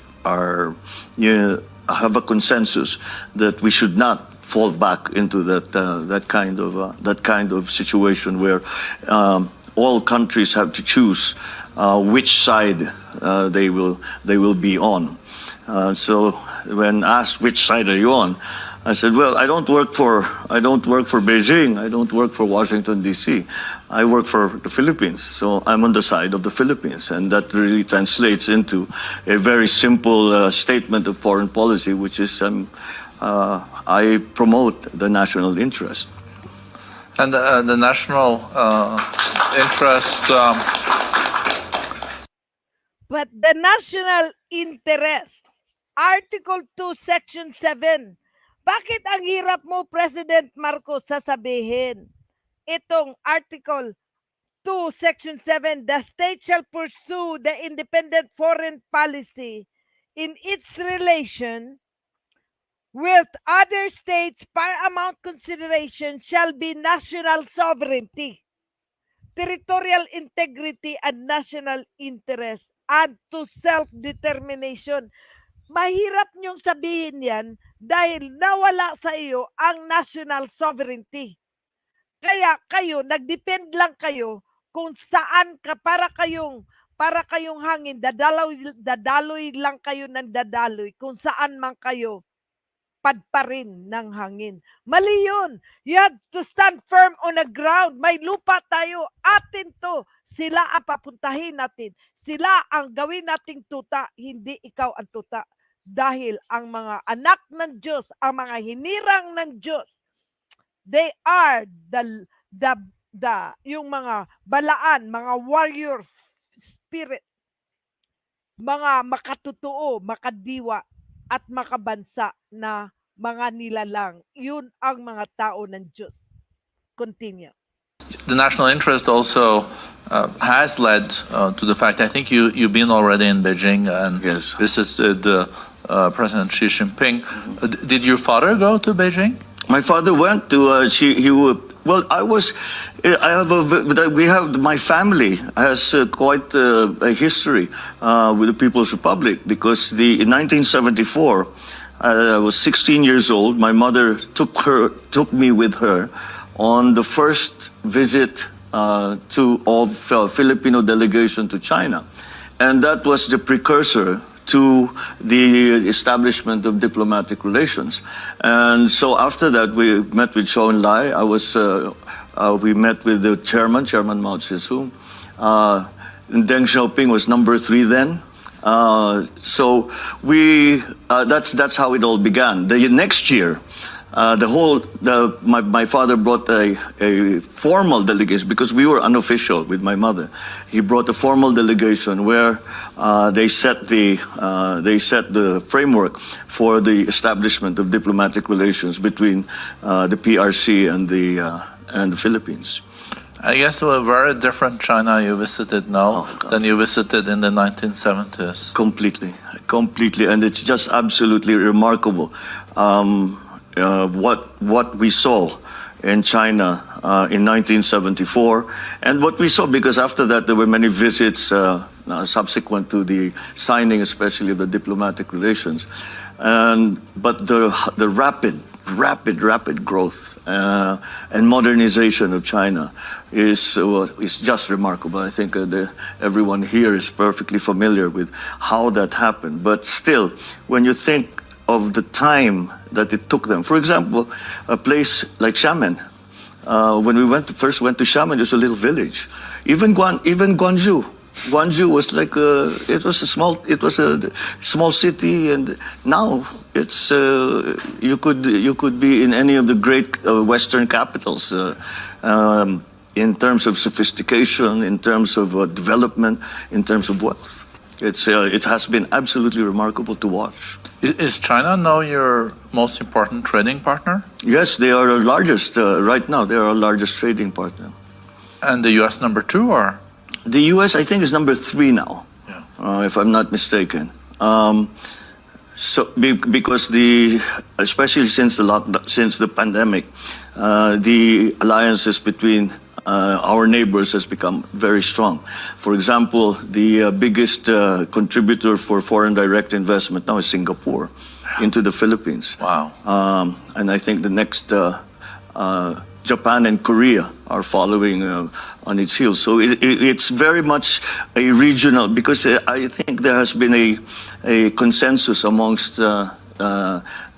a consensus that we should not fall back into that kind of situation where all countries have to choose which side they will be on. So when asked which side are you on, I said, well, I don't work for Beijing. I don't work for Washington, D.C. I work for the Philippines. So I'm on the side of the Philippines. And that really translates into a very simple statement of foreign policy, which is I promote the national interest. And the national interest... But the national interest, Article 2, Section 7, bakit ang hirap mo, President Marcos, sasabihin? Itong Article 2, Section 7, the state shall pursue the independent foreign policy in its relation with other states. Paramount consideration shall be national sovereignty, territorial integrity, and national interest, and to self-determination. Mahirap niyong sabihin yan dahil nawala sa iyo ang national sovereignty. Kaya kayo, nagdepend lang kayo kung saan ka, para kayong hangin, dadaloy lang kayo ng dadaloy kung saan man kayo padparin ng hangin. Mali yun. You have to stand firm on the ground. May lupa tayo. Atin to. Sila ang papuntahin natin. Sila ang gawin nating tuta. Hindi ikaw ang tuta. Dahil ang mga anak ng Diyos, ang mga hinirang ng Diyos, they are yung mga balaan, mga warrior spirit, mga makatutuo, makadiwa, at makabansa na mga nilalang. Yun ang mga tao ng Diyos. Continue. The national interest also has led to the fact, I think you've been already in Beijing and Yes. visited President Xi Jinping. Did your father go to Beijing? My father went to my family has quite a history with the People's Republic, because in 1974 I was 16 years old. My mother took me with her on the first visit of Filipino delegation to China. And that was the precursor to the establishment of diplomatic relations. And so after that, we met with Zhou Enlai. We met with the Chairman Mao Zedong. Deng Xiaoping was number 3 then. So that's how it all began. The next year, my father brought a formal delegation because we were unofficial with my mother. He brought a formal delegation where they set the framework for the establishment of diplomatic relations between the PRC and the Philippines. I guess a very different China you visited now than you visited in the 1970s. Completely, and it's just absolutely remarkable. What we saw in China in 1974, and what we saw, because after that there were many visits subsequent to the signing, especially of the diplomatic relations, but the rapid growth and modernization of China is just remarkable. I think everyone here is perfectly familiar with how that happened. But still, when you think of the time that it took them, for example, a place like Xiamen. When we first went to Xiamen, it was a little village. Even Guangzhou. Guangzhou was like it was a small city, and now it's you could be in any of the great Western capitals in terms of sophistication, in terms of development, in terms of wealth. It has been absolutely remarkable to watch. Is China now your most important trading partner? Yes, they are our largest right now. They are our largest trading partner. And the U.S. number 2, or? The U.S. I think is number 3 now, if I'm not mistaken. Because especially since the pandemic, the alliances between our neighbors has become very strong. For example, the biggest contributor for foreign direct investment now is Singapore into the Philippines. Wow. And I think the next Japan and Korea are following on its heels. So it's very much a regional, because I think there has been a consensus amongst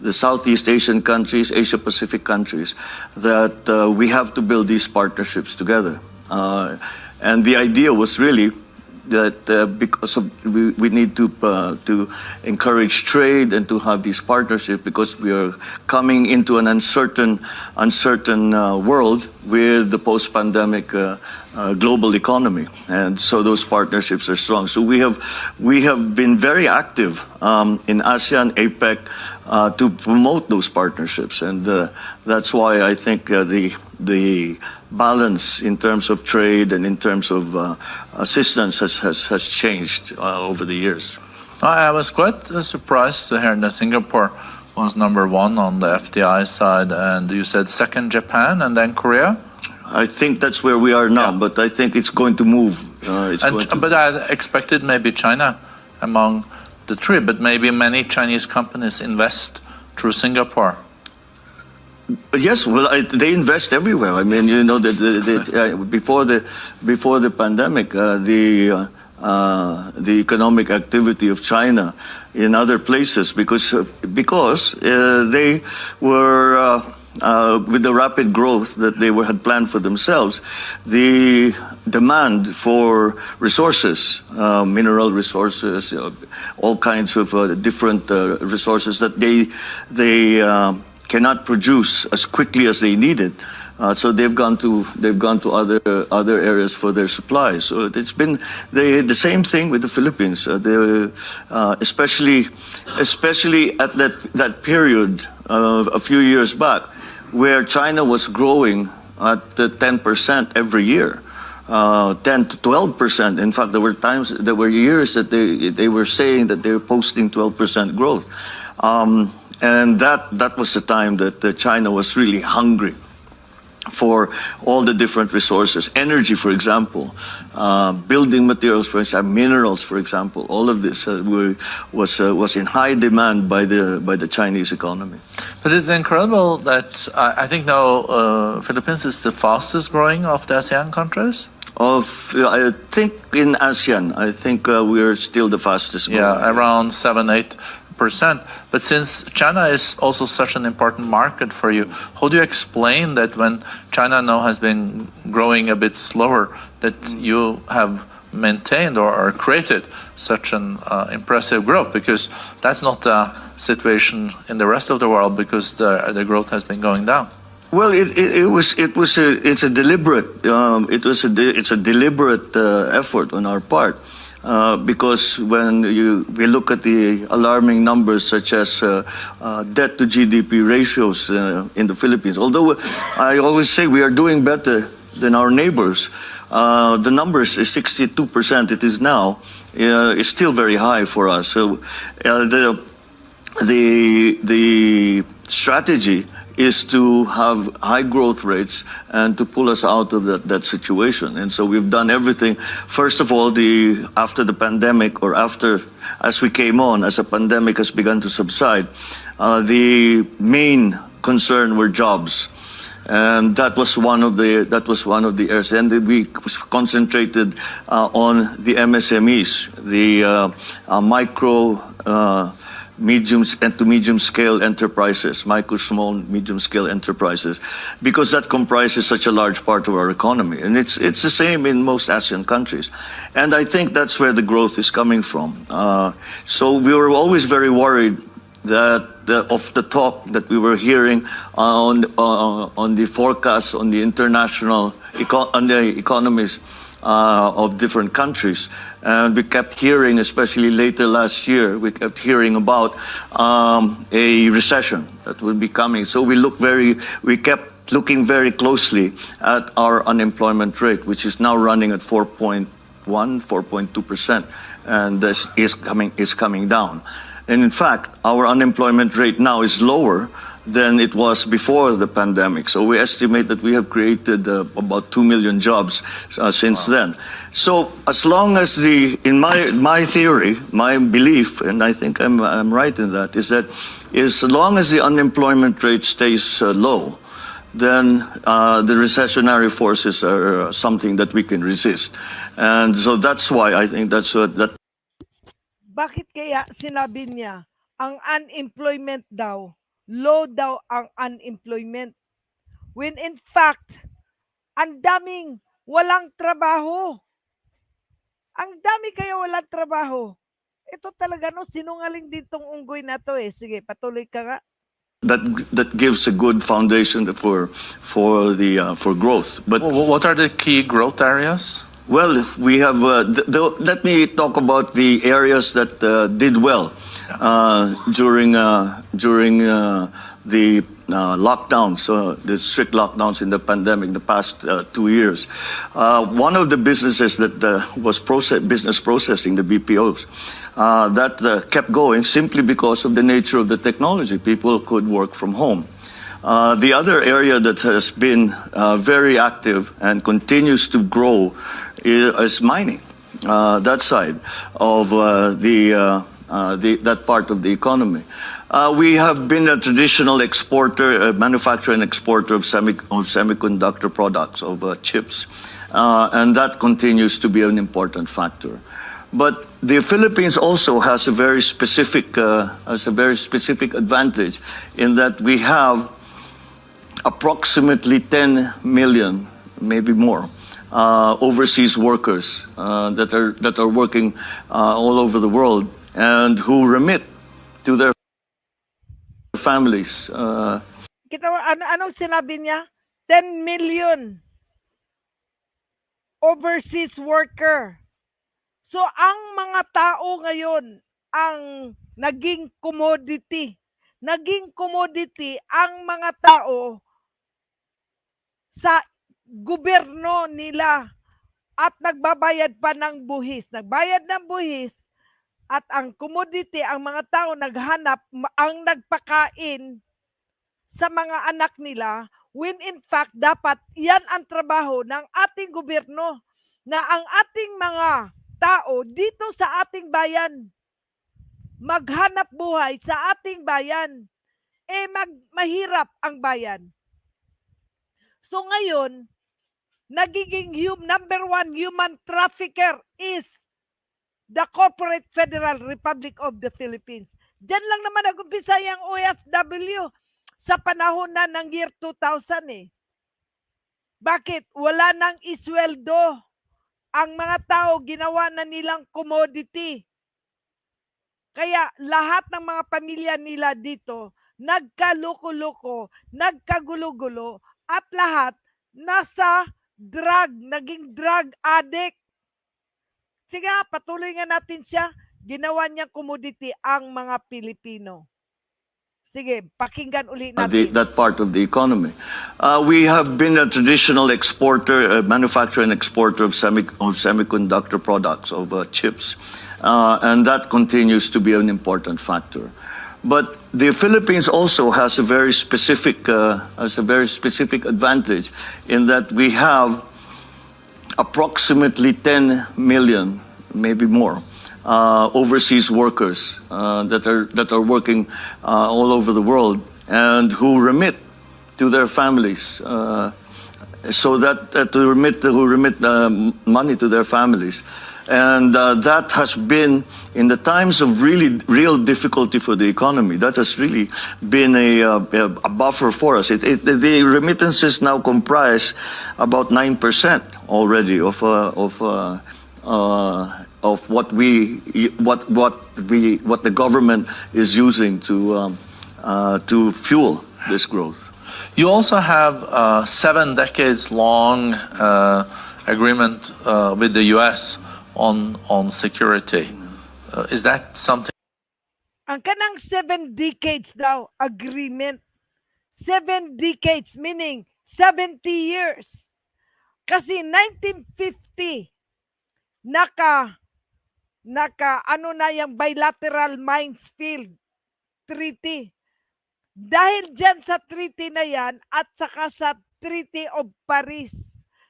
the Southeast Asian countries, Asia-Pacific countries, that we have to build these partnerships together. And the idea was really that because we need to encourage trade and to have these partnerships, because we are coming into an uncertain world with the post-pandemic global economy, and so those partnerships are strong. So we have been very active in ASEAN, APEC, to promote those partnerships, and that's why I think the balance in terms of trade and in terms of assistance has changed over the years. I was quite surprised to hear that Singapore was number 1 on the FDI side, and you said second Japan and then Korea? I think that's where we are now, but I think it's going to move. But I expected maybe China among the 3, but maybe many Chinese companies invest through Singapore. Yes, well, they invest everywhere. I mean, you know, before the pandemic, the economic activity of China in other places, because they were with the rapid growth that they had planned for themselves, the demand for resources, mineral resources, all kinds of different resources that they cannot produce as quickly as they needed. So they've gone to other areas for their supplies. So it's been the same thing with the Philippines. Especially at that period a few years back, where China was growing at 10% every year, 10 to 12%. In fact, there were years that they were saying that they were posting 12% growth. And that was the time that China was really hungry for all the different resources. Energy, for example, building materials, for example, minerals, for example. All of this was in high demand by the Chinese economy. But it's incredible that I think now Philippines is the fastest growing of the ASEAN countries. I think in ASEAN, I think we're still the fastest growing. Yeah, around 7-8%. But since China is also such an important market for you, how do you explain that when China now has been growing a bit slower, that you have maintained or created such an impressive growth? Because that's not the situation in the rest of the world, because the growth has been going down. Well, it's a deliberate effort on our part. Because when we look at the alarming numbers such as debt to GDP ratios in the Philippines, although I always say we are doing better than our neighbors, the numbers is 62%. It is now is still very high for us. So the strategy is to have high growth rates and to pull us out of that situation. And so we've done everything. First of all, after the pandemic, or as we came on, as the pandemic has begun to subside, the main concern were jobs. And that was one of the areas. And we concentrated on the MSMEs, the micro, medium and to medium scale enterprises, micro, small, medium scale enterprises, because that comprises such a large part of our economy. And it's the same in most ASEAN countries. And I think that's where the growth is coming from. So we were always very worried that of the talk that we were hearing on the forecasts on the international on the economies of different countries. And we kept hearing, especially later last year, we kept hearing about a recession that would be coming. So we kept looking very closely at our unemployment rate, which is now running at 4.1, 4.2%, and this is coming down. And in fact, our unemployment rate now is lower than it was before the pandemic. So we estimate that we have created about 2 million jobs since then. So as long as in my theory, my belief, and I think I'm right in that, is that as long as the unemployment rate stays low, then the recessionary forces are something that we can resist. And so that's why I think that's that. Bakit kaya sinabi niya ang unemployment daw, low daw ang unemployment, when in fact ang daming walang trabaho? Ang dami kaya walang trabaho. Ito talaga sinungaling ditong unggoy na to eh. Sige, patuloy ka nga. That gives a good foundation for growth. But what are the key growth areas? Well, we have. Let me talk about the areas that did well during the lockdowns, the strict lockdowns in the pandemic, the past 2 years. One of the businesses that was business processing, the BPOs, that kept going simply because of the nature of the technology. People could work from home. The other area that has been very active and continues to grow is mining. That side of that part of the economy. We have been a traditional exporter, manufacturer and exporter of semiconductor products, of chips, and that continues to be an important factor. But the Philippines also has a very specific advantage in that we have approximately 10 million, maybe more, overseas workers that are working all over the world and who remit to their families. Anong sinabi niya? 10 million overseas worker. So ang mga tao ngayon ang naging commodity. Naging commodity ang mga tao sa gobyerno nila at nagbabayad pa ng buhis. Nagbayad ng buhis at ang commodity, ang mga tao naghanap, ang nagpakain sa mga anak nila, when in fact dapat yan ang trabaho ng ating gobyerno, na ang ating mga tao dito sa ating bayan maghanap buhay sa ating bayan, mahirap ang bayan. So ngayon, nagiging number one human trafficker is the Corporate Federal Republic of the Philippines. Diyan lang naman nag-umpisa yung OFW sa panahon na ng year 2000 eh. Bakit? Wala nang isweldo. Ang mga tao, ginawa na nilang commodity. Kaya lahat ng mga pamilya nila dito, nagkaluko-luko, nagkagulo-gulo, at lahat nasa drug, naging drug addict. Sige, patuloy nga natin siya. Ginawa niya commodity ang mga Pilipino. Sige, pakinggan ulit natin. That part of the economy. We have been a traditional exporter, manufacturer and exporter of semiconductor products, of chips. And that continues to be an important factor. But the Philippines also has a very specific advantage in that we have approximately 10 million, maybe more, overseas workers that are working all over the world and who remit to their families. So that who remit money to their families. And that has been, in the times of real difficulty for the economy, that has really been a buffer for us. The remittances now comprise about 9% already of what the government is using to fuel this growth. You also have 7 decades long agreement with the U.S. on security. Is that something? Ang kanang 7 decades daw agreement. 7 decades meaning 70 years. Kasi 1950 naka ano na yung bilateral mines field treaty. Dahil dyan sa treaty na yan at saka sa Treaty of Paris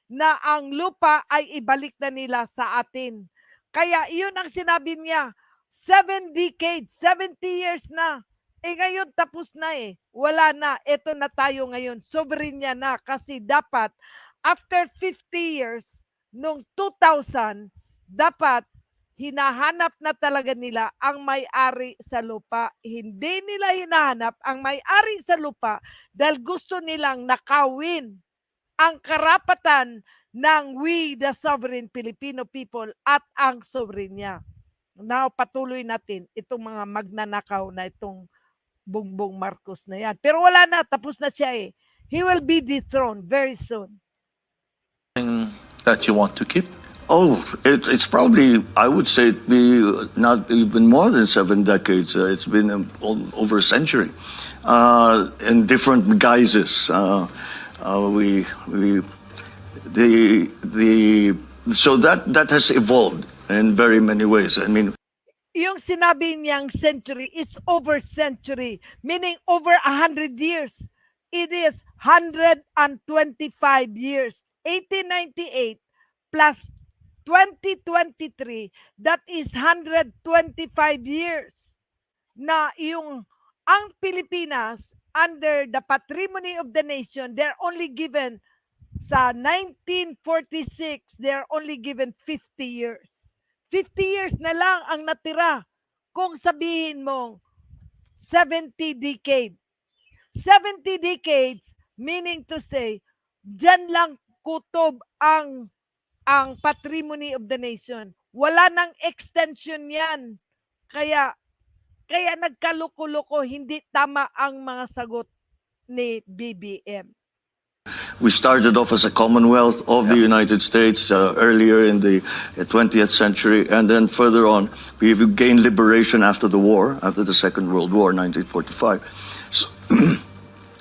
na ang lupa ay ibalik na nila sa atin. Kaya yun ang sinabi niya, 7 decades, 70 years na. Ngayon tapos na eh. Wala na. Ito na tayo ngayon. Soberenya na kasi dapat after 50 years, nung 2000, dapat hinahanap na talaga nila ang may-ari sa lupa. Hindi nila hinahanap ang may-ari sa lupa dahil gusto nilang nakawin ang karapatan ng we, the sovereign Filipino people at ang soberenya. Now, patuloy natin itong mga magnanakaw na itong Bongbong Marcos na yan. Pero wala na, tapos na siya eh. He will be dethroned very soon. That you want to keep? Oh, it's probably, I would say, it'd be not even more than 7 decades. It's been over a century in different guises. So that has evolved in very many ways. I mean, yung sinabi niyang century, it's over century, meaning over 100 years. It is 125 years. 1898 plus 2023, that is 125 years na ang Pilipinas under the patrimony of the nation, they're only given sa 1946, they're only given 50 years. 50 years na lang ang natira kung sabihin mong 70 decades. 70 decades meaning to say, dyan lang kutob ang patrimony of the nation. Wala nang extension yan. Kaya nagkaluko-luko, hindi tama ang mga sagot ni BBM. We started off as a Commonwealth of the United States earlier in the 20th century, and then further on, we gained liberation after the war, after the Second World War, 1945.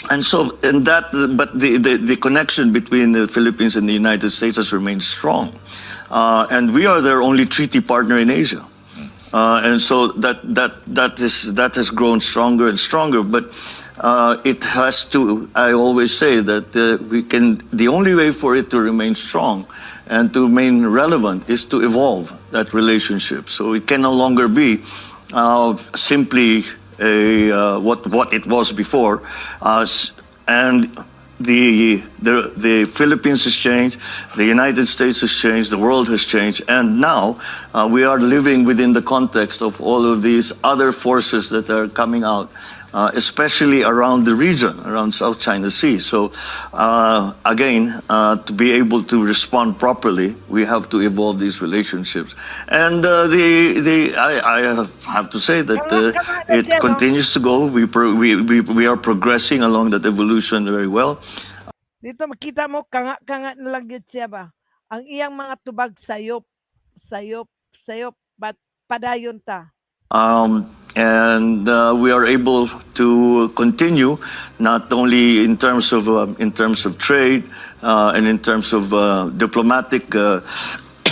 But the connection between the Philippines and the United States has remained strong, and we are their only treaty partner in Asia, and so that has grown stronger and stronger. But it has to, I always say that the only way for it to remain strong and to remain relevant is to evolve that relationship. So it can no longer be simply what it was before. And the Philippines has changed, the United States has changed, the world has changed, and now we are living within the context of all of these other forces that are coming out, especially around the region, around South China Sea. So again, to be able to respond properly, we have to evolve these relationships. And I have to say that it continues to go. We are progressing along that evolution very well. Dito makita mo, kanga na lang yun siya ba? Ang iyang mga tubag sayop, but padayon ta. And we are able to continue not only in terms of trade and in terms of diplomatic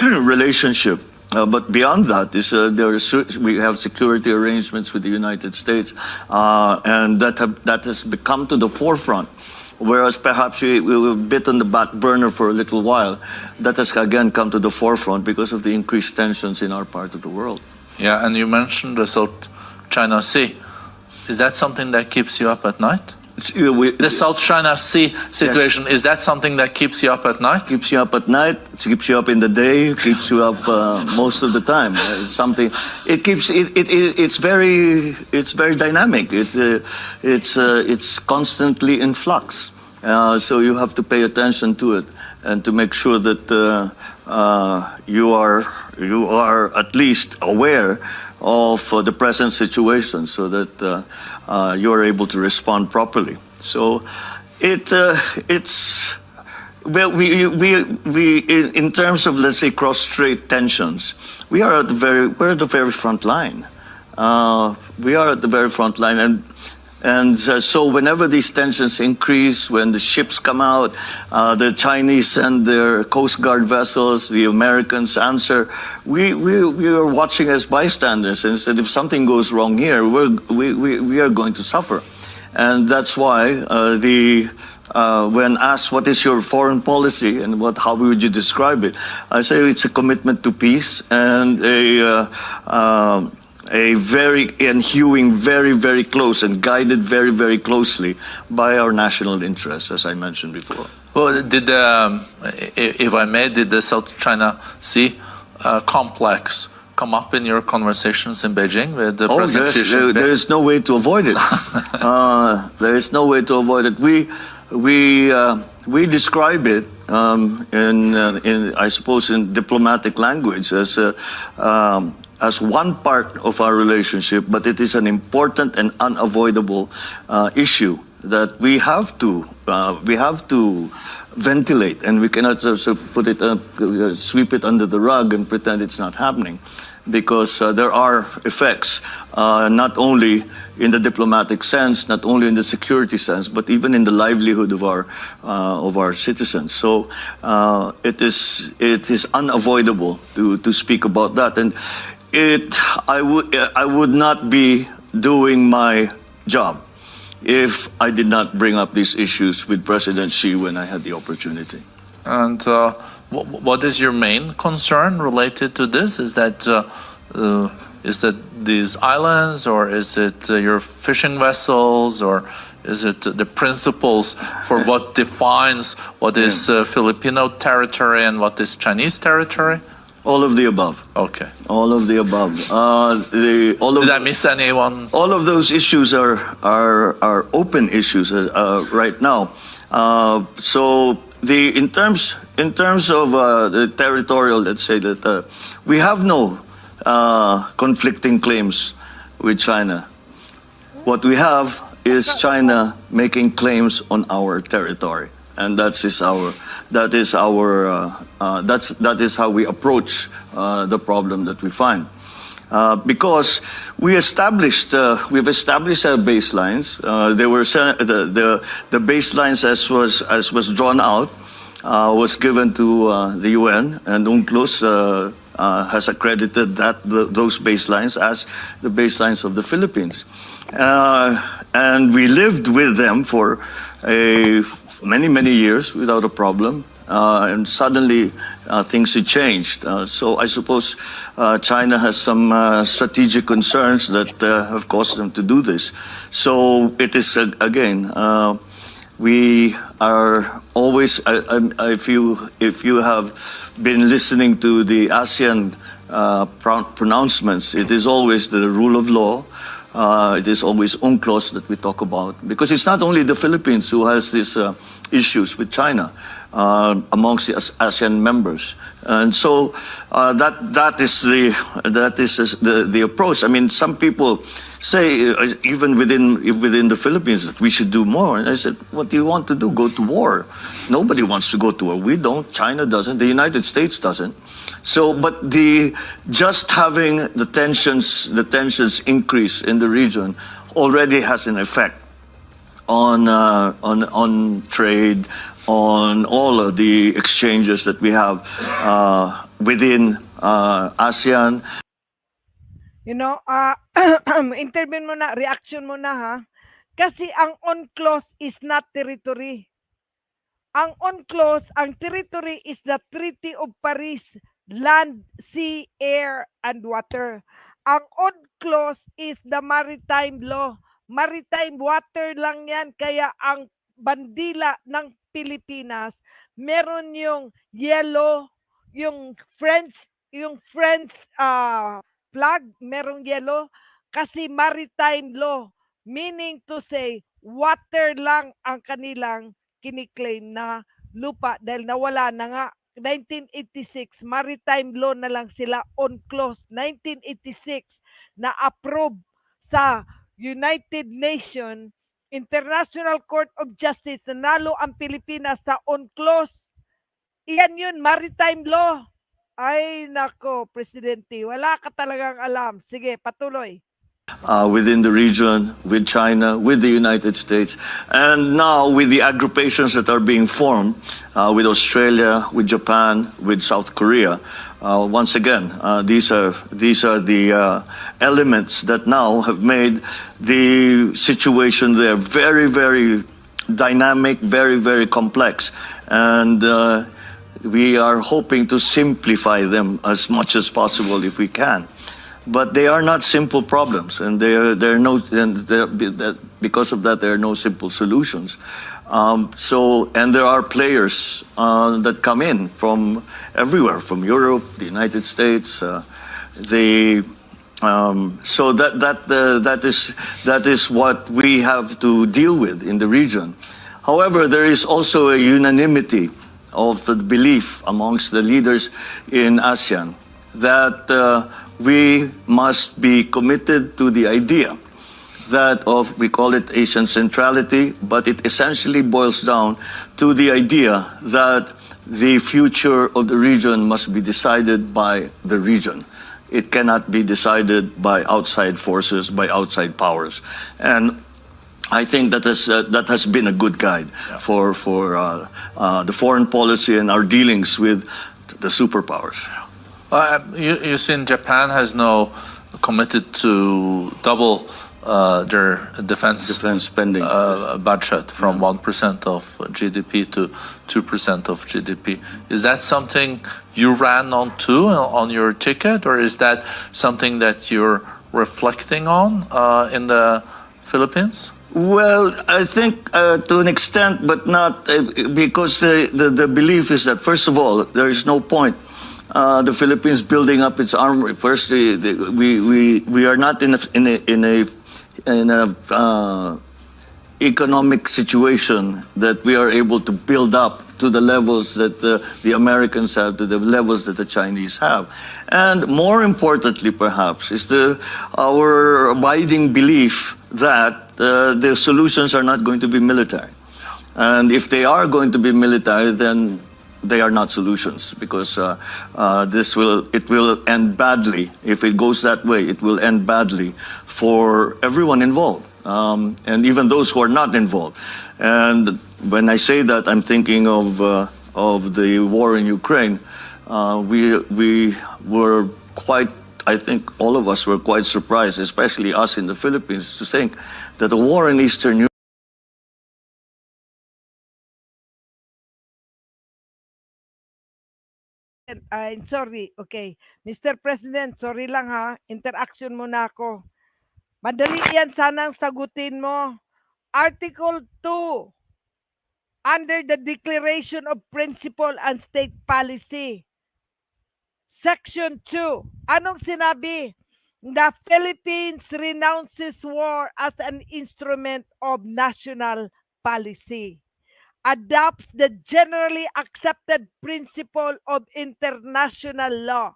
relationship, but beyond that we have security arrangements with the United States, and that has become to the forefront. Whereas perhaps we were a bit on the back burner for a little while, that has again come to the forefront because of the increased tensions in our part of the world. Yeah, and you mentioned the South China Sea. Is that something that keeps you up at night? The South China Sea situation, yes. Is that something that keeps you up at night? Keeps you up at night, keeps you up in the day, keeps you up most of the time. It's something. It's very dynamic. It's constantly in flux. So you have to pay attention to it and to make sure that you are at least aware of the present situation, so that you are able to respond properly. So it's well, we in terms of, let's say, cross-strait tensions, we're at the very front line. We are at the very front line, and so whenever these tensions increase, when the ships come out, the Chinese send their Coast Guard vessels, the Americans answer, we are watching as bystanders, and said if something goes wrong here, we are going to suffer. And that's why when asked what is your foreign policy and how would you describe it, I say it's a commitment to peace and hewing very, very close and guided very, very closely by our national interests, as I mentioned before. Well, if I may, did the South China Sea complex come up in your conversations in Beijing with the President Xi Jinping? There is no way to avoid it. There is no way to avoid it. We describe it in I suppose in diplomatic language as one part of our relationship, but it is an important and unavoidable issue that we have to ventilate, and we cannot just put it sweep it under the rug and pretend it's not happening, because there are effects not only in the diplomatic sense, not only in the security sense, but even in the livelihood of our citizens. So it is unavoidable to speak about that, and I would not be doing my job if I did not bring up these issues with President Xi when I had the opportunity. And what is your main concern related to this? Is that these islands, or is it your fishing vessels, or is it the principles for what defines what is Filipino territory and what is Chinese territory? All of the above. Okay. All of the above. Did I miss anyone? All of those issues are open issues right now. So in terms of the territorial, let's say that we have no conflicting claims with China. What we have is China making claims on our territory, and that is how we approach the problem that we find. Because we've established our baselines. They were the baselines as was drawn out was given to the UN, and UNCLOS has accredited those baselines as the baselines of the Philippines. and we lived with them for many years without a problem. And suddenly things had changed. So I suppose China has some strategic concerns that have caused them to do this. So it is, again, we are always, if you have been listening to the ASEAN pronouncements, it is always the rule of law. It is always UNCLOS that we talk about, because it's not only the Philippines who has these issues with China amongst the ASEAN members, and so that is the approach. I mean, some people say even within the Philippines that we should do more, and I said, what do you want to do? Go to war? Nobody wants to go to war. We don't. China doesn't. The United States doesn't. So, but just having the tensions increase in the region already has an effect on trade, on all of the exchanges that we have within ASEAN. You know, intervene mo na, reaction mo na ha. Kasi ang UNCLOS is not territory. Ang UNCLOS, ang territory is the Treaty of Paris, land, sea, air, and water. Ang UNCLOS is the maritime law. Maritime water lang yan. Kaya ang bandila ng Pilipinas, meron yung yellow, yung French flag, merong yellow, kasi maritime law. Meaning to say, water lang ang kanilang kiniklaim na lupa dahil nawala na nga. 1986, maritime law na lang sila UNCLOS. 1986, na-approve sa United Nations International Court of Justice, nanalo ang Pilipinas sa UNCLOS. Iyan yun, maritime law. Ay, nako, Presidente, wala ka talagang alam. Sige, patuloy. Within the region, with China, with the United States, and now with the agrupations that are being formed with Australia, with Japan, with South Korea. Once again, these are the elements that now have made the situation there very, very dynamic, very, very complex, and we are hoping to simplify them as much as possible if we can. But they are not simple problems, and because of that, there are no simple solutions. And there are players that come in from everywhere, from Europe, the United States. So that is what we have to deal with in the region. However, there is also a unanimity of the belief amongst the leaders in ASEAN that we must be committed to the idea we call it Asian centrality, but it essentially boils down to the idea that the future of the region must be decided by the region. It cannot be decided by outside forces, by outside powers. And I think that has been a good guide for the foreign policy and our dealings with the superpowers. You seen Japan has now committed to double their defense spending budget from 1% of GDP to 2% of GDP. Is that something you ran on your ticket, or is that something that you're reflecting on in the Philippines? Well, I think to an extent, but not because the belief is that, first of all, there is no point the Philippines building up its armory. First, we are not in a economic situation that we are able to build up to the levels that the Americans have, to the levels that the Chinese have. And more importantly, perhaps, is our abiding belief that the solutions are not going to be military. And if they are going to be military, then they are not solutions, because it will end badly. If it goes that way, it will end badly for everyone involved, and even those who are not involved. And when I say that, I'm thinking of the war in Ukraine. We were quite I think all of us were quite surprised, especially us in the Philippines, to think that the war in Eastern Europe Sorry, okay. Mr. President, sorry lang ha. Interaction muna ako. Madali yan sanang sagutin mo. Article 2, under the Declaration of Principle and State Policy. Section 2, anong sinabi? The Philippines renounces war as an instrument of national policy, adopts the generally accepted principle of international law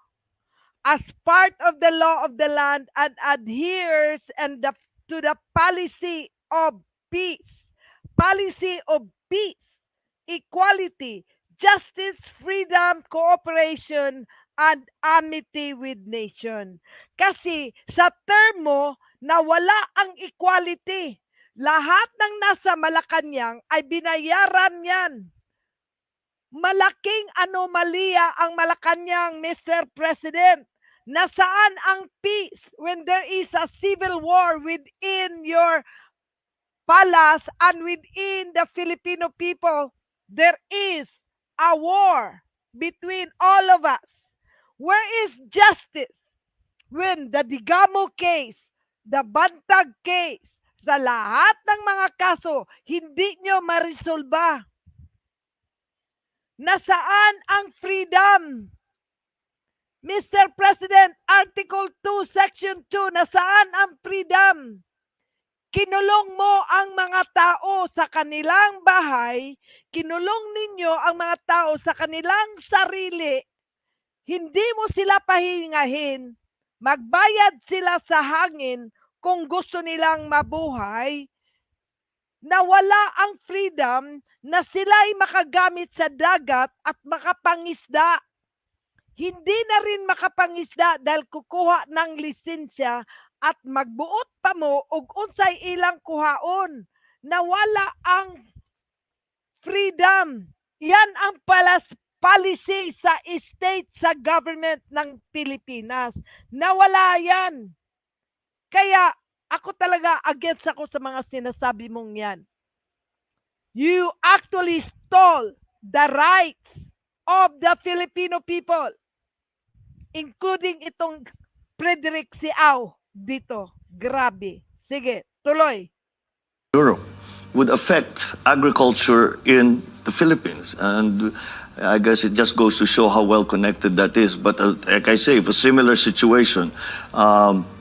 as part of the law of the land and adheres to the policy of peace, equality, justice, freedom, cooperation, and amity with nation. Kasi sa term mo, nawala ang equality. Lahat ng nasa Malacanang ay binayaran yan. Malaking anomalya ang Malacanang, Mr. President. Nasaan ang peace when there is a civil war within your palace and within the Filipino people? There is a war between all of us. Where is justice when the Digamo case, the Bantag case, sa lahat ng mga kaso, hindi nyo marisolba? Nasaan ang freedom? Mr. President, Article 2, Section 2, nasaan ang freedom? Kinulong mo ang mga tao sa kanilang bahay, kinulong ninyo ang mga tao sa kanilang sarili, hindi mo sila pahingahin, magbayad sila sa hangin kung gusto nilang mabuhay, nawala ang freedom na sila'y makagamit sa dagat at makapangisda. Hindi na rin makapangisda dahil kukuha ng lisensya at magbuot pa mo og unsay ilang kuhaon. Nawala ang freedom. Yan ang policy sa state, sa government ng Pilipinas. Nawala yan. Kaya ako talaga against ako sa mga sinasabi mong yan. You actually stole the rights of the Filipino people, including itong Frederick Siao dito. Grabe. Sige, tuloy. Europe would affect agriculture in the Philippines. And I guess it just goes to show how well connected that is. But like I say, if a similar situation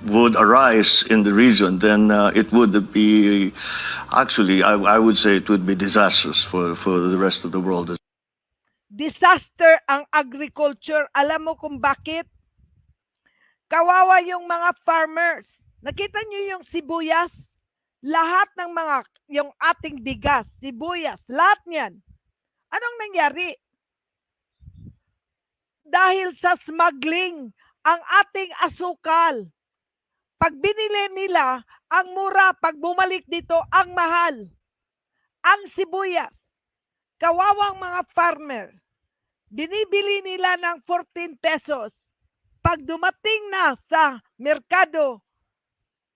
would arise in the region, then it would be, actually, I would say it would be disastrous for the rest of the world. Disaster ang agriculture. Alam mo kung bakit? Kawawa yung mga farmers. Nakita nyo yung sibuyas? Lahat ng mga, yung ating bigas, sibuyas, lahat niyan. Anong nangyari? Dahil sa smuggling, ang ating asukal. Pag binili nila, ang mura, pag bumalik dito, ang mahal. Ang sibuyas, kawawang mga farmer, binibili nila ng 14 pesos. Pag dumating na sa merkado,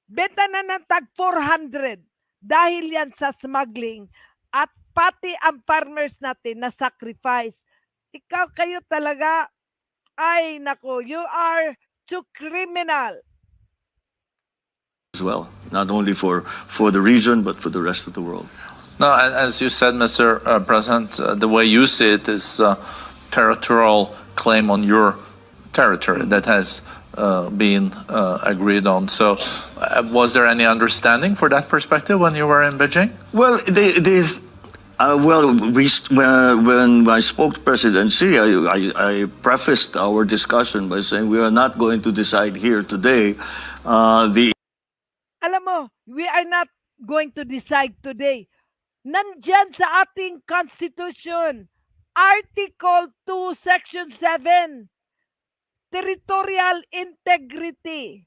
benta na ng tag 400 dahil yan sa smuggling at pati ang farmers natin na sacrifice. Ikaw, kayo talaga, ay nako, you are too criminal. As well, not only for the region, but for the rest of the world. No, as you said, Mr. President, the way you see it is territorial claim on your territory that has been agreed on. So, was there any understanding for that perspective when you were in Beijing? Well, when I spoke to President Xi, I prefaced our discussion by saying we are not going to decide here today. Alam mo, we are not going to decide today. Nandyan sa ating Constitution, Article 2, Section 7, territorial integrity,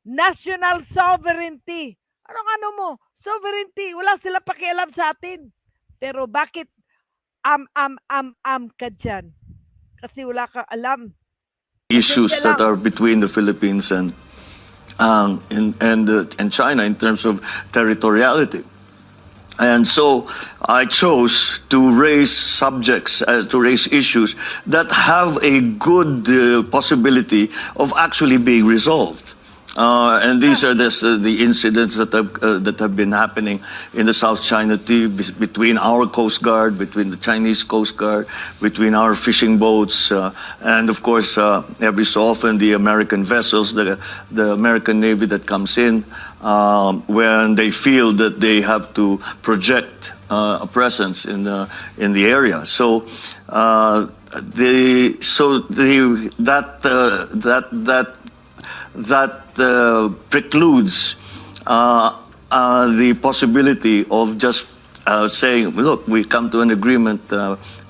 national sovereignty. Ano mo? Sovereignty, wala sila pakialam sa atin. Pero bakit ka dyan? Kasi wala kang alam. issues Pasensya that lang. are between the Philippines and China in terms of territoriality. And so I chose to raise issues that have a good possibility of actually being resolved. And these are the incidents that have been happening in the South China Sea between our Coast Guard, between the Chinese Coast Guard, between our fishing boats, and of course, every so often the American vessels, the American Navy that comes in, when they feel that they have to project a presence in the area. So that precludes the possibility of just saying, look, we come to an agreement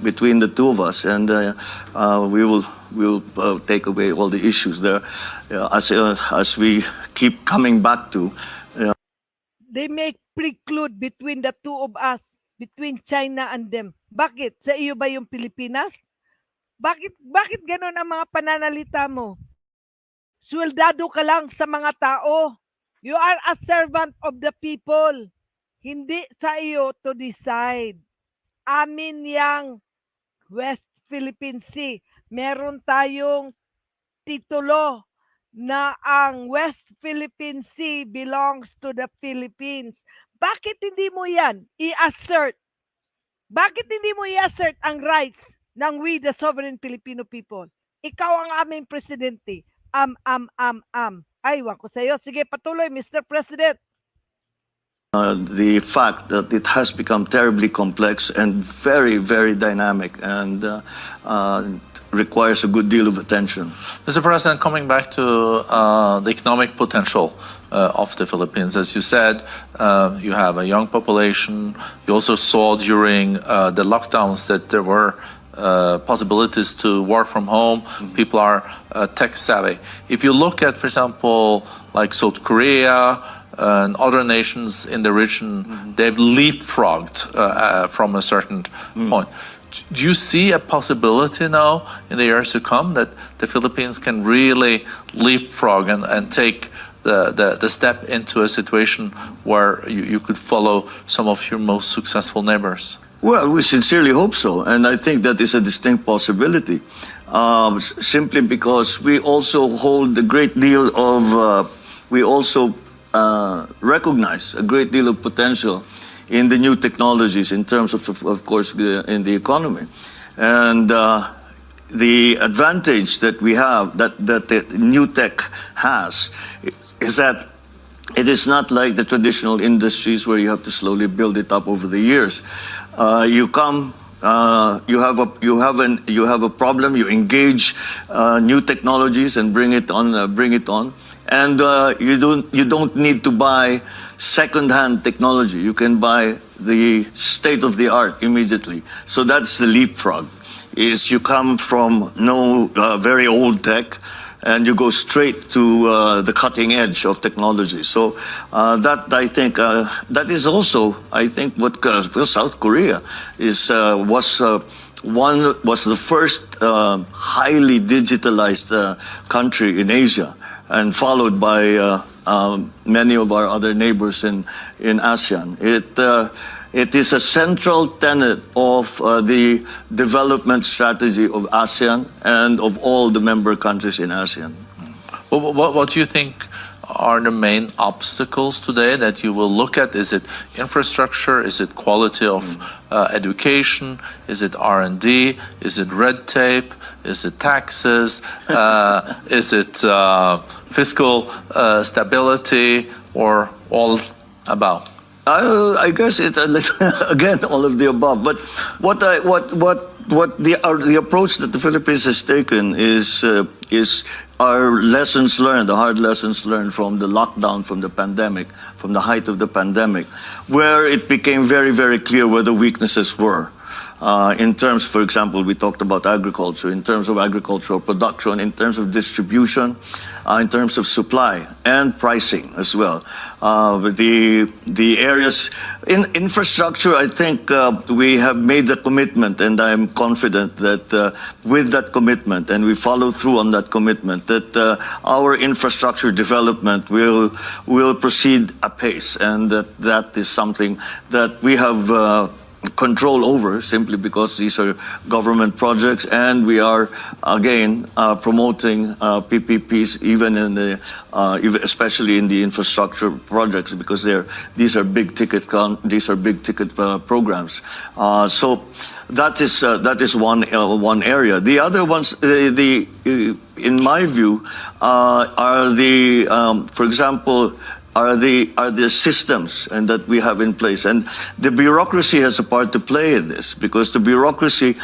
between the two of us, and we'll take away all the issues there, as we keep coming back to. They may preclude between the two of us, between China and them. Bakit? Sa iyo ba yung Pilipinas? Bakit ganon ang mga pananalita mo? Sweldado ka lang sa mga tao. You are a servant of the people. Hindi sa iyo to decide. Amin yang West Philippine Sea. Meron tayong titulo na ang West Philippine Sea belongs to the Philippines. Bakit hindi mo yan i-assert? Bakit hindi mo i-assert ang rights ng we the sovereign Filipino people? Ikaw ang aming presidente. Ay, wag ko sa'yo. Sige, patuloy, Mr. President. The fact that it has become terribly complex and very, very dynamic, and requires a good deal of attention. Mr. President, coming back to the economic potential of the Philippines, as you said, you have a young population. You also saw during the lockdowns that there were possibilities to work from home. People are tech savvy. If you look at, for example, like South Korea and other nations in the region, they've leapfrogged from a certain point. Do you see a possibility now in the years to come that the Philippines can really leapfrog and take the step into a situation where you could follow some of your most successful neighbors? Well, we sincerely hope so, and I think that is a distinct possibility. Simply because we also hold a great deal of, we also recognize a great deal of potential in the new technologies in terms of course, in the economy. And the advantage that we have, that the new tech has, is that it is not like the traditional industries where you have to slowly build it up over the years. You come, you have a problem. You engage new technologies and bring it on, and you don't need to buy second-hand technology. You can buy the state-of-the-art immediately. So that's the leapfrog. Is you come from very old tech, and you go straight to the cutting edge of technology. So that, I think, that is also, I think, what South Korea was the first highly digitalized country in Asia, and followed by many of our other neighbors in ASEAN. It is a central tenet of the development strategy of ASEAN and of all the member countries in ASEAN. What do you think are the main obstacles today that you will look at? Is it infrastructure? Is it quality of education? Is it R&D? Is it red tape? Is it taxes? Is it fiscal stability, or all about? I guess it again all of the above. But what the approach that the Philippines has taken is our lessons learned, the hard lessons learned from the lockdown, from the pandemic, from the height of the pandemic, where it became very, very clear where the weaknesses were. in terms, for example, we talked about agriculture, in terms of agricultural production, in terms of distribution, in terms of supply and pricing as well. The areas in infrastructure, I think we have made the commitment, and I'm confident that with that commitment, and we follow through on that commitment, that our infrastructure development will proceed apace, and that is something that we have control over, simply because these are government projects, and we are again promoting PPPs even in the especially in the infrastructure projects, because these are big ticket programs. So that is one area. The other ones, in my view, are the for example, are the systems and that we have in place, and the bureaucracy has a part to play in this, because the bureaucracy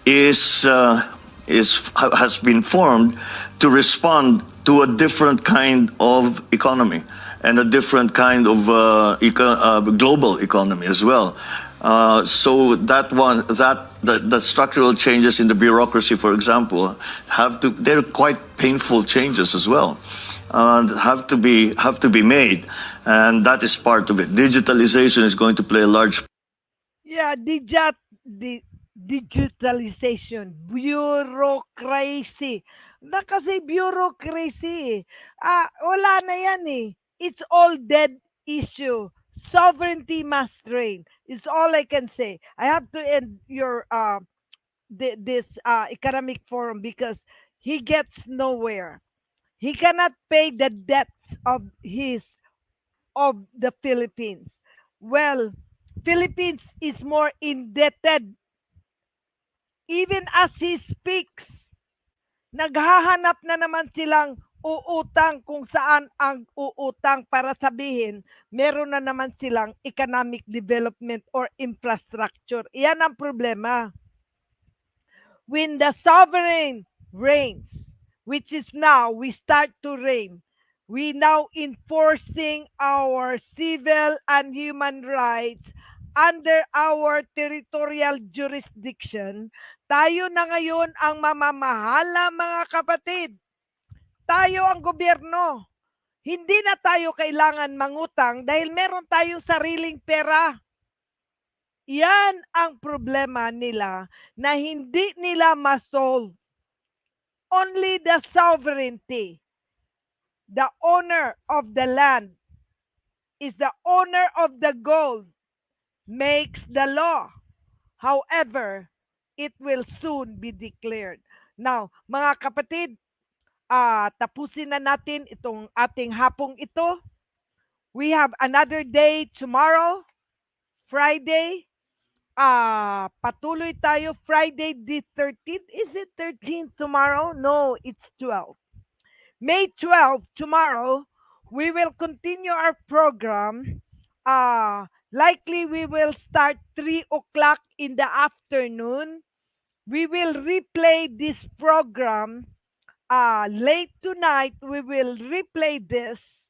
has been formed to respond to a different kind of economy and a different kind of global economy as well. So the structural changes in the bureaucracy, for example, they're quite painful changes as well. Have to be made, and that is part of it. Digitalization is going to play a large. Yeah, digitalization, bureaucracy. Na kasi bureaucracy, wala na yan eh. It's all dead issue. Sovereignty must reign. It's all I can say. I have to end your this economic forum because he gets nowhere. He cannot pay the debts of the Philippines. Well, Philippines is more indebted. Even as he speaks, naghahanap na naman silang uutang kung saan ang uutang para sabihin meron na naman silang economic development or infrastructure. Iyan ang problema. When the sovereign reigns, which is now, we start to reign. We now enforcing our civil and human rights under our territorial jurisdiction. Tayo na ngayon ang mamamahala, mga kapatid. Tayo ang gobyerno. Hindi na tayo kailangan mangutang dahil meron tayong sariling pera. Yan ang problema nila na hindi nila ma-solve. Only the sovereignty, the owner of the land, is the owner of the gold, makes the law. However, it will soon be declared. Now, mga kapatid, tapusin na natin itong ating hapong ito. We have another day tomorrow, Friday. Patuloy tayo Friday the 13th. Is it 13th tomorrow? No, it's 12. May 12, tomorrow, we will continue our program. Likely we will start 3 o'clock in the afternoon. We will replay this program. Late tonight, we will replay this.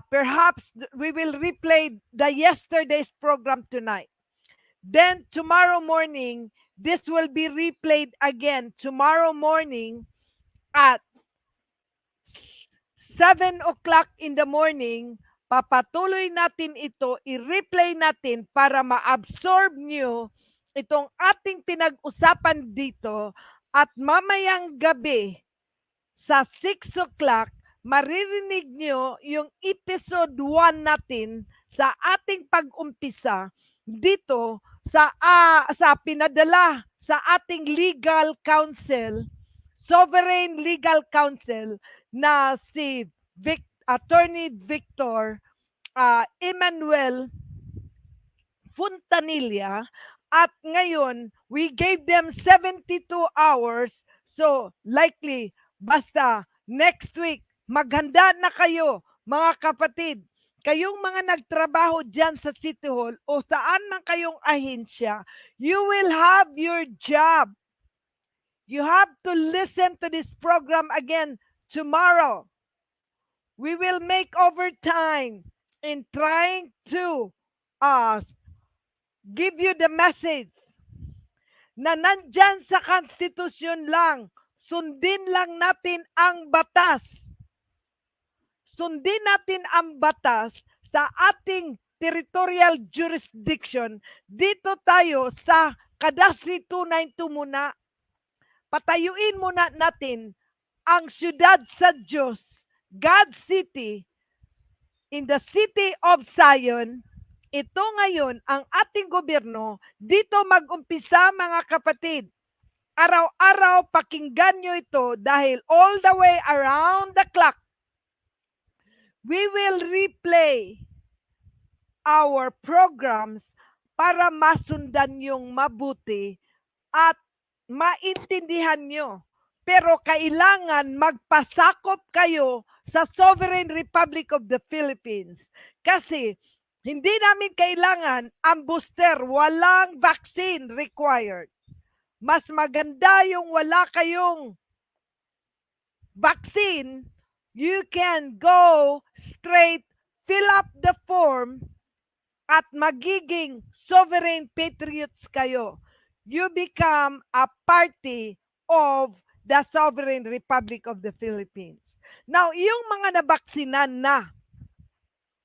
Perhaps we will replay the yesterday's program tonight. Then tomorrow morning, this will be replayed again tomorrow morning at 7 o'clock in the morning. Papatuloy natin ito, i-replay natin para ma-absorb nyo itong ating pinag-usapan dito, at mamayang gabi sa 6 o'clock, maririnig nyo yung episode 1 natin sa ating pag-umpisa dito sa pinadala sa ating legal counsel, sovereign legal counsel na si Attorney Victor Emmanuel Fontanilla. At ngayon, we gave them 72 hours. So, likely, basta next week, maghanda na kayo, mga kapatid. Kayong mga nagtrabaho dyan sa City Hall o saan man kayong ahensya, you will have your job. You have to listen to this program again tomorrow. We will make overtime in trying to give you the message na nandyan sa konstitusyon lang. Sundin lang natin ang batas. Sundin natin ang batas sa ating territorial jurisdiction. Dito tayo sa Cadastre 292 muna. Patayuin muna natin ang syudad sa Diyos, God's City, in the city of Zion. Ito ngayon ang ating gobyerno. Dito mag-umpisa mga kapatid. Araw-araw pakinggan nyo ito dahil all the way around the clock, we will replay our programs para masundan yung mabuti at maintindihan nyo. Pero kailangan magpasakop kayo sa Sovereign Republic of the Philippines. Kasi hindi namin kailangan ang booster, walang vaccine required. Mas maganda yung wala kayong vaccine, you can go straight, fill up the form, at magiging sovereign patriots kayo. You become a party of the Sovereign Republic of the Philippines. Now, yung mga nabaksinan na,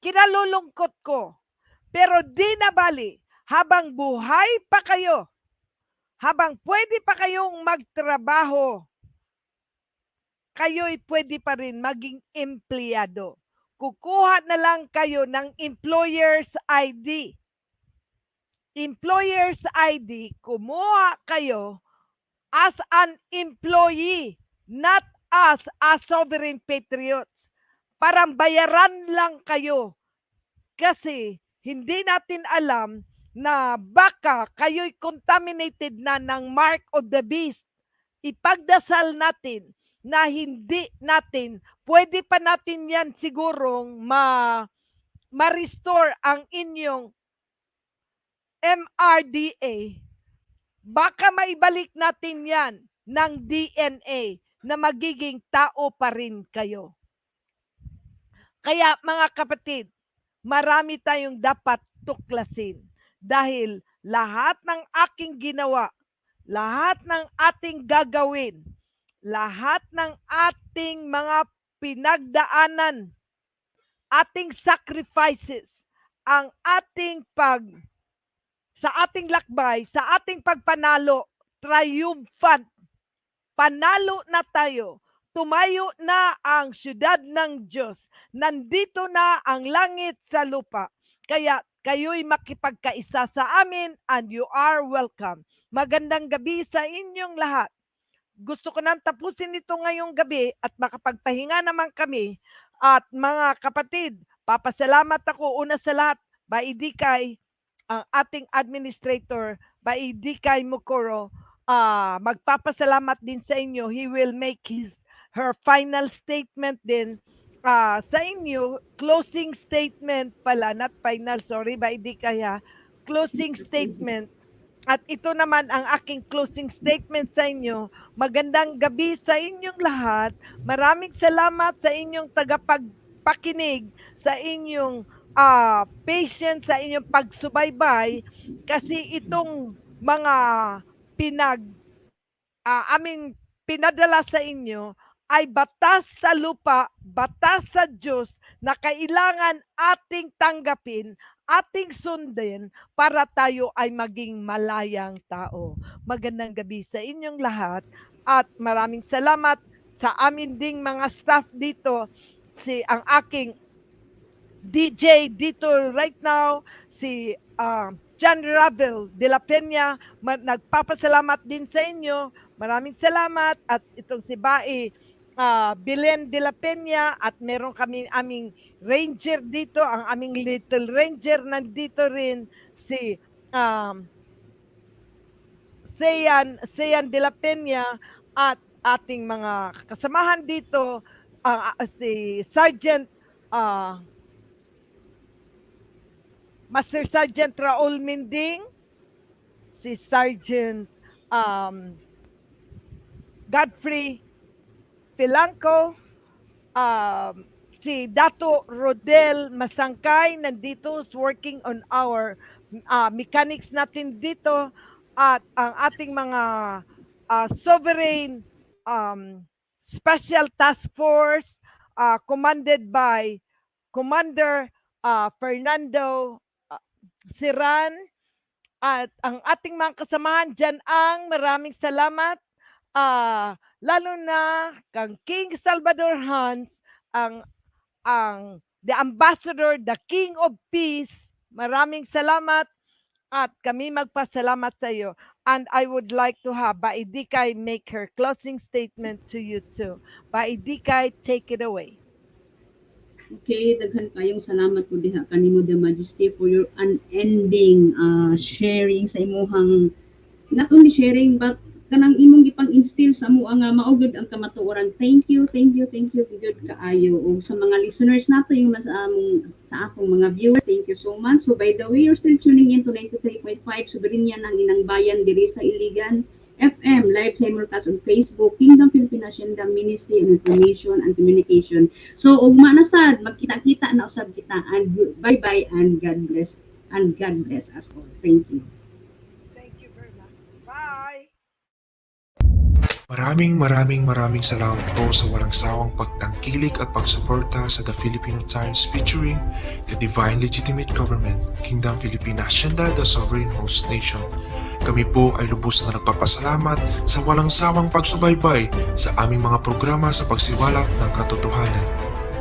kinalulungkot ko, pero di na bali, habang buhay pa kayo, habang pwede pa kayong magtrabaho, kayo'y pwede pa rin maging empleyado. Kukuha na lang kayo ng employer's ID. Employer's ID, kumuha kayo as an employee, not as a sovereign patriots. Parang bayaran lang kayo. Kasi hindi natin alam na baka kayo'y contaminated na ng mark of the beast. Ipagdasal natin na hindi natin, pwede pa natin yan sigurong ma-restore ang inyong MRDA. Baka maibalik natin yan ng DNA na magiging tao pa rin kayo. Kaya mga kapatid, marami tayong dapat tuklasin dahil lahat ng aking ginawa, lahat ng ating gagawin, lahat ng ating mga pinagdaanan, ating sacrifices, ang ating sa ating lakbay, sa ating pagpanalo, triumphant, panalo na tayo, tumayo na ang syudad ng Diyos, nandito na ang langit sa lupa, kaya kayo'y makipagkaisa sa amin and you are welcome. Magandang gabi sa inyong lahat. Gusto ko nang tapusin ito ngayong gabi at makapagpahinga naman kami. At mga kapatid, papasalamat ako una sa lahat, Baidikay, ang ating administrator, Baidikay Mukoro, magpapasalamat din sa inyo. He will make her final statement din sa inyo, closing statement pala, not final, sorry, Baidikay ha, closing statement. At ito naman ang aking closing statement sa inyo. Magandang gabi sa inyong lahat. Maraming salamat sa inyong tagapagpakinig, sa inyong patience, sa inyong pagsubaybay. Kasi itong mga aming pinadala sa inyo ay batas sa lupa, batas sa Diyos na kailangan ating tanggapin, ating sundin para tayo ay maging malayang tao. Magandang gabi sa inyong lahat at maraming salamat sa amin ding mga staff dito, ang aking DJ dito right now, si John Ravel de la Peña, nagpapasalamat din sa inyo. Maraming salamat at itong si Bae Belen de la Peña at meron kami aming ranger dito, ang aming little ranger nandito rin, si Sean de la Peña at ating mga kasamahan dito, si Sergeant Master Sergeant Raul Minding, si Sergeant Godfrey Tilangco, si Dato Rodel Masangkay nandito working on our mechanics natin dito, at ang ating mga sovereign special task force commanded by Commander Fernando Siran, at ang ating mga kasamahan dyan ang maraming salamat, lalo na kang King Salvador Hans, ang the ambassador, the King of Peace. Maraming salamat at kami magpasalamat sa iyo. And I would like to have Baidikay make her closing statement to you too. Baidikay, take it away. Okay, daghan kayong salamat po diha kanimo, the Majesty, for your unending sharing sa imong, not only sharing but kanang imong gipang-instill sa amo nga maugod ang kamatuoran. Thank you good kaayo. Og sa mga listeners nato yung sa akong mga viewers, thank you so much. So by the way, you're still tuning in to 93.5 Soberenya ng Inang Bayan diri sa Iligan FM, live simulcast on Facebook, Kingdom Pilipinas Ministry of Information and Communication. So ugma na sad, magkita-kita na usab kita, and bye-bye and God bless us all. Thank you. Thank you very much. Bye. Maraming salamat po sa walang sawang pagtangkilik at pagsuporta sa The Filipino Times featuring the Divine Legitimate Government, Kingdom Pilipinas, SYUDAD, the Sovereign Host Nation. Kami po ay lubos na nagpapasalamat sa walang sawang pagsubaybay sa aming mga programa sa pagsiwalat ng katotohanan.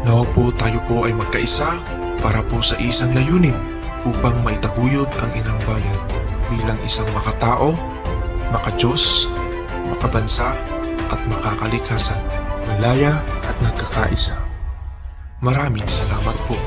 Nawa po tayo po ay magkaisa para po sa isang layunin upang maitaguyod ang Inang Bayan bilang isang makatao, makadiyos, makabansa at makakalikhasan, malaya at nagkakaisa. Maraming salamat po.